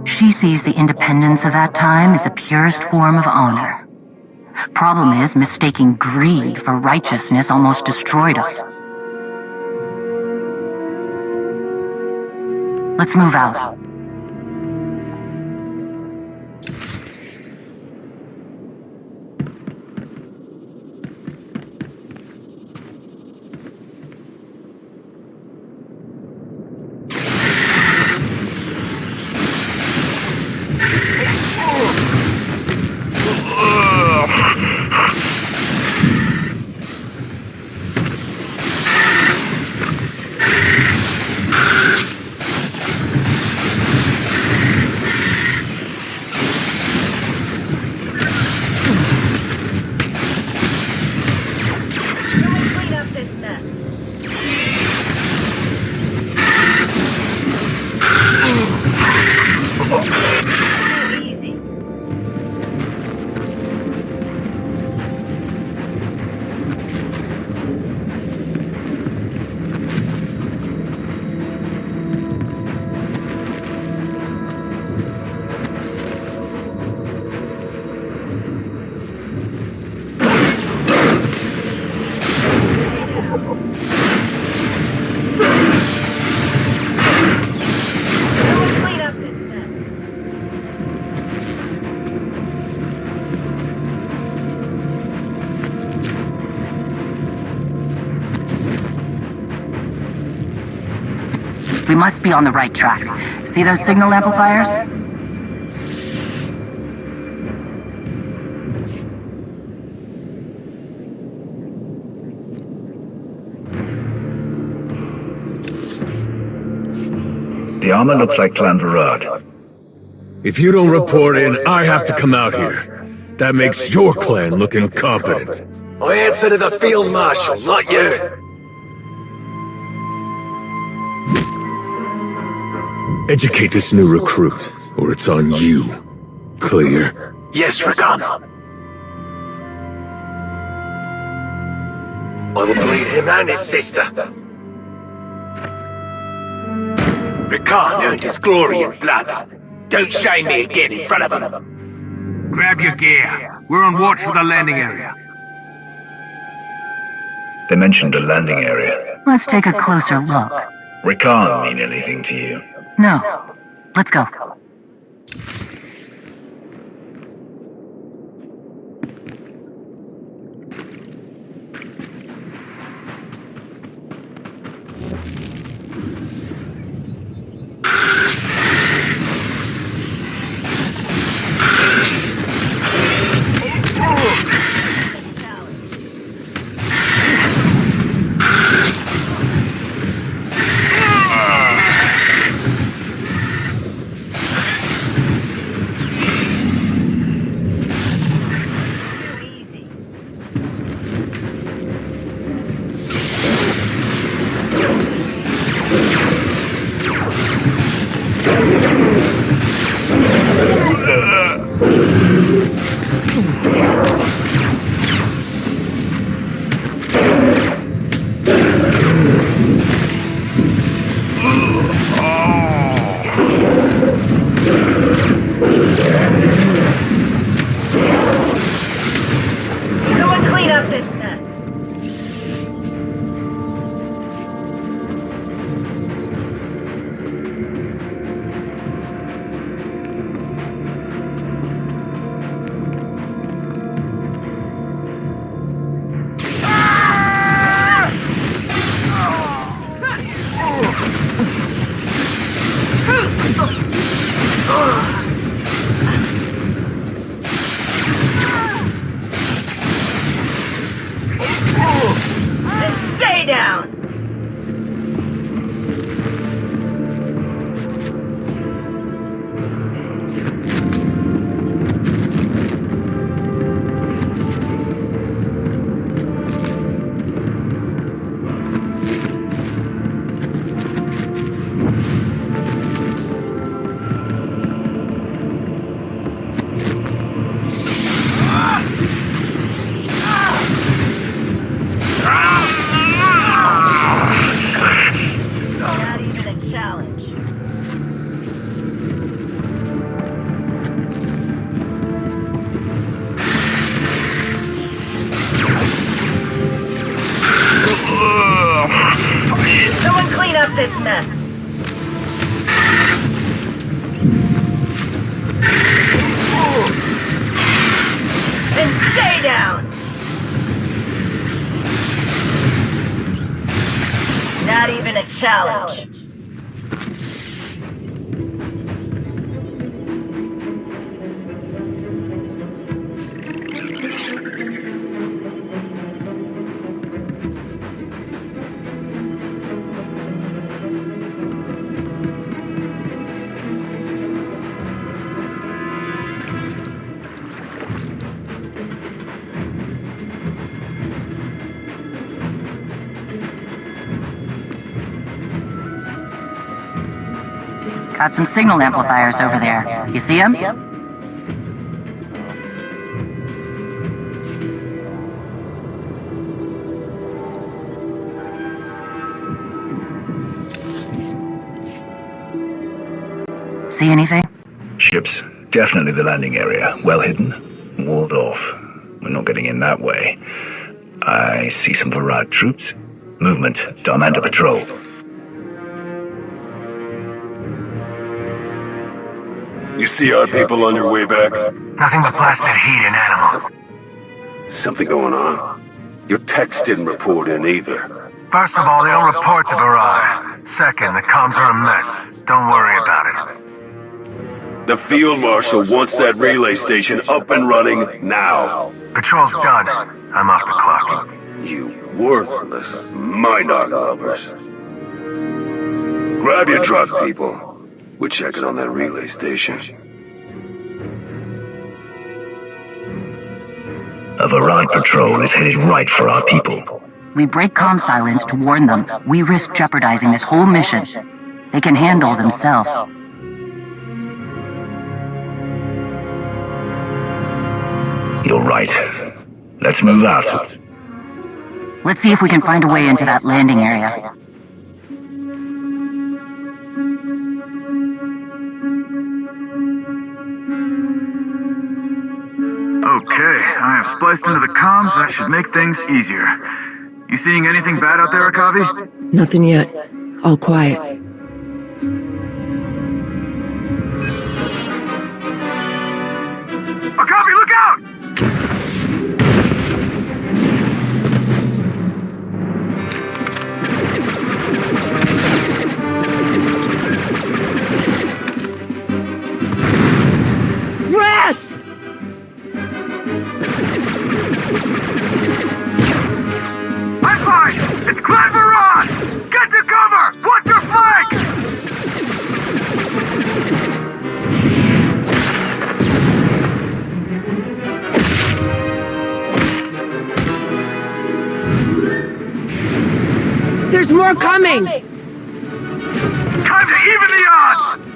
She sees the independence of that time as the purest form of honor. Problem is, mistaking greed for righteousness almost destroyed us. Let's move out. We must be on the right track. See those signal amplifiers? The armor looks like Clan Varad. If you don't report in, I have to come out here. That makes your clan look incompetent. I answer to the Field Marshal, not you. Educate this new recruit, or it's on you. Clear? Yes, Rakan. I will bleed him and his sister. Rakan earned his glory in blood. Don't shame me again in front of him. Grab your gear. We're on watch for the landing area. They mentioned a landing area. Let's take a closer look. Rakan mean anything to you? No. Let's go. Stay down! Someone clean up this mess. And stay down. Not even a challenge. Got some signal amplifiers over there. You see them? See anything? Ships. Definitely the landing area. Well hidden. Walled off. We're not getting in that way. I see some Varad troops. Movement. Darmanda patrol. You see our people on your way back? Nothing but blasted heat and animals. Something going on. Your techs didn't report in either. First of all, they don't report to Varad. Second, the comms are a mess. Don't worry about it. The Field Marshal wants that relay station up and running now. Patrol's done. I'm off the clock. You worthless Minarch lovers. Grab your truck, people. We're checking on that relay station. A Varad patrol is headed right for our people. We break comm silence to warn them. We risk jeopardizing this whole mission. They can handle themselves. You're right. Let's move out. Let's see if we can find a way into that landing area. Okay, I have spliced into the comms. That should make things easier. You seeing anything bad out there, Akavi? Nothing yet. All quiet. Akavi, look out! Grass! I'm fine! It's Clan Varad! Get to cover! Watch your flank! There's more coming! Time to even the odds!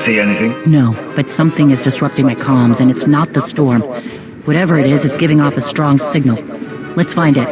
See anything? No, but something is disrupting my comms, and it's not the storm. Whatever it is, it's giving off a strong signal. Let's find it.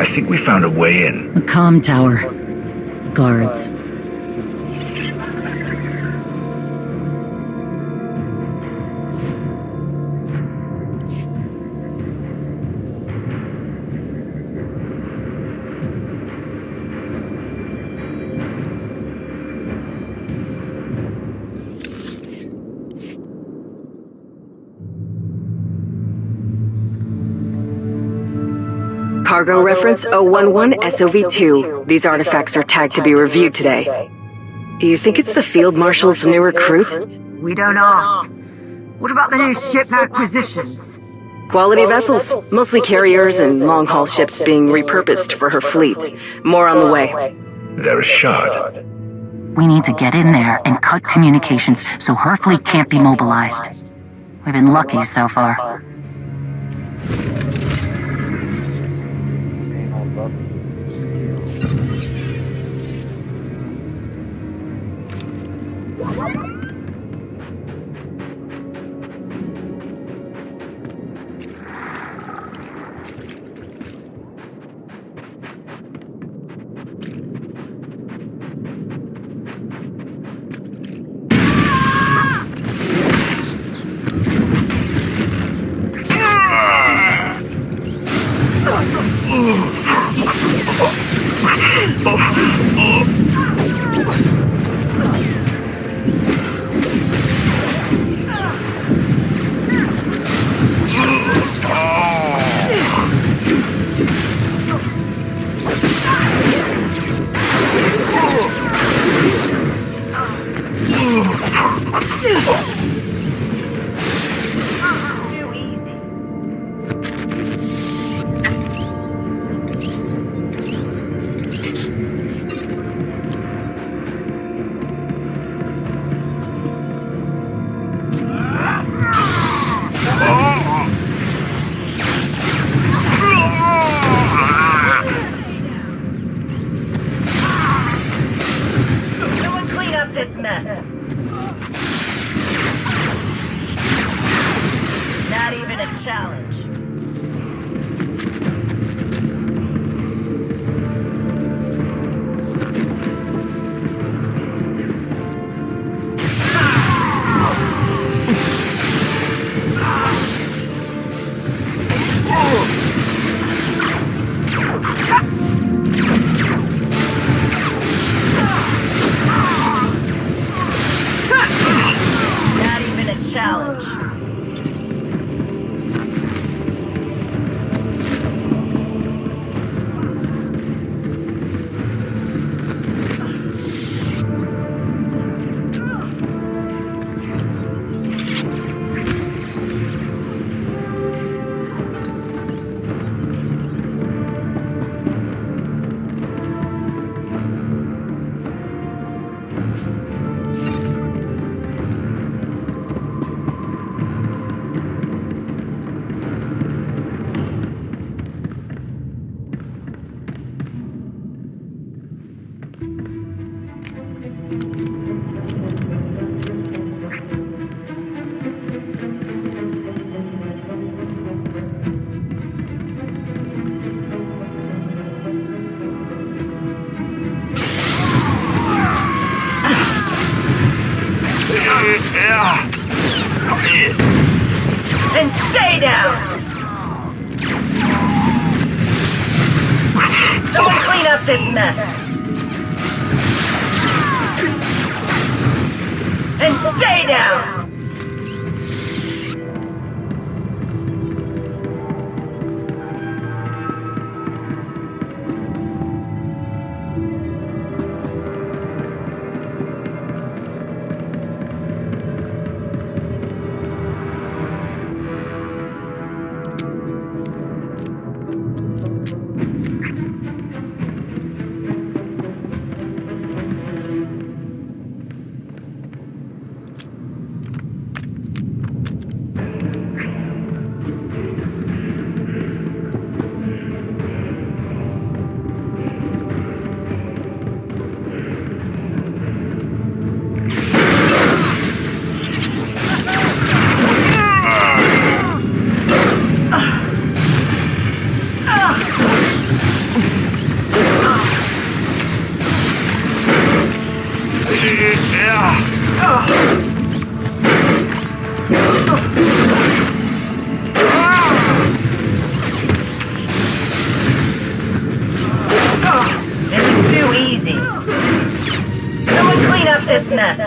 I think we found a way in. A comm tower. Guards. Cargo reference 011 SOV2. These artifacts are tagged to be reviewed today. You think it's the Field Marshal's new recruit? We don't ask. What about the new ship acquisitions? Quality vessels, mostly carriers and long-haul ships being repurposed for her fleet. More on the way. They're a shard. We need to get in there and cut communications so her fleet can't be mobilized. We've been lucky so far. this mess. Not even a challenge. Not even a challenge. And stay down! Someone clean up this mess! And stay down! This is too easy. Someone clean up this mess.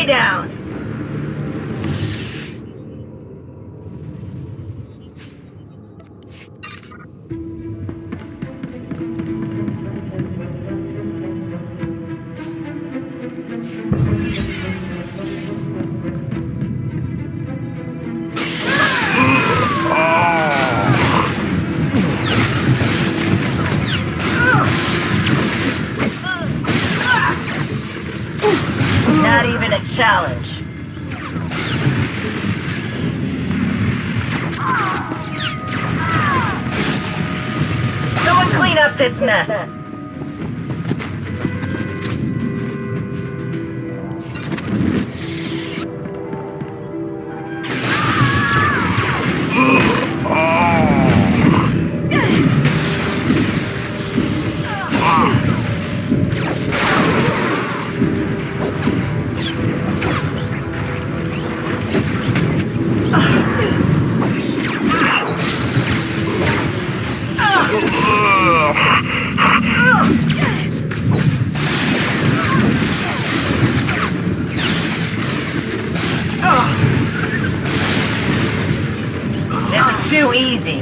stay down! Not even a challenge. Someone clean up this mess. This is too easy.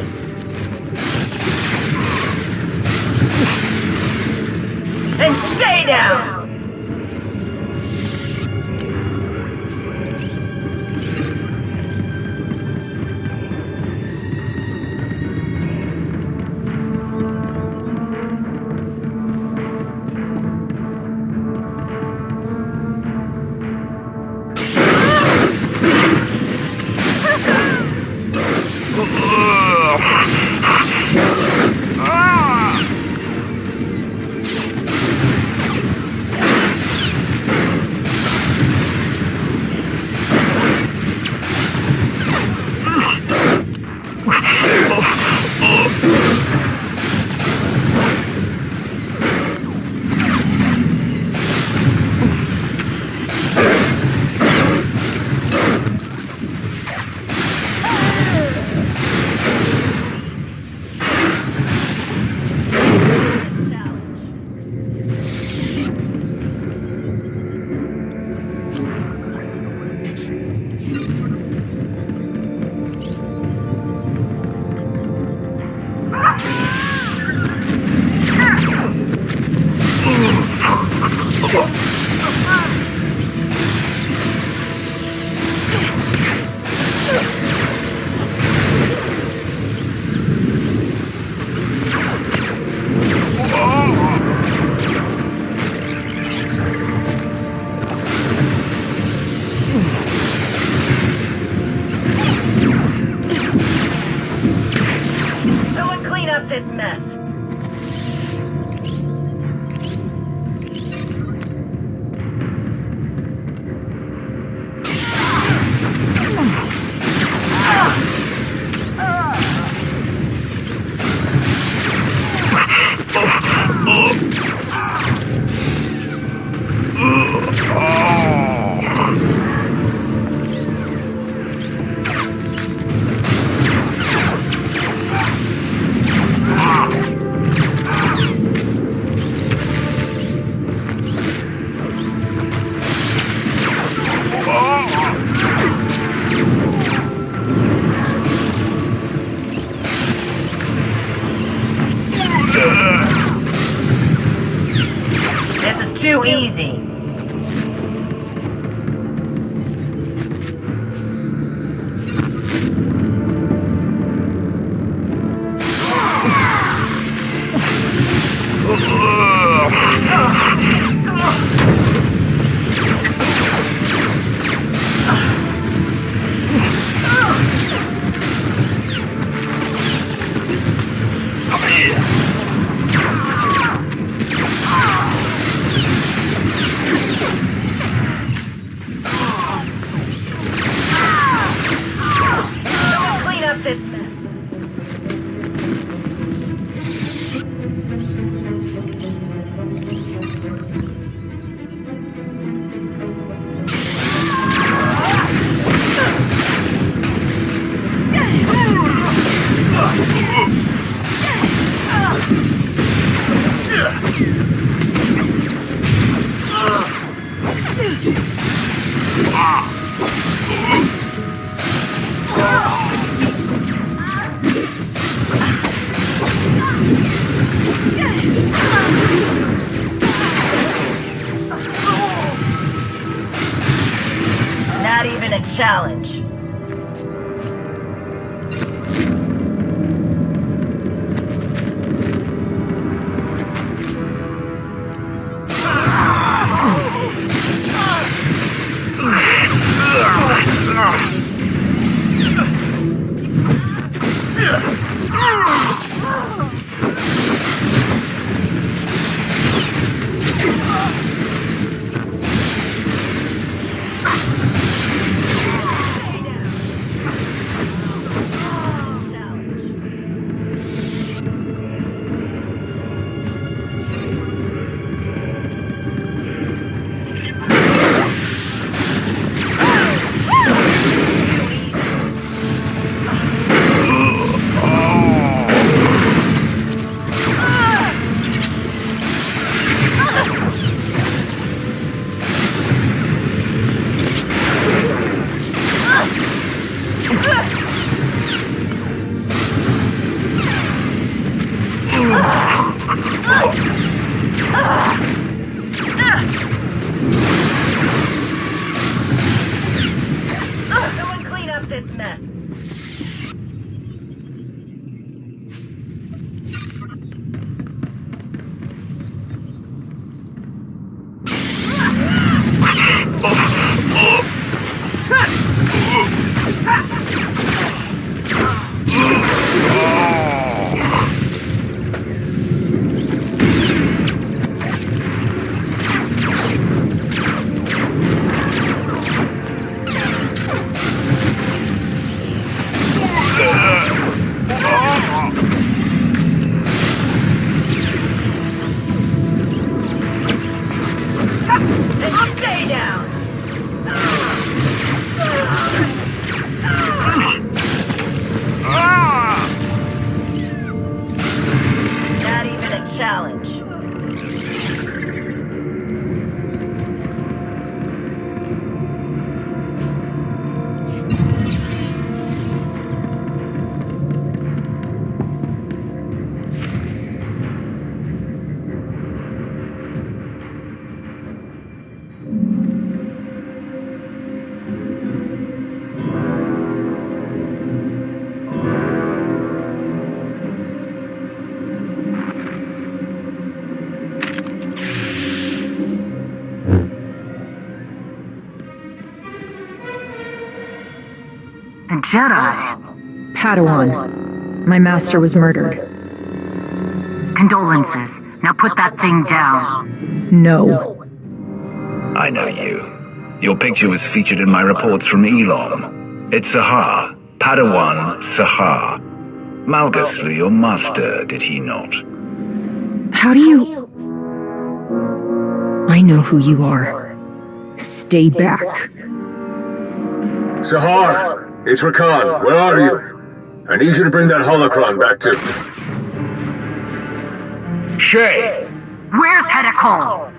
And stay down! Someone clean up this mess. This is too easy. challenge. Someone clean up this mess. Stay down. Not even a challenge. A Jedi. Padawan. My master was murdered. Condolences. Now put that thing down. No. I know you. Your picture was featured in my reports from Elon. It's Sahar. Padawan Sahar. Malgus slew your master, did he not? How do you... I know who you are. Stay back. Sahar, it's Rakan. Where are you? I need you to bring that holocron back to... Shay! Where's Hedekol?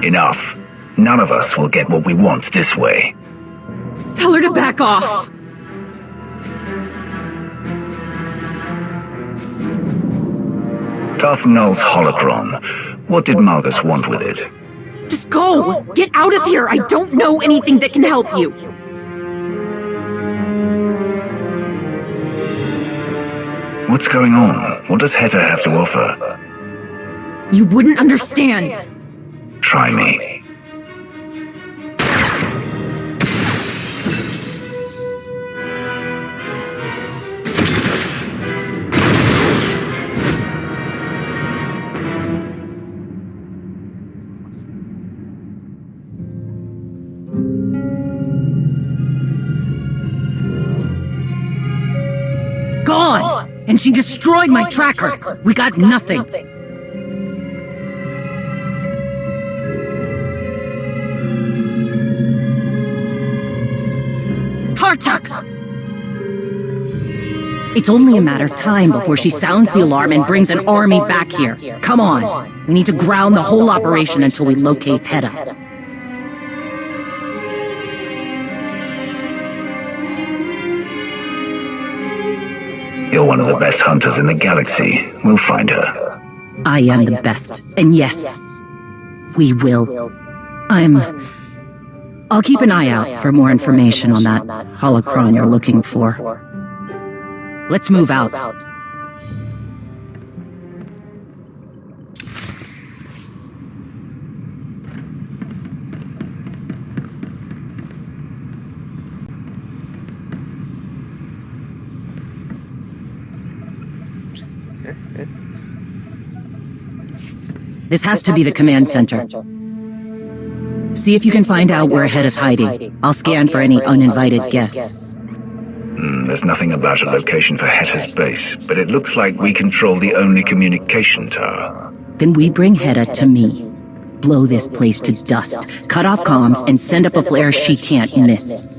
Enough. None of us will get what we want this way. Tell her to back off. Darth Null's holocron. What did Malgus want with it? Just go! Get out of here! I don't know anything that can help you! What's going on? What does Heta have to offer? You wouldn't understand! Try me. Gone! And she destroyed my tracker. We got nothing. Hartuk! It's only a matter of time before she sounds the alarm and brings an army back here. Come on. We need to ground the whole operation until we locate Heta. You're one of the best hunters in the galaxy. We'll find her. I am the best. And yes, we will. I'll keep an eye out for more information on that holocron you're looking for. Let's move out. This has to be the command center. See if you can find out where Head is hiding. I'll scan for any uninvited guests. There's nothing about a location for Heta's base, but it looks like we control the only communication tower. Then we bring Heta to me. Blow this place to dust, cut off comms, and send up a flare she can't miss.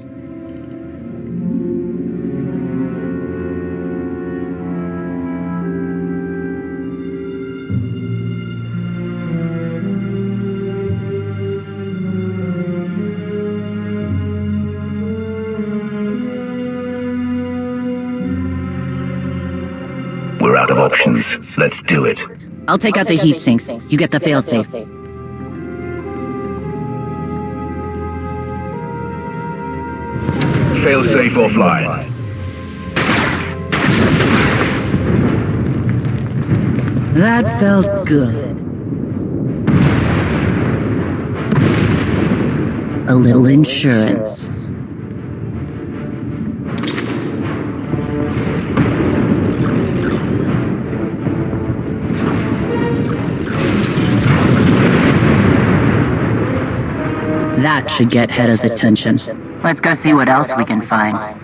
We're out of options. Let's do it. I'll take out the heat sinks. You get the failsafe. Failsafe offline. That felt good. A little insurance. That should get Heta's attention. Let's go see what else we can find.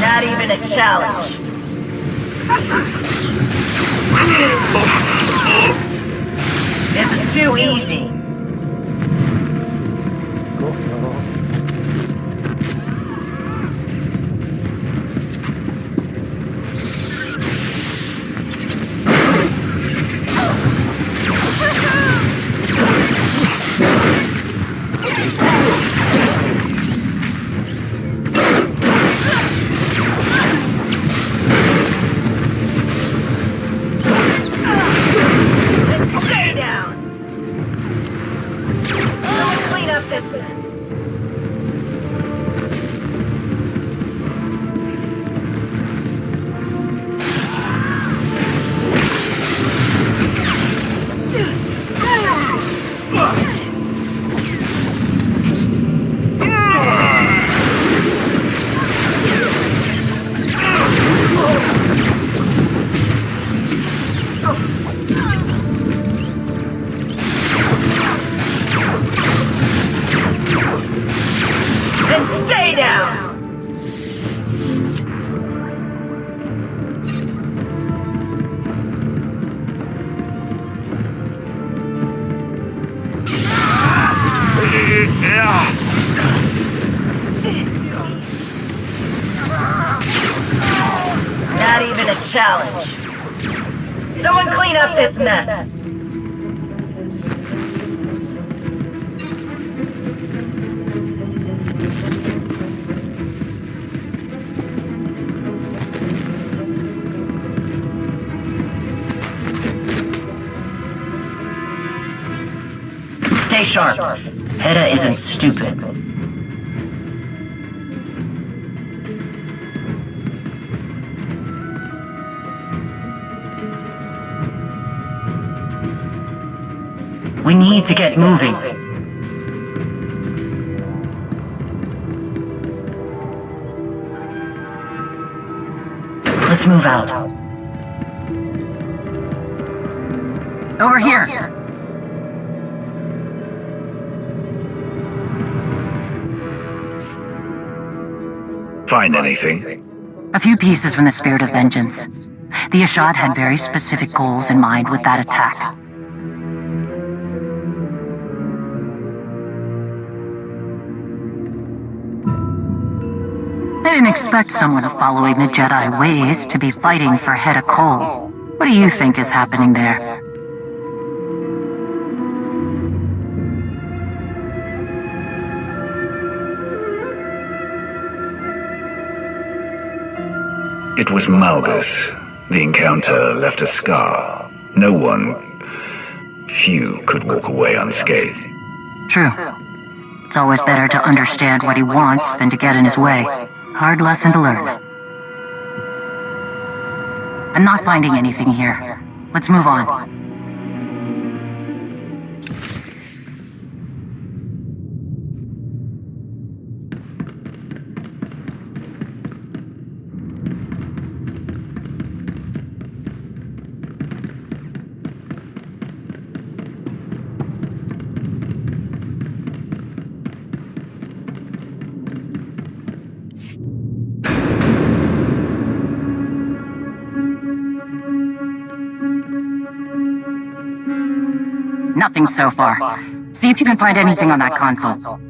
Not even a challenge. This is too easy. Stay down. Clean up this mess. Then stay down! Not even a challenge. Someone clean up this mess. Stay sharp. Hedda isn't stupid. We need to get moving. Let's move out. Over here. Find anything? A few pieces from the Spirit of Vengeance. The Ashad had very specific goals in mind with that attack. I didn't expect someone following the Jedi ways to be fighting for Hedda Cole. What do you think is happening there? It was Malgus. The encounter left a scar. No one, few, could walk away unscathed. True. It's always better to understand what he wants than to get in his way. Hard lesson to learn. I'm not finding anything here. Let's move on. Nothing so far. See if you can find anything on that console.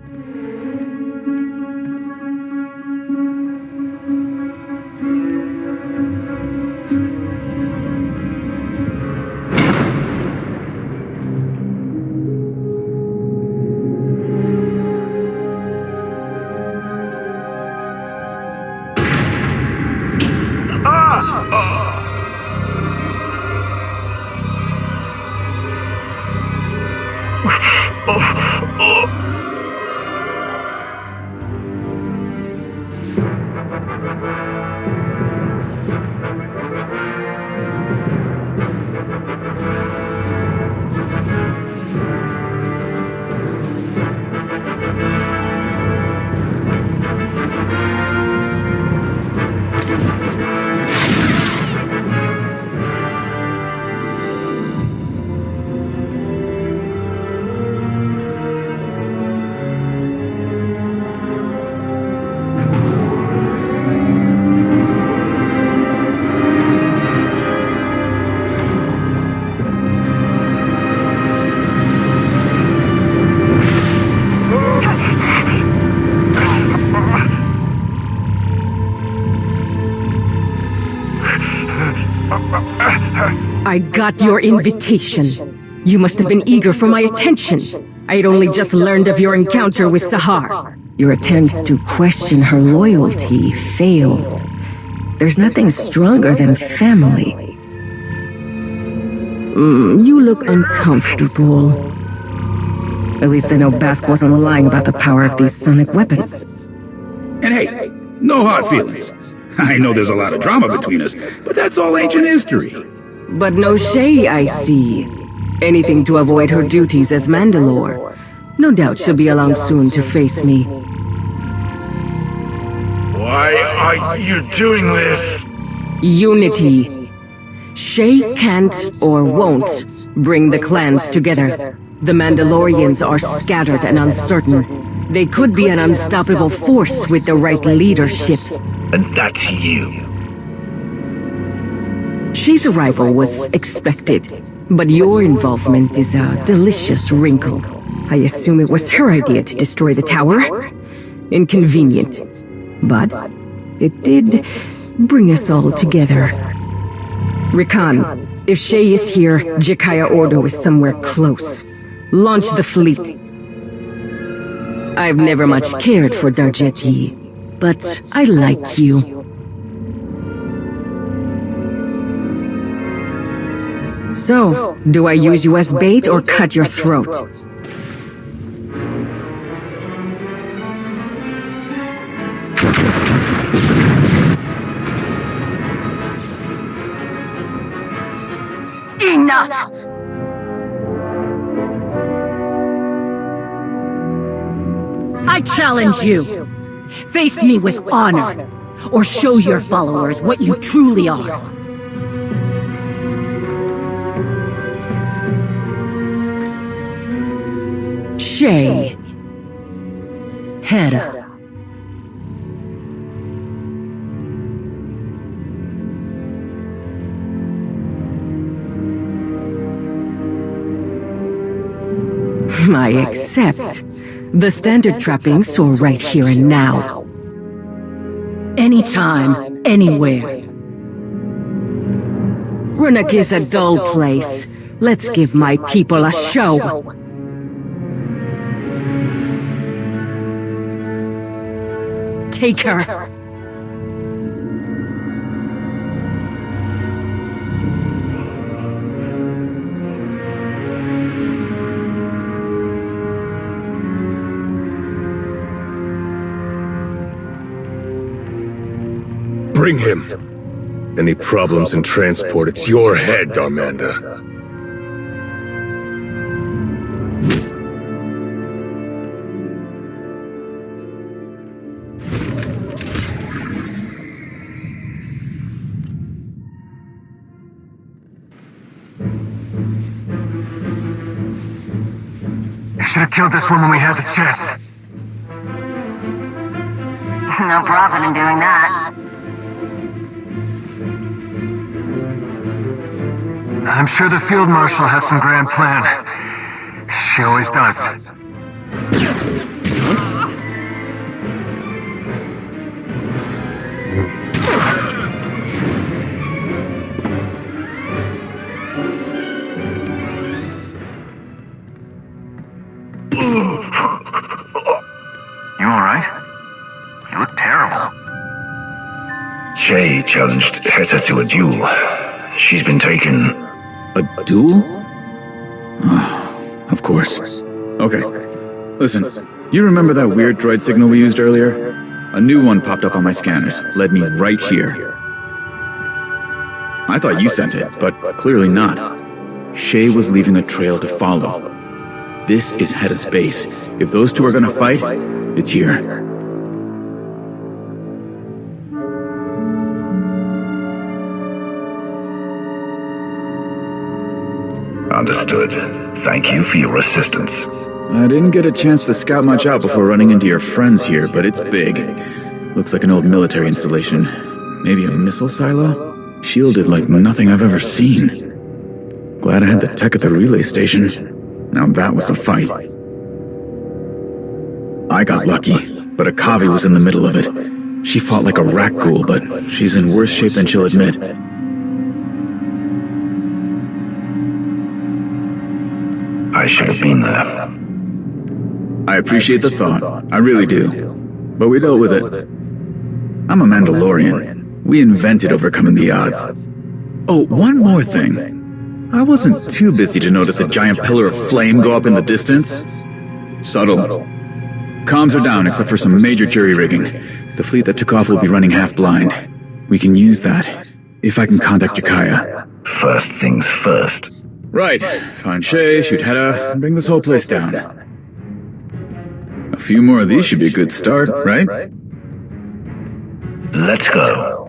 I got your invitation. You must have been eager for my attention. I had only just learned of your encounter with Sahar. Your attempts to question her loyalty failed. There's nothing stronger than family. You look uncomfortable. At least I know Bask wasn't lying about the power of these sonic weapons. And hey, no hard feelings. I know there's a lot of drama between us, but that's all ancient history. But no Shay, I see. Anything to avoid her duties as Mandalore. No doubt she'll be along soon to face me. Why are you doing this? Unity. Shay can't or won't bring the clans together. The Mandalorians are scattered and uncertain. They could be an unstoppable force with the right leadership. And that's you. Shay's arrival was expected, but your involvement is a delicious wrinkle. I assume it was her idea to destroy the tower? Inconvenient. But it did bring us all together. Rikan, if Shay is here, Jakaya Ordo is somewhere close. Launch the fleet. I've never much cared for Darjeji, but I like you. So, do I use you as bait or cut your throat? enough! I challenge you. Face me with honor, or show your followers what you truly are. Shay. Hera. I accept. The standard trappings saw right here and now. Anytime, anywhere. Runuk is a dull place. Let's give my people a show. Take her. Bring him. Any problems in transport, it's your head, Darmanda. You should have killed this one when we had the chance. No profit in doing that. I'm sure the Field Marshal has some grand plan. She always does. You alright? You look terrible. Shay challenged Heta to a duel. She's been taken. A duel? Oh, of course. Okay. Listen, you remember that weird droid signal we used earlier? A new one popped up on my scanners, led me right here. I thought you sent it, but clearly not. Shay was leaving a trail to follow. This is Heta's base. If those two are gonna fight, it's here. Understood. Thank you for your assistance. I didn't get a chance to scout much out before running into your friends here, but it's big. Looks like an old military installation. Maybe a missile silo? Shielded like nothing I've ever seen. Glad I had the tech at the relay station. Now that was a fight. I got lucky, but Akavi was in the middle of it. She fought like a rat ghoul, but she's in worse shape than she'll admit. I should have been there. I appreciate the thought. I really do. But we dealt with it. I'm a Mandalorian. We invented overcoming the odds. Oh, one more thing. I wasn't too busy to notice a giant pillar of flame go up in the distance. Subtle. Comms are down except for some major jury-rigging. The fleet that took off will be running half-blind. We can use that, if I can contact Jakaya. First things first. Right. Find Shay, shoot Heta, and bring this whole place down. A few more of these should be a good start, right? Let's go.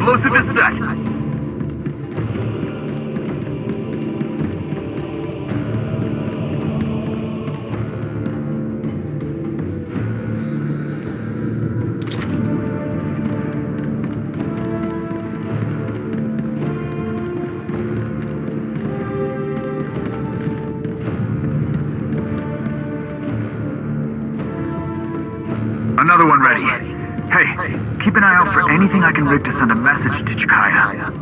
Explosive is set. Another one ready. Hey, keep an eye out for anything I can rig to send a message to Jakaya.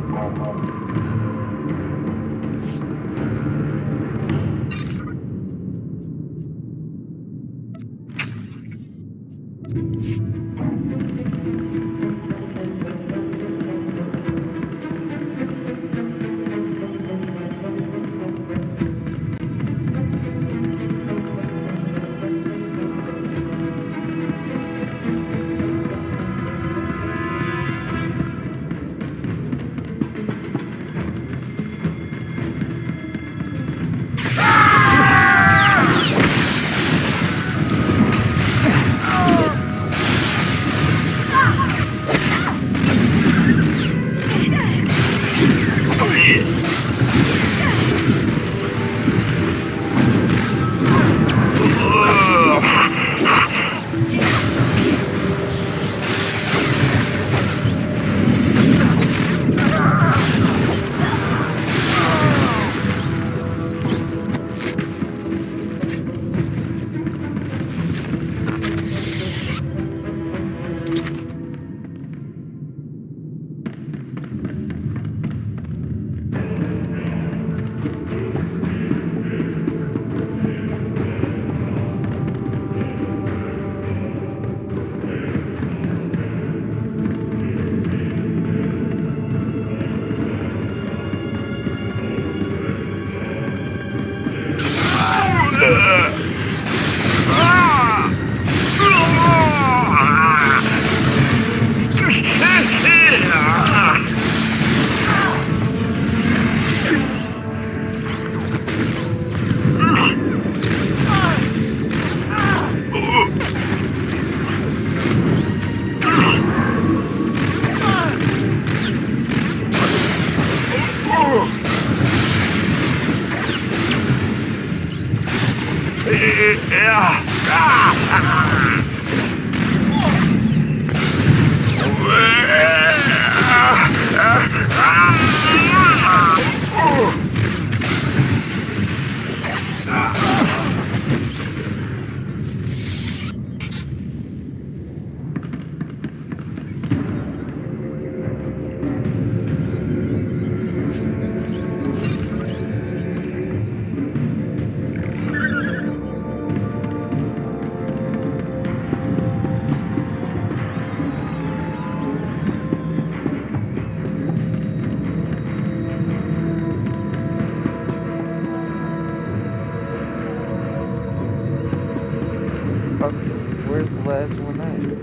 Where's the last one at?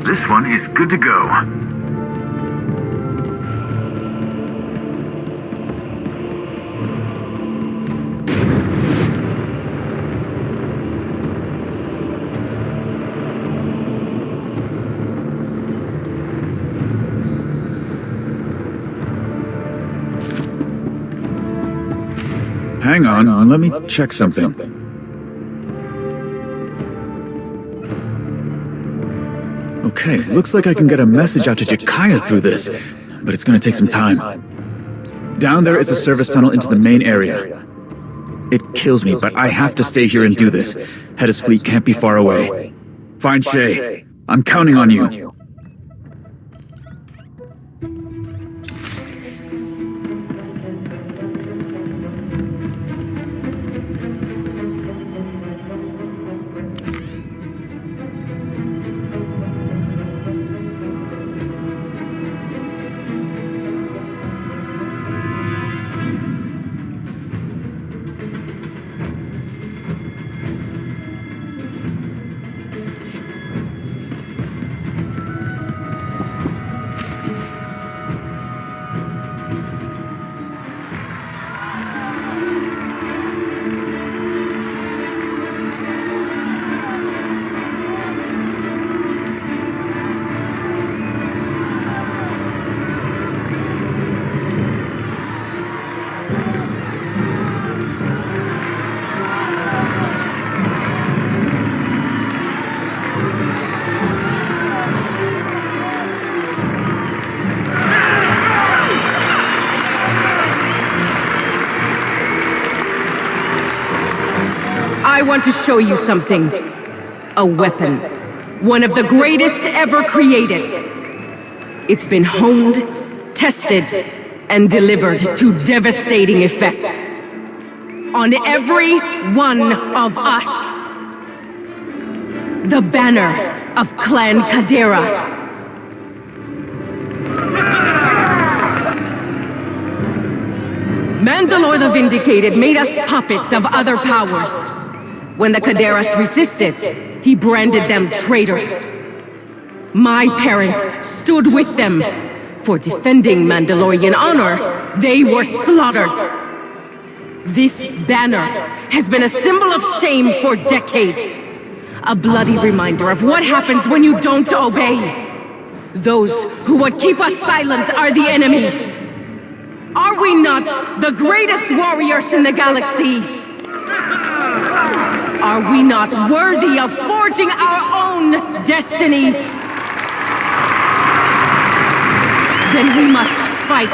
This one is good to go. Hang on, let me check something. Okay, looks like I can get a message out to Jakaya through this, but it's gonna take some time. Down there is a service tunnel into the main area. It kills me, but I have to stay here and do this. Hedda's fleet can't be far away. Find Shay. I'm counting on you. I want to show you something. A weapon. One of the greatest ever created. It's been honed, tested, and delivered to devastating effect. On every one of us. The banner of Clan Kadera. Mandalore the Vindicated made us puppets of other powers. When the Kaderas resisted, he branded them traitors. My parents stood with them. For defending Mandalorian honor, they were slaughtered. This banner has been a symbol of shame for decades. A bloody reminder of what happens when you don't obey. Those who would keep us silent are the enemy. Are we not the greatest warriors in the galaxy? Are we not worthy of forging our own destiny? Then we must fight.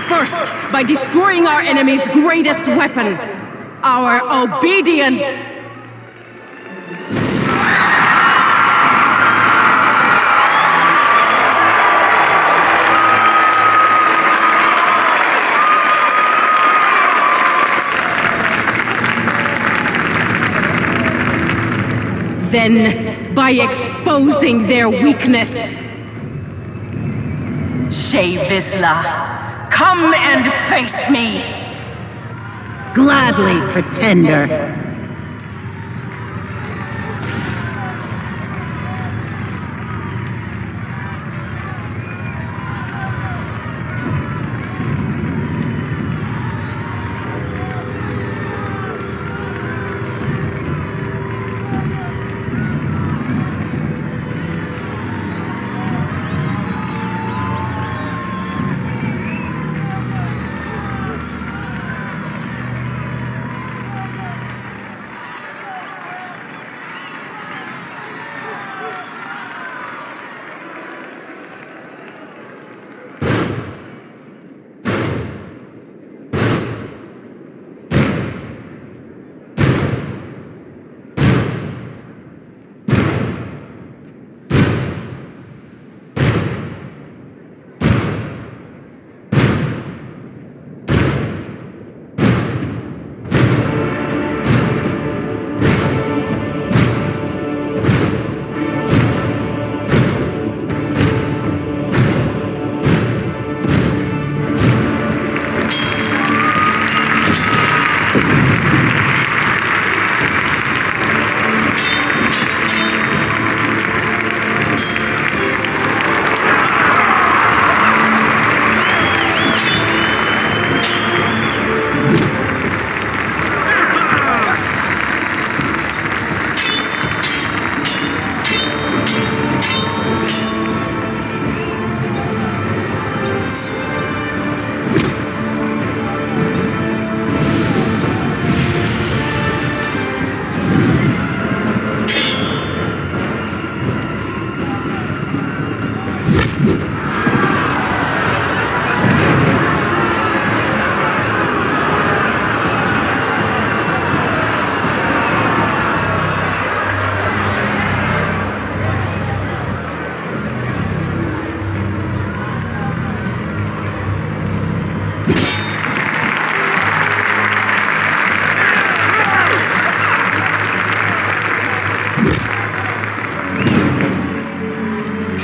First, by destroying our enemy's greatest weapon, our obedience. Then, by exposing their weakness. Shay Vizsla, come and face me! Gladly, Pretender.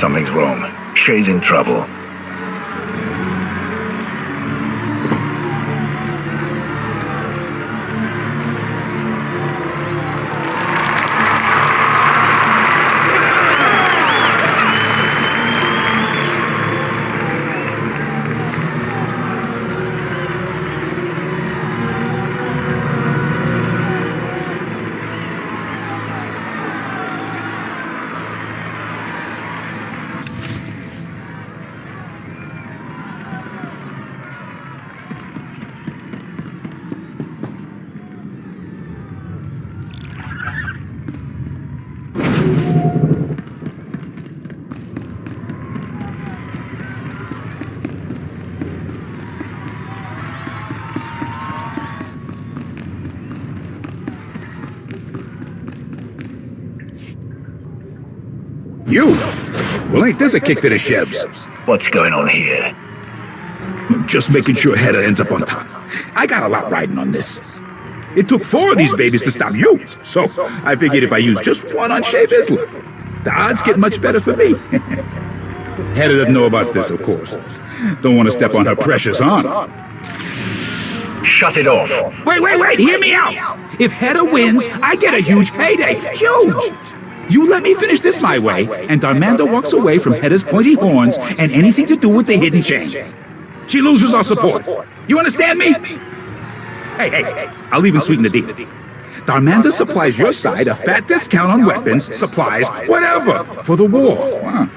Something's wrong. Shay's in trouble. You? Well, ain't this a kick to the shebs? What's going on here? Just making sure Hedda ends up on top. I got a lot riding on this. It took 4 of these babies to stop you, so I figured if I use just one on Shay Vizsla, the odds get much better for me. Hedda doesn't know about this, of course. Don't want to step on her precious honor. Shut it off. Wait, hear me out. If Hedda wins, I get a huge payday. Huge! You let me finish this my way, and Darmanda walks away from Hedda's pointy horns and anything to do with the hidden chain. She loses our support. You understand me? Hey, I'll even sweeten the deal. Darmanda supplies your side a fat discount on weapons, supplies, whatever, for the war.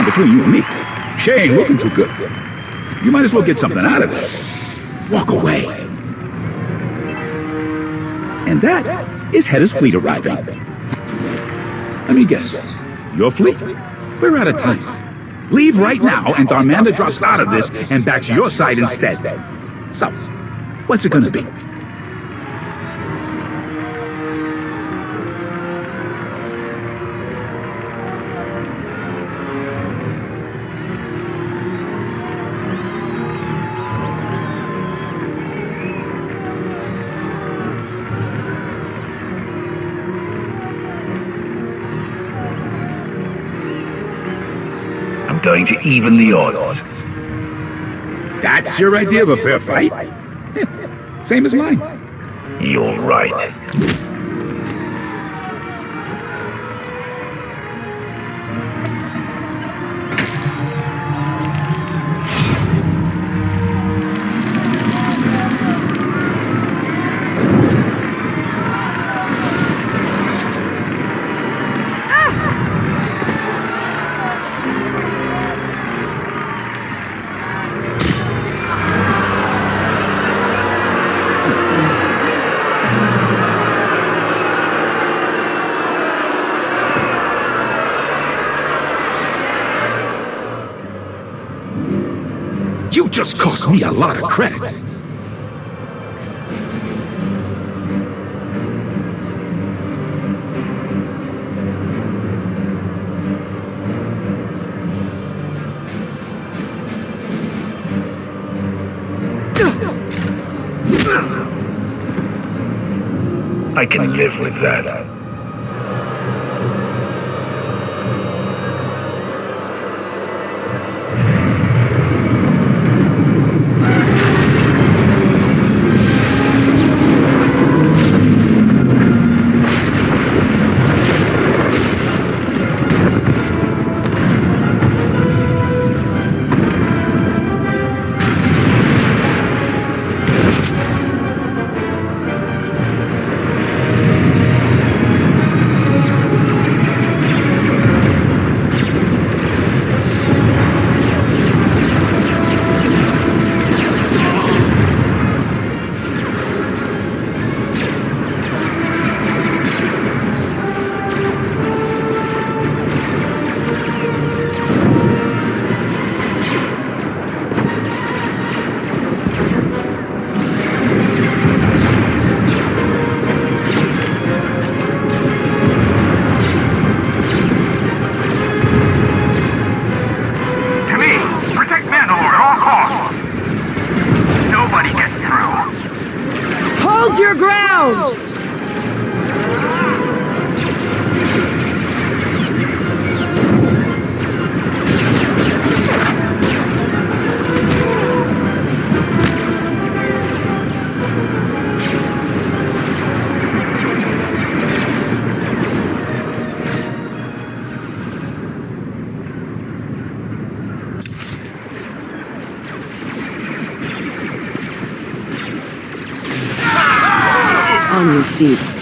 Between you and me, Shay ain't looking too good. You might as well get something out of this. Walk away. And that is Hedda's fleet arriving. Let me guess. Your fleet? We're out of time. Leave right now, and Darmanda drops out of this and backs your side instead. So, what's it gonna be? Going to even the odds. That's your idea of a fair fight? Same as mine. You're right. You just cost me a lot of credits. I can live with that. out! On your feet.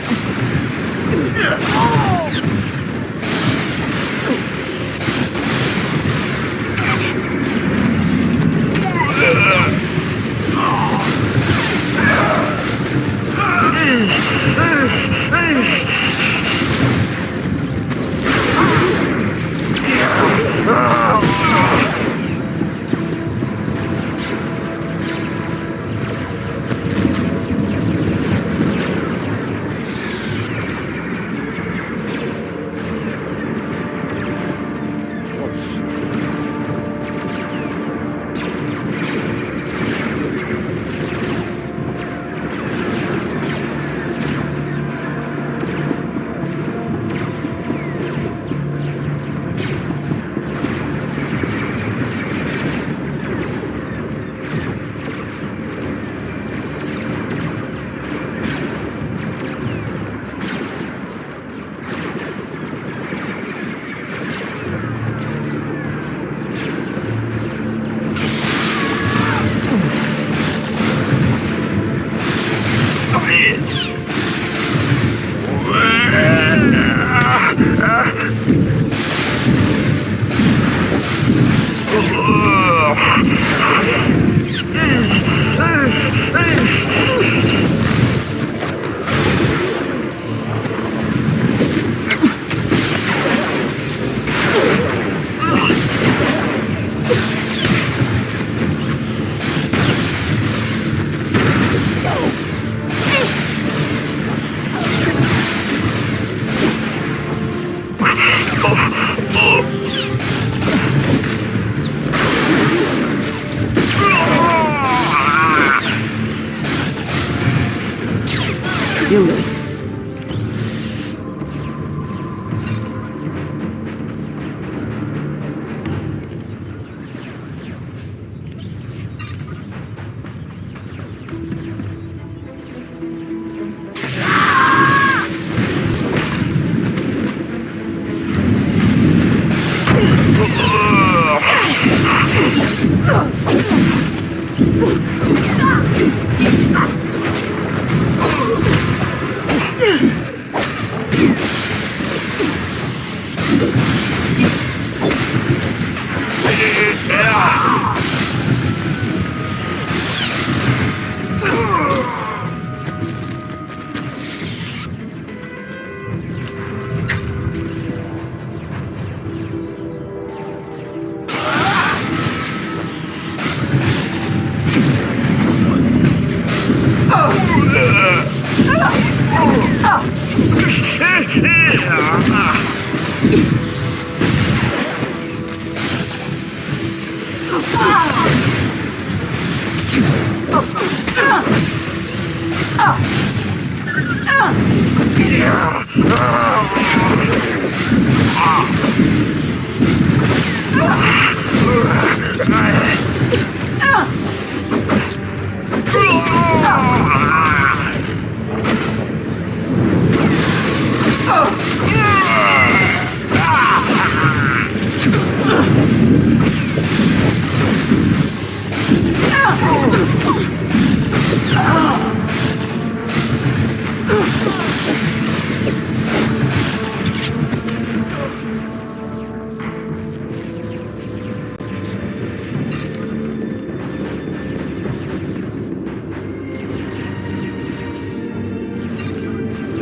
You'll live.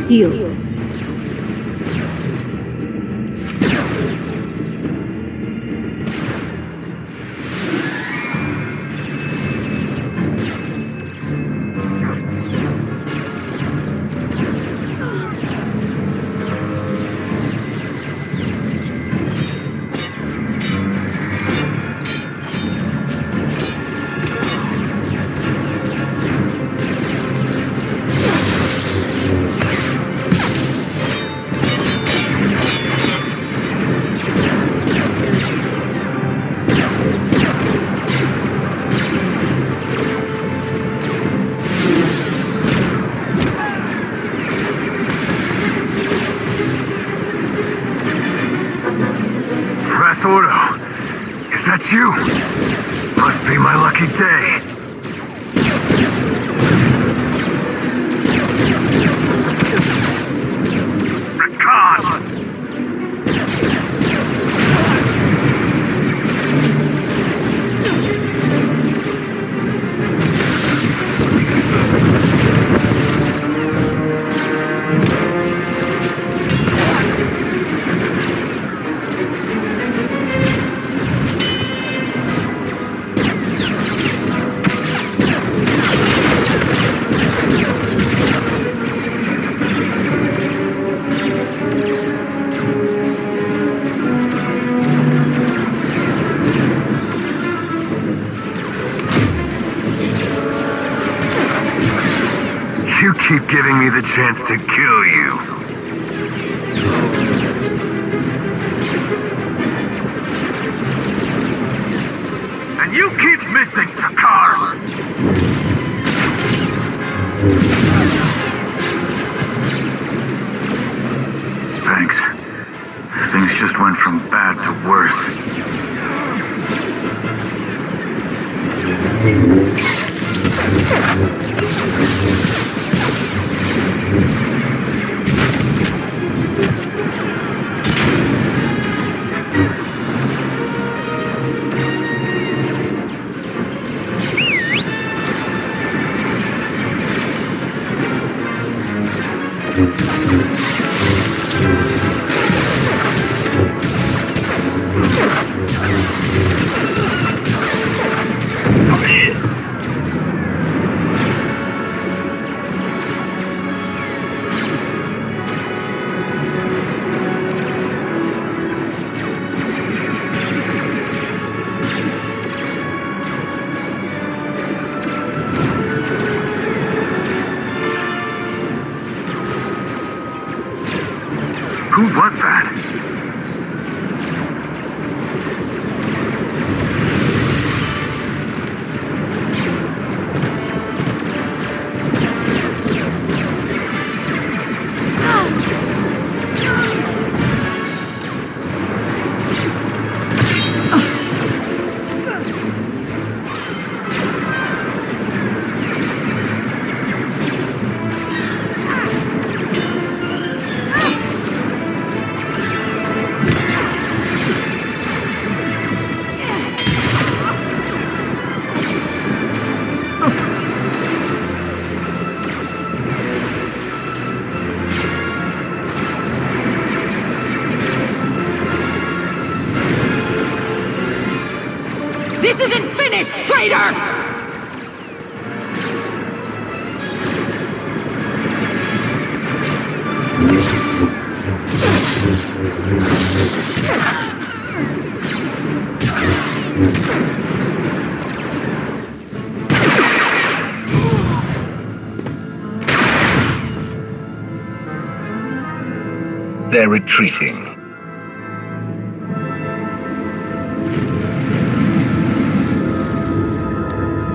Heal. It's you! Must be my lucky day. You keep giving me the chance to kill you. And you keep missing, Takar! Thanks. Things just went from bad to worse. Who was that? This isn't finished, traitor! They're retreating.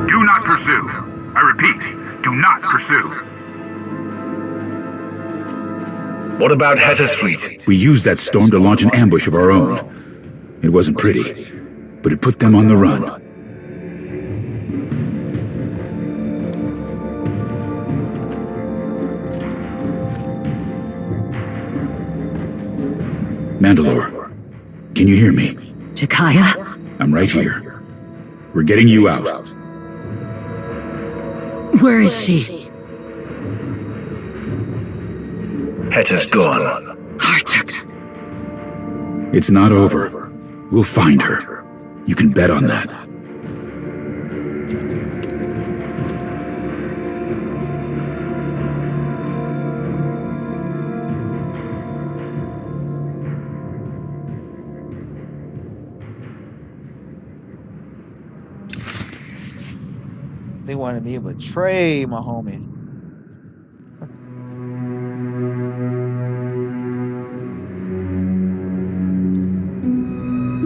Do not pursue. I repeat, do not pursue. What about Hetter's fleet? We used that storm to launch an ambush of our own. It wasn't pretty, but it put them on the run. Mandalore, can you hear me? Jakaya? I'm right here. We're getting you out. Where is she? Hetter's gone. Artuk. It's not over. We'll find her. You can bet on that. They wanted me to betray my homie.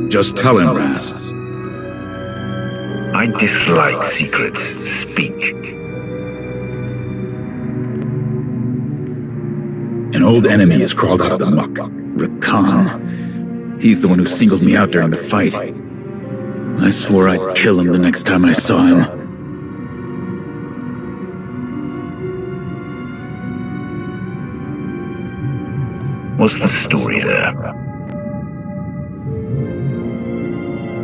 Just tell him, Ras. I dislike secrets. Speak. An old enemy has crawled out of the muck. Rakan. He's the one who singled me out during the fight. I swore I'd kill him the next time I saw him. What's the story there?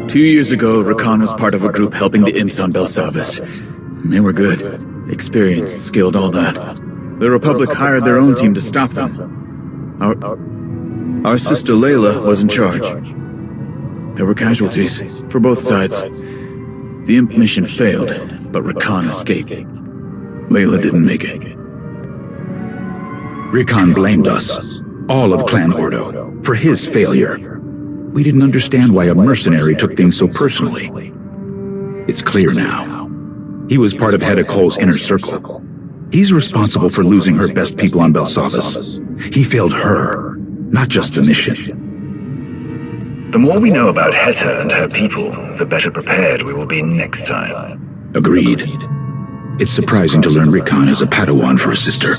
2 years ago, Rakan was part of a group helping the imps on Belsavis. They were good, experienced, skilled, all that. The Republic hired their own team to stop them. Our sister Layla was in charge. There were casualties, for both sides. The imp mission failed, but Rakan escaped. Layla didn't make it. Rakan blamed us, all of Clan Ordo, for his failure. We didn't understand why a mercenary took things so personally. It's clear now. He was part of Hedda Cole's inner circle. He's responsible for losing her best people on Belsavis. He failed her, not just the mission. The more we know about Hedda and her people, the better prepared we will be next time. Agreed. It's surprising to learn Rakan has a Padawan for a sister.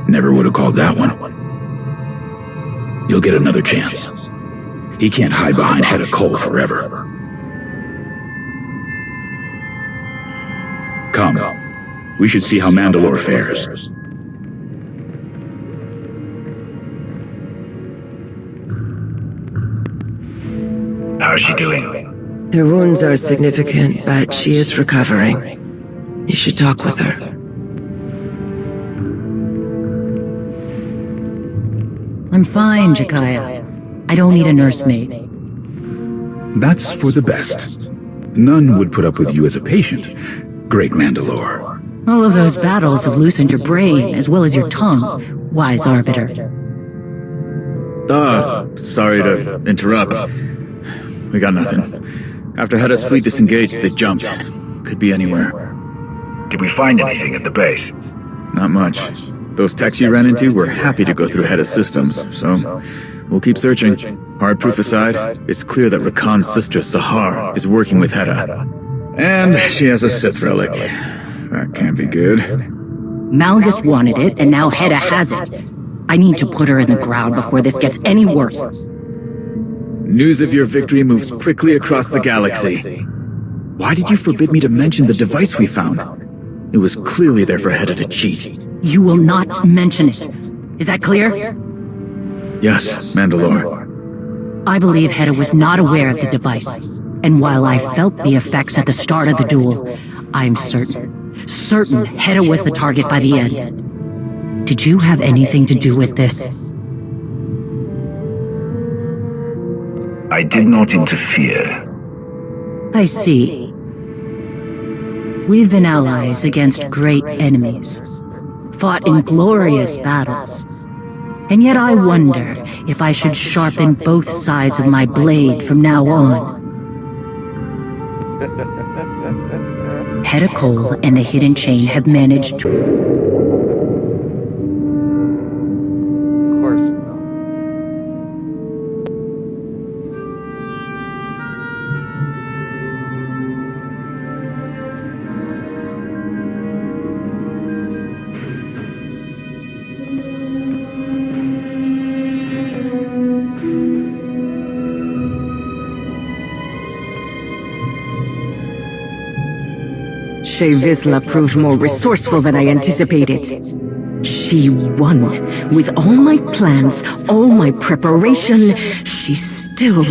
Never would have called that one. You'll get another chance. He can't hide behind Hedda Cole forever. Come. We should see how Mandalore fares. How's she doing? Her wounds are significant, but she is recovering. You should talk with her. I'm fine, Jakaya. I don't need a nursemaid. That's for the best. None would put up with you as a patient, Great Mandalore. All of those battles have loosened your brain, as well as your tongue, wise arbiter. Sorry to interrupt. We got nothing. After Hedda's fleet disengaged, they jumped. Could be anywhere. Did we find anything at the base? Not much. Those techs you ran into were happy to go through Hedda's systems, so we'll keep searching. Hard proof aside, it's clear that Rakan's sister Sahar is working with Hedda. And she has a Sith relic. That can't be good. Malgus wanted it, and now Hedda has it. I need to put her in the ground before this gets any worse. News of your victory moves quickly across the galaxy. Why did you forbid me to mention the device we found? It was clearly there for Hedda to cheat. You will not mention it. Is that clear? Yes, Mandalore. I believe Hedda was not aware of the device. And while I felt the effects at the start of the duel, I'm certain Hedda was the target by the end. Did you have anything to do with this? I did not interfere. I see. We've been allies against great enemies, fought in glorious battles. And yet I wonder if I should sharpen both sides of my blade from now on. Hedda Cole and the Hidden Chain have managed to... Of course not. Shay Vizsla proved more resourceful than I anticipated. She won. With all my plans, all my preparation, she still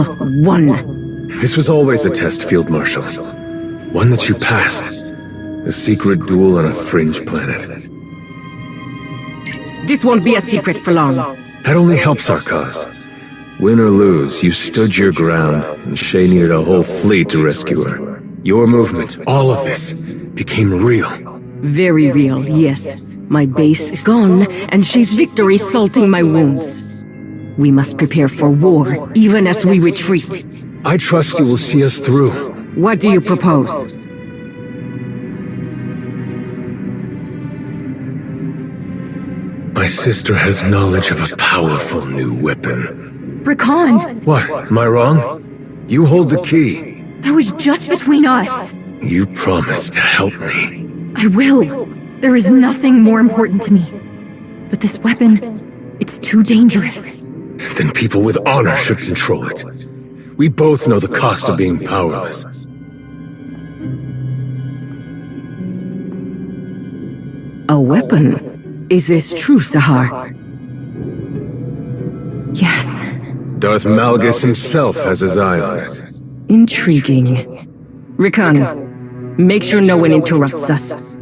won. This was always a test, Field Marshal. One that you passed. A secret duel on a fringe planet. This won't be a secret for long. That only helps our cause. Win or lose, you stood your ground, and Shay needed a whole fleet to rescue her. Your movement, all of this, became real. Very real, yes. My base is gone, and Shay's victory salting my wounds. We must prepare for war, even as we retreat. I trust you will see us through. What do you propose? My sister has knowledge of a powerful new weapon. Rakan! What, am I wrong? You hold the key. That was just between us. You promised to help me. I will. There is nothing more important to me. But this weapon, it's too dangerous. Then people with honor should control it. We both know the cost of being powerless. A weapon? Is this true, Sahar? Yes. Darth Malgus himself has his eye on it. Intriguing. Rikan, make sure no one interrupts us.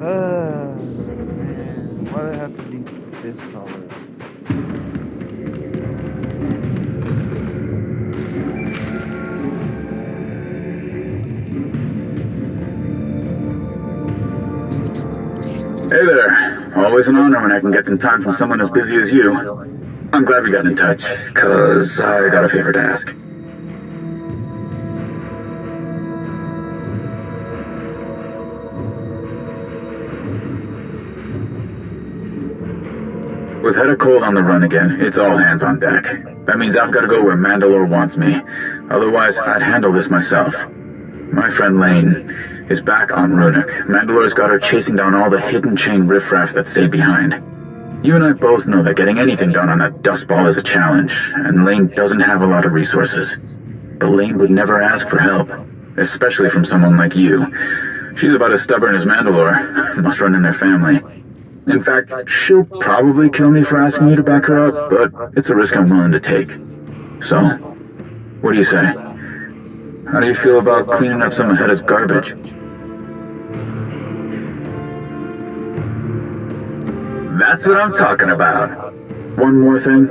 Man, why do I have to do this color? Hey there. Always an honor when I can get some time from someone as busy as you. I'm glad we got in touch, cause I got a favor to ask. With Hedda cold on the run again, it's all hands on deck. That means I've got to go where Mandalore wants me. Otherwise, I'd handle this myself. My friend Lane is back on Runic. Mandalore's got her chasing down all the hidden chain riffraff that stayed behind. You and I both know that getting anything done on that dust ball is a challenge, and Lane doesn't have a lot of resources. But Lane would never ask for help, especially from someone like you. She's about as stubborn as Mandalore. Must run in their family. In fact, she'll probably kill me for asking you to back her up, but it's a risk I'm willing to take. So, what do you say? How do you feel about cleaning up some of Hedda's garbage? That's what I'm talking about. One more thing.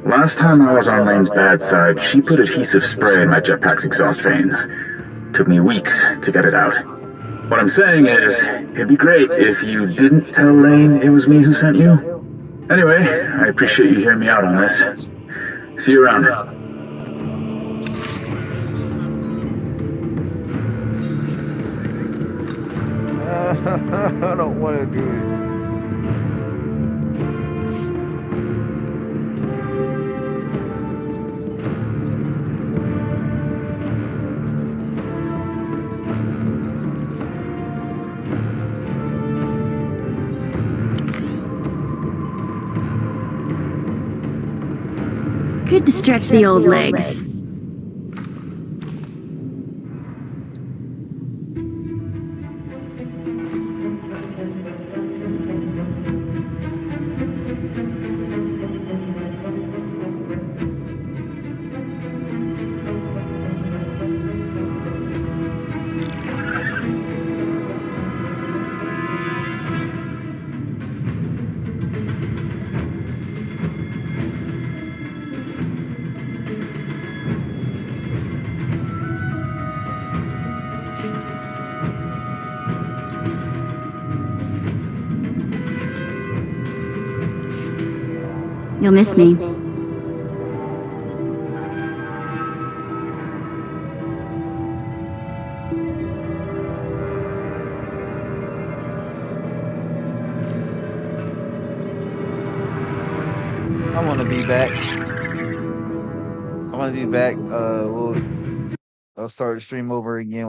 Last time I was on Lane's bad side, she put adhesive spray in my jetpack's exhaust fans. Took me weeks to get it out. What I'm saying is, it'd be great if you didn't tell Lane it was me who sent you. Anyway, I appreciate you hearing me out on this. See you around. I don't want to do it. Good to stretch the old legs. You'll miss me. I want to be back. I want to be back. I'll start the stream over again.